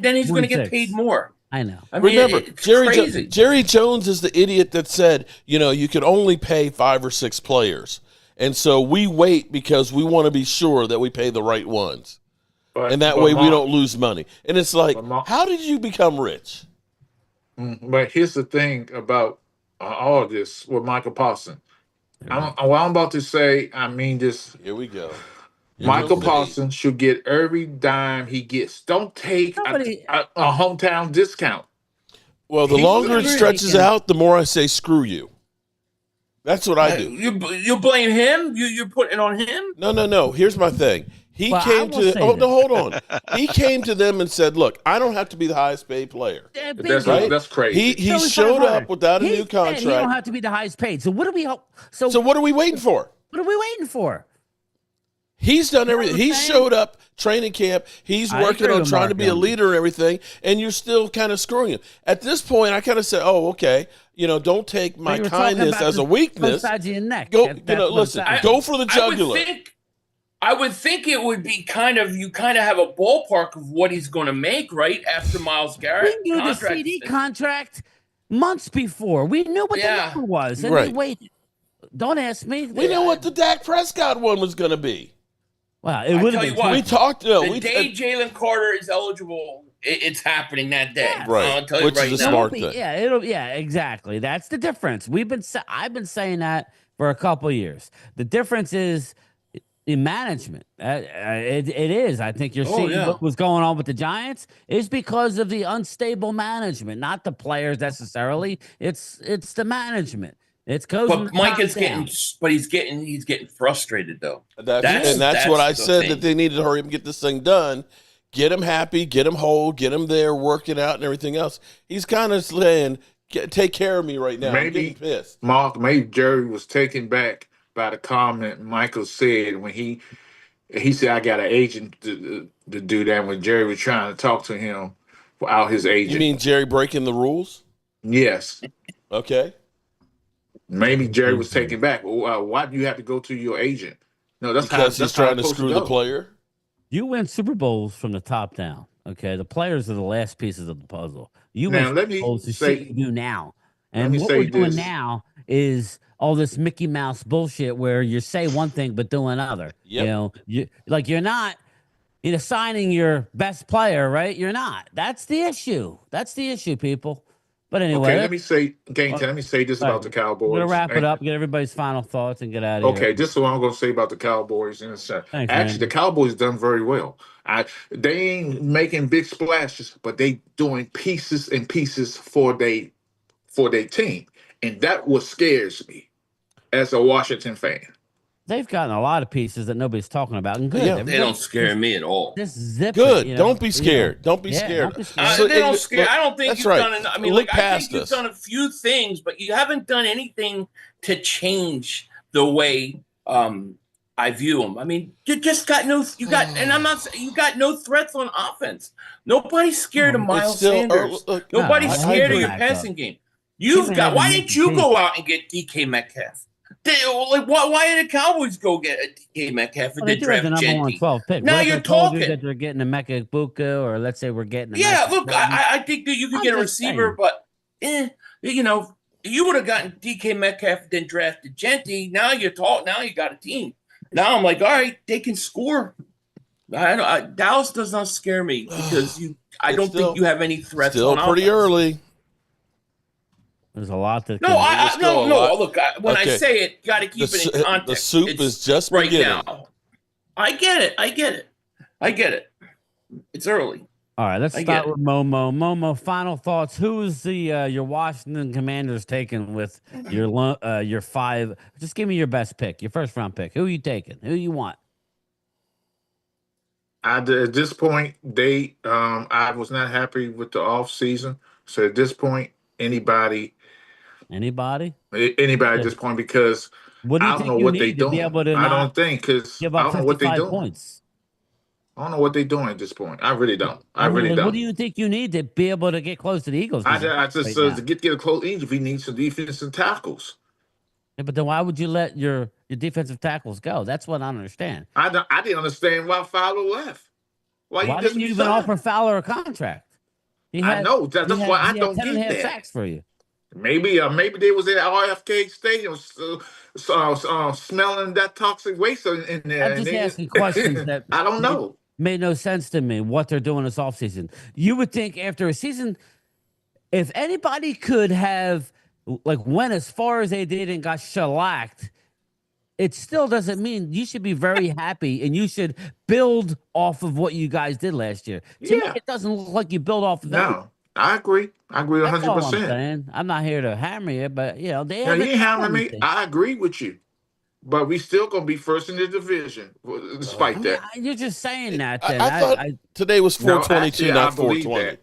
Then he's going to get paid more. I know. Remember, Jerry Jones is the idiot that said, you could only pay 5 or 6 players. And so we wait because we want to be sure that we pay the right ones. And that way we don't lose money. And it's like, how did you become rich? But here's the thing about all of this with Michael Parsons. What I'm about to say, I mean this. Here we go. Michael Parsons should get every dime he gets. Don't take a hometown discount. Well, the longer it stretches out, the more I say screw you. That's what I do. You blame him? You're putting it on him? No. Here's my thing. He came to hold on. He came to them and said, "Look, I don't have to be the highest paid player." That's crazy. He showed up without a new contract. He don't have to be the highest paid. So what are we? So what are we waiting for? What are we waiting for? He's done everything. He showed up training camp. He's working on trying to be a leader and everything, and you're still kind of screwing him. At this point, I kind of said, "Oh, okay. Don't take my kindness as a weakness. Go, listen. Go for the jugular." I would think it would be you kind of have a ballpark of what he's going to make, right? After Myles Garrett. We knew the CD contract months before. We knew what the number was. And we waited. Don't ask me. We know what the Dak Prescott one was going to be. Well, it would have been. We talked. The day Jalen Carter is eligible, it's happening that day. Yeah. Right. I'll tell you Which right is a now. smart thing. Yeah, exactly. That's the difference. I've been saying that for a couple of years. The difference is in management. It is. I think you're seeing what was going on with the Giants is because of the unstable management, not the players necessarily. It's the management. It's But Mike is he's getting frustrated though. That's what I said, that they needed to hurry up and get this thing done. Get him happy, get him whole, get him there working out and everything else. He's kind of saying, take care of me right now. I'm getting pissed. Mark, maybe Jerry was taken back by the comment Michael said when he said, I got an agent to do that, when Jerry was trying to talk to him without his agent. You mean Jerry breaking the rules? Yes. Okay. Maybe Jerry was taken back. Why do you have to go to your agent? No, that's because he's trying to screw the player. You win Super Bowls from the top down. Okay, the players are the last pieces of the puzzle. You now, win let Super me Bowls to say, shit you do now, let and me what say we're doing this. now is all this Mickey Mouse bullshit where you say one thing but do another. Yep. You're not signing your best player, right? You're not. That's the issue. That's the issue, people. But anyway, okay, let me say this about the Cowboys. We're gonna wrap it up, get everybody's final thoughts, and get out of here. Okay, this is what I'm gonna say about the Cowboys. Thanks, actually, the Cowboys done very well. They ain't making big splashes, but they doing pieces and pieces for their team, and that what scares me as a Washington fan. They've gotten a lot of pieces that nobody's talking about, and good. Yeah, they don't scare me at all. Just zip good. it, Don't be scared. Don't be scared. Don't be scared. They don't scare. I don't think that's you've right. done enough. I mean, Look I think past you've us. done a few things, but you haven't done anything to change the way I view them. I mean, you just got no. You got, and I'm not. You got no threats on offense. Nobody's scared of Miles Sanders. Nobody's scared of your passing game. You've got. Why didn't you go out and get DK Metcalf? Why did the Cowboys go get a DK Metcalf and draft the number 1 12 pick? Now you're talking that they're getting a Mecca Buka, or let's say we're getting. Look, I think that you could get a receiver, but you would have gotten DK Metcalf and then drafted Genty. Now you're talking. Now you got a team. Now I'm like, all right, they can score. Dallas does not scare me because I don't think you have any threats. Still pretty offense. early. There's a lot to. No. Look, when I say it, got to keep it in context. The soup is just right beginning. now. I get it. It's early. All right, let's start with Momo. Momo, final thoughts. Who's your Washington Commanders taking with your 5? Just give me your best pick, your first round pick. Who are you taking? Who you want? At this point, I was not happy with the off season. So at this point, anybody at this point, because I don't know what they're doing. I don't think, because I don't know what they're doing. Points. I don't know what they're doing at this point. I really don't. I really don't. What do you think you need to be able to get close to the Eagles? To get a close Eagles, we need some defensive tackles. Yeah, but then why would you let your defensive tackles go? That's what I don't understand. I didn't understand why Fowler left. Why didn't you even offer Fowler a contract? I know. That's why I don't get that. Sacks for you. Maybe they was at RFK Stadium smelling that toxic waste in there. I'm just asking questions that I don't know. Made no sense to me what they're doing this offseason. You would think after a season, if anybody could have went as far as they did and got shellacked, it still doesn't mean you should be very happy and you should build off of what you guys did last year. To me, it doesn't look like you build off of that. No, I agree. I agree 100%. I'm not here to hammer you, but you ain't hammering me. I agree with you. But we still gonna be first in the division, despite that. You're just saying that. Then. I thought today was 422, not 420. That.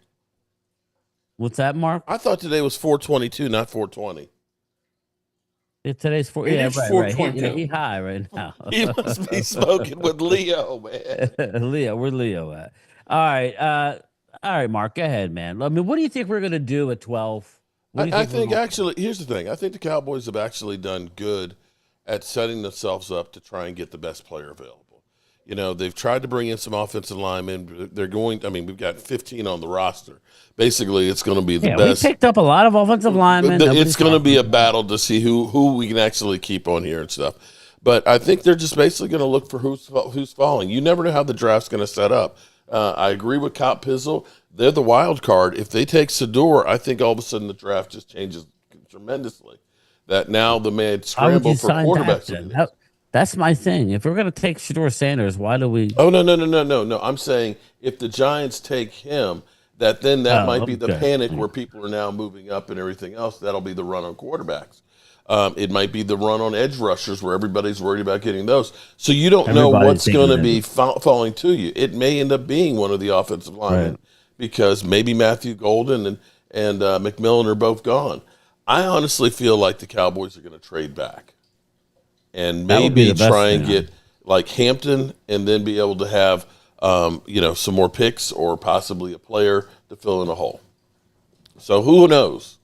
What's that, Mark? I thought today was 422, not 420. Today's 4. Yeah, right. He high right now. He must be smoking with Leo, man. Leo, where Leo at? All right, Mark. Go ahead, man. I mean, what do you think we're gonna do at 12? I think actually, here's the thing. I think the Cowboys have actually done good at setting themselves up to try and get the best player available. They've tried to bring in some offensive linemen. We've got 15 on the roster. Basically, it's going to be the best. We picked up a lot of offensive linemen. It's going to be a battle to see who we can actually keep on here and stuff. But I think they're just basically going to look for who's falling. You never know how the draft's going to set up. I agree with Cop Pizzle. they're the wild card. If they take Shedeur, I think all of a sudden the draft just changes tremendously. That now the man scramble for quarterbacks. That's my thing. If we're going to take Shedeur Sanders, why do we? Oh, no. I'm saying if the Giants take him, that might be the panic where people are now moving up and everything else. That'll be the run on quarterbacks. It might be the run on edge rushers where everybody's worried about getting those. So you don't know what's going to be falling to you. It may end up being one of the offensive linemen because maybe Matthew Golden and McMillan are both gone. I honestly feel like the Cowboys are going to trade back and maybe try and get like Hampton and then be able to have some more picks or possibly a player to fill in a hole. So who knows?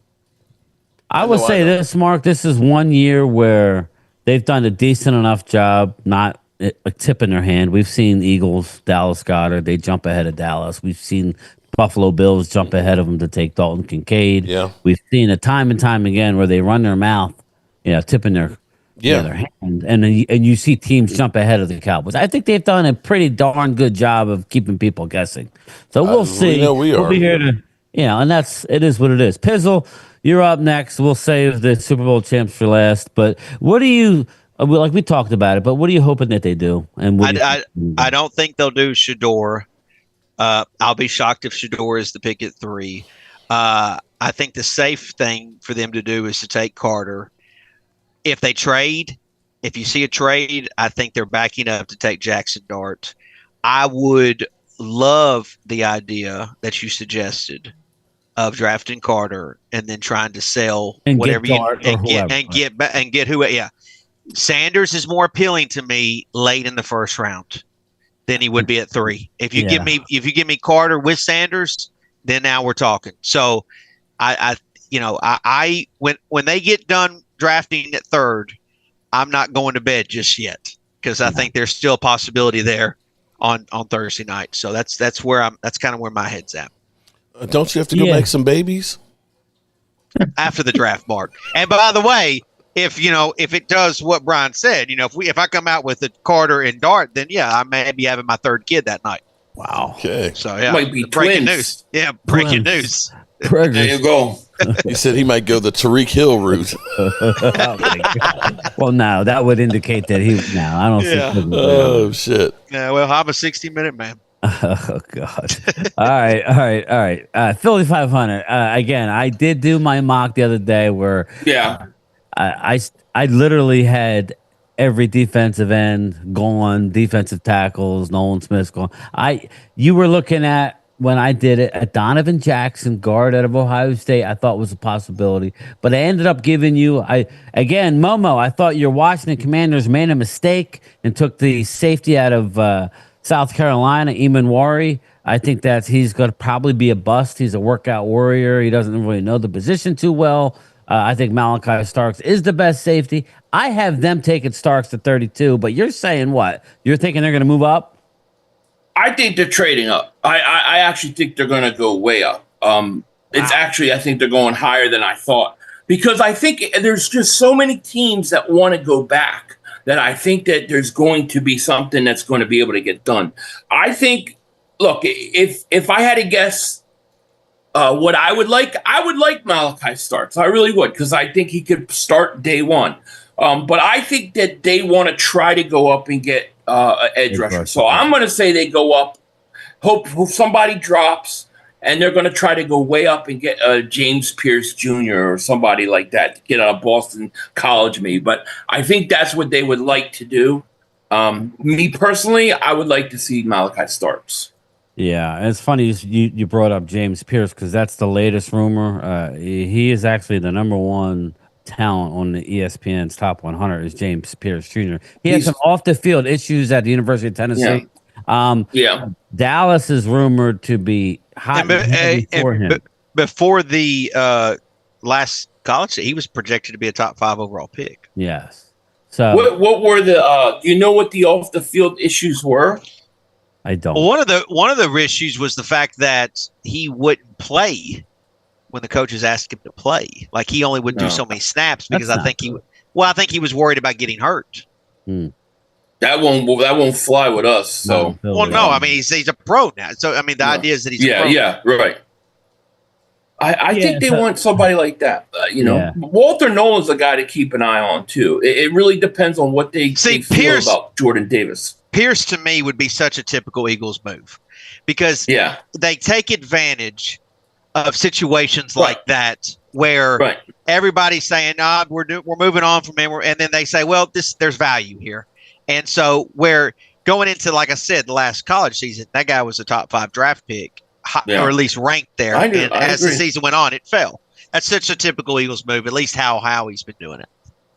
I will say this, Mark. This is 1 year where they've done a decent enough job, not a tip in their hand. We've seen Eagles, Dallas Goedert, they jump ahead of Dallas. We've seen Buffalo Bills jump ahead of them to take Dalton Kincaid. Yeah. We've seen it time and time again where they run their mouth, tipping their hand, and you see teams jump ahead of the Cowboys. I think they've done a pretty darn good job of keeping people guessing. So we'll see. We'll be here to, and it is what it is. Pizzle, you're up next. We'll save the Super Bowl champs for last. But what do you, like we talked about it, but what are you hoping that they do? And I don't think they'll do Shedeur. I'll be shocked if Shedeur is the pick at 3. I think the safe thing for them to do is to take Carter. If you see a trade, I think they're backing up to take Jackson Dart. I would love the idea that you suggested of drafting Carter and then trying to sell and whatever get who. Yeah, Sanders is more appealing to me late in the first round than he would be at 3. If you give me Carter with Sanders, then now we're talking. So when they get done drafting at 3rd, I'm not going to bed just yet because I think there's still a possibility there on Thursday night. So that's kind of where my head's at. Don't you have to go make some babies after the draft, Mark? And by the way, if it does what Brian said, if I come out with the Carter and Dart, then I may be having my 3rd kid that night. Wow. Okay. So might be breaking twins. news. Yeah, breaking news. There you go. He said he might go the Tariq Hill route. Well, no, that would indicate that I don't see. Oh, shit. Yeah, well, I'm a 60-minute man. Oh, God. All right. Philly 500. Again, I did do my mock the other day where I literally had every defensive end gone, defensive tackles, Nolan Smith's gone. You were looking at, when I did it, at Donovan Jackson, guard out of Ohio State, I thought was a possibility. But I ended up giving you, Momo, I thought your Washington Commanders made a mistake and took the safety out of South Carolina, Eamon Wari. I think he's going to probably be a bust. He's a workout warrior. He doesn't really know the position too well. I think Malachi Starks is the best safety. I have them taking Starks to 32, but you're saying what? You're thinking they're going to move up? I think they're trading up. I actually think they're going to go way up. I think they're going higher than I thought because I think there's just so many teams that want to go back that I think that there's going to be something that's going to be able to get done. I think, look, if I had to guess what I would like Malachi Starks. I really would because I think he could start day one. But I think that they want to try to go up and get an edge rusher. So I'm going to say they go up, hope somebody drops, and they're going to try to go way up and get James Pierce Jr. or somebody like that to get out of Boston College maybe. But I think that's what they would like to do. Me personally, I would like to see Malachi Starks. Yeah, it's funny you brought up James Pierce because that's the latest rumor. He is actually the number 1 talent on the ESPN's top 100 is James Pierce Jr. He had some off the field issues at the University of Tennessee. Dallas is rumored to be hot for him. Before the last college, he was projected to be a top 5 overall pick. Yes. So what were the do you know what the off the field issues were? I don't. Well, one of the issues was the fact that he wouldn't play when the coaches asked him to play. Like he only would do so many snaps because I think he was worried about getting hurt. That won't fly with us. So well, no, I mean he's a pro now. So I mean the idea is that he's a pro. Yeah, right. I think they want somebody like that. Walter Nolan's a guy to keep an eye on too. It really depends on what they feel about Jordan Davis. Pierce to me would be such a typical Eagles move because they take advantage of situations like that where everybody's saying, "Nah, we're moving on from him," and then they say, "Well, there's value here," and so we're going into, like I said, the last college season, that guy was a top 5 draft pick. Or at least ranked there. And as the season went on, it fell. That's such a typical Eagles move, at least how Howie's been doing it.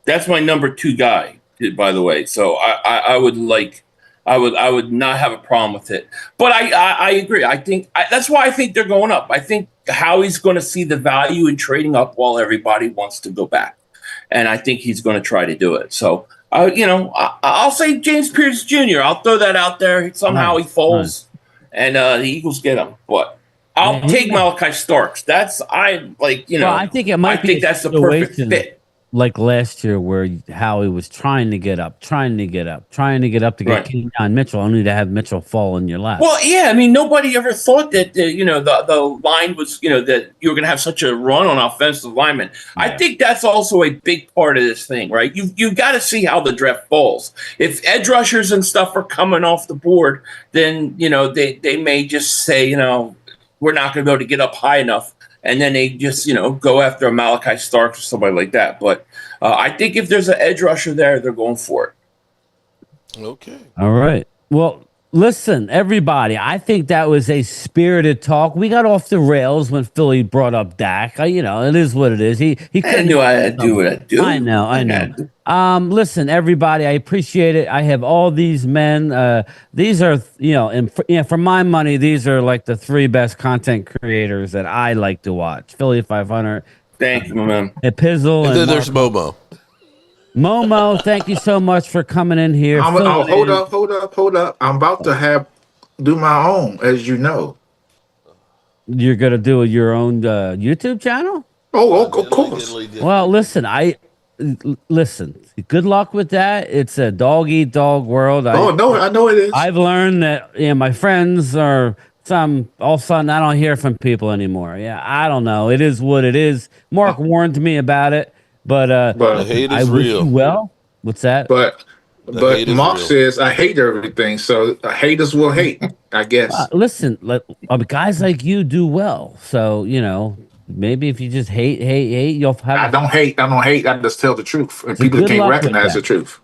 That's my number 2 guy, by the way. So I would not have a problem with it. But I agree. I think that's why I think they're going up. I think Howie's going to see the value in trading up while everybody wants to go back. And I think he's going to try to do it. So, I'll say James Pierce Jr. I'll throw that out there. Somehow he falls. And the Eagles get him. What? I'll take Malachi Starks. I think it might be. I think that's the perfect fit. Like last year, where Howie was trying to get up to get Kenyon Mitchell, only to have Mitchell fall in your lap. Well, yeah, I mean, nobody ever thought that the line was that you were going to have such a run on offensive linemen. Yeah. I think that's also a big part of this thing, right? You've got to see how the draft falls. If edge rushers and stuff are coming off the board, then they may just say we're not going to be able to get up high enough. And then they just, go after a Malachi Starks or somebody like that. But I think if there's an edge rusher there, they're going for it. Okay. All right. Well, listen, everybody, I think that was a spirited talk. We got off the rails when Philly brought up Dak. It is what it is. He I knew I had to do what I do. I know. Listen, everybody, I appreciate it. I have all these men. These are, for my money, these are like the 3 best content creators that I like to watch. Philly 500. Thank you, man. Pizzle. And then there's Momo. Momo, thank you so much for coming in here. Hold up. I'm about to do my own, as you know. You're going to do your own YouTube channel? Oh, of course. Well, listen, good luck with that. It's a dog-eat-dog world. I know it is. I've learned that my friends are all of a sudden I don't hear from people anymore. Yeah, I don't know. It is what it is. Mark warned me about it. But the hate is real. Well, what's that? But Mark says I hate everything, so haters will hate, I guess. Listen, guys like you do well, so maybe if you just hate, you'll have. I don't hate. I just tell the truth, and people can't recognize the truth.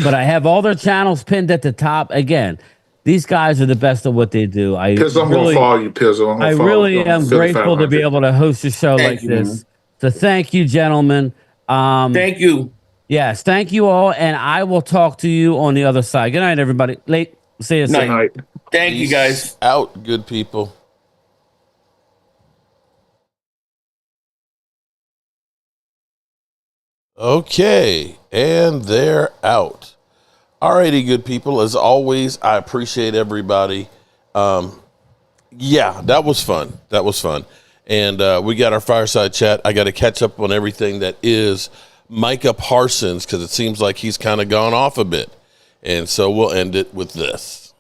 But I have all their channels pinned at the top. Again, these guys are the best at what they do. Pizzle, I'm going to follow you, Pizzle. I really am grateful to be able to host a show like this. So thank you, gentlemen. Thank you. Yes, thank you all, and I will talk to you on the other side. Good night, everybody. See you soon. Night. Thank you, guys. Out, good people. Okay, and they're out. Alrighty, good people. As always, I appreciate everybody. Yeah, that was fun. And we got our fireside chat. I got to catch up on everything that is Micah Parsons because it seems like he's kind of gone off a bit. And so we'll end it with this.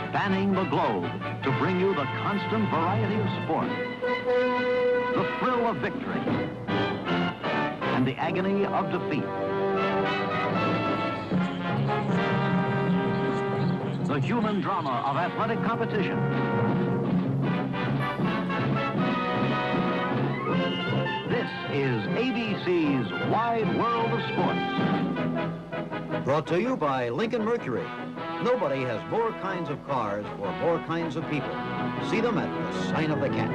Spanning the globe to bring you the constant variety of sport, the thrill of victory, and the agony of defeat. The human drama of athletic competition. This is ABC's Wide World of Sports. Brought to you by Lincoln Mercury. Nobody has more kinds of cars or more kinds of people. See them at the sign of the cat.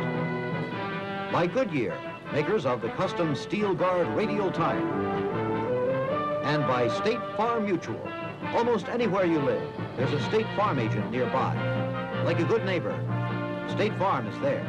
By Goodyear, makers of the custom Steel Guard radial tire. And by State Farm Mutual. Almost anywhere you live, there's a State Farm agent nearby. Like a good neighbor, State Farm is there.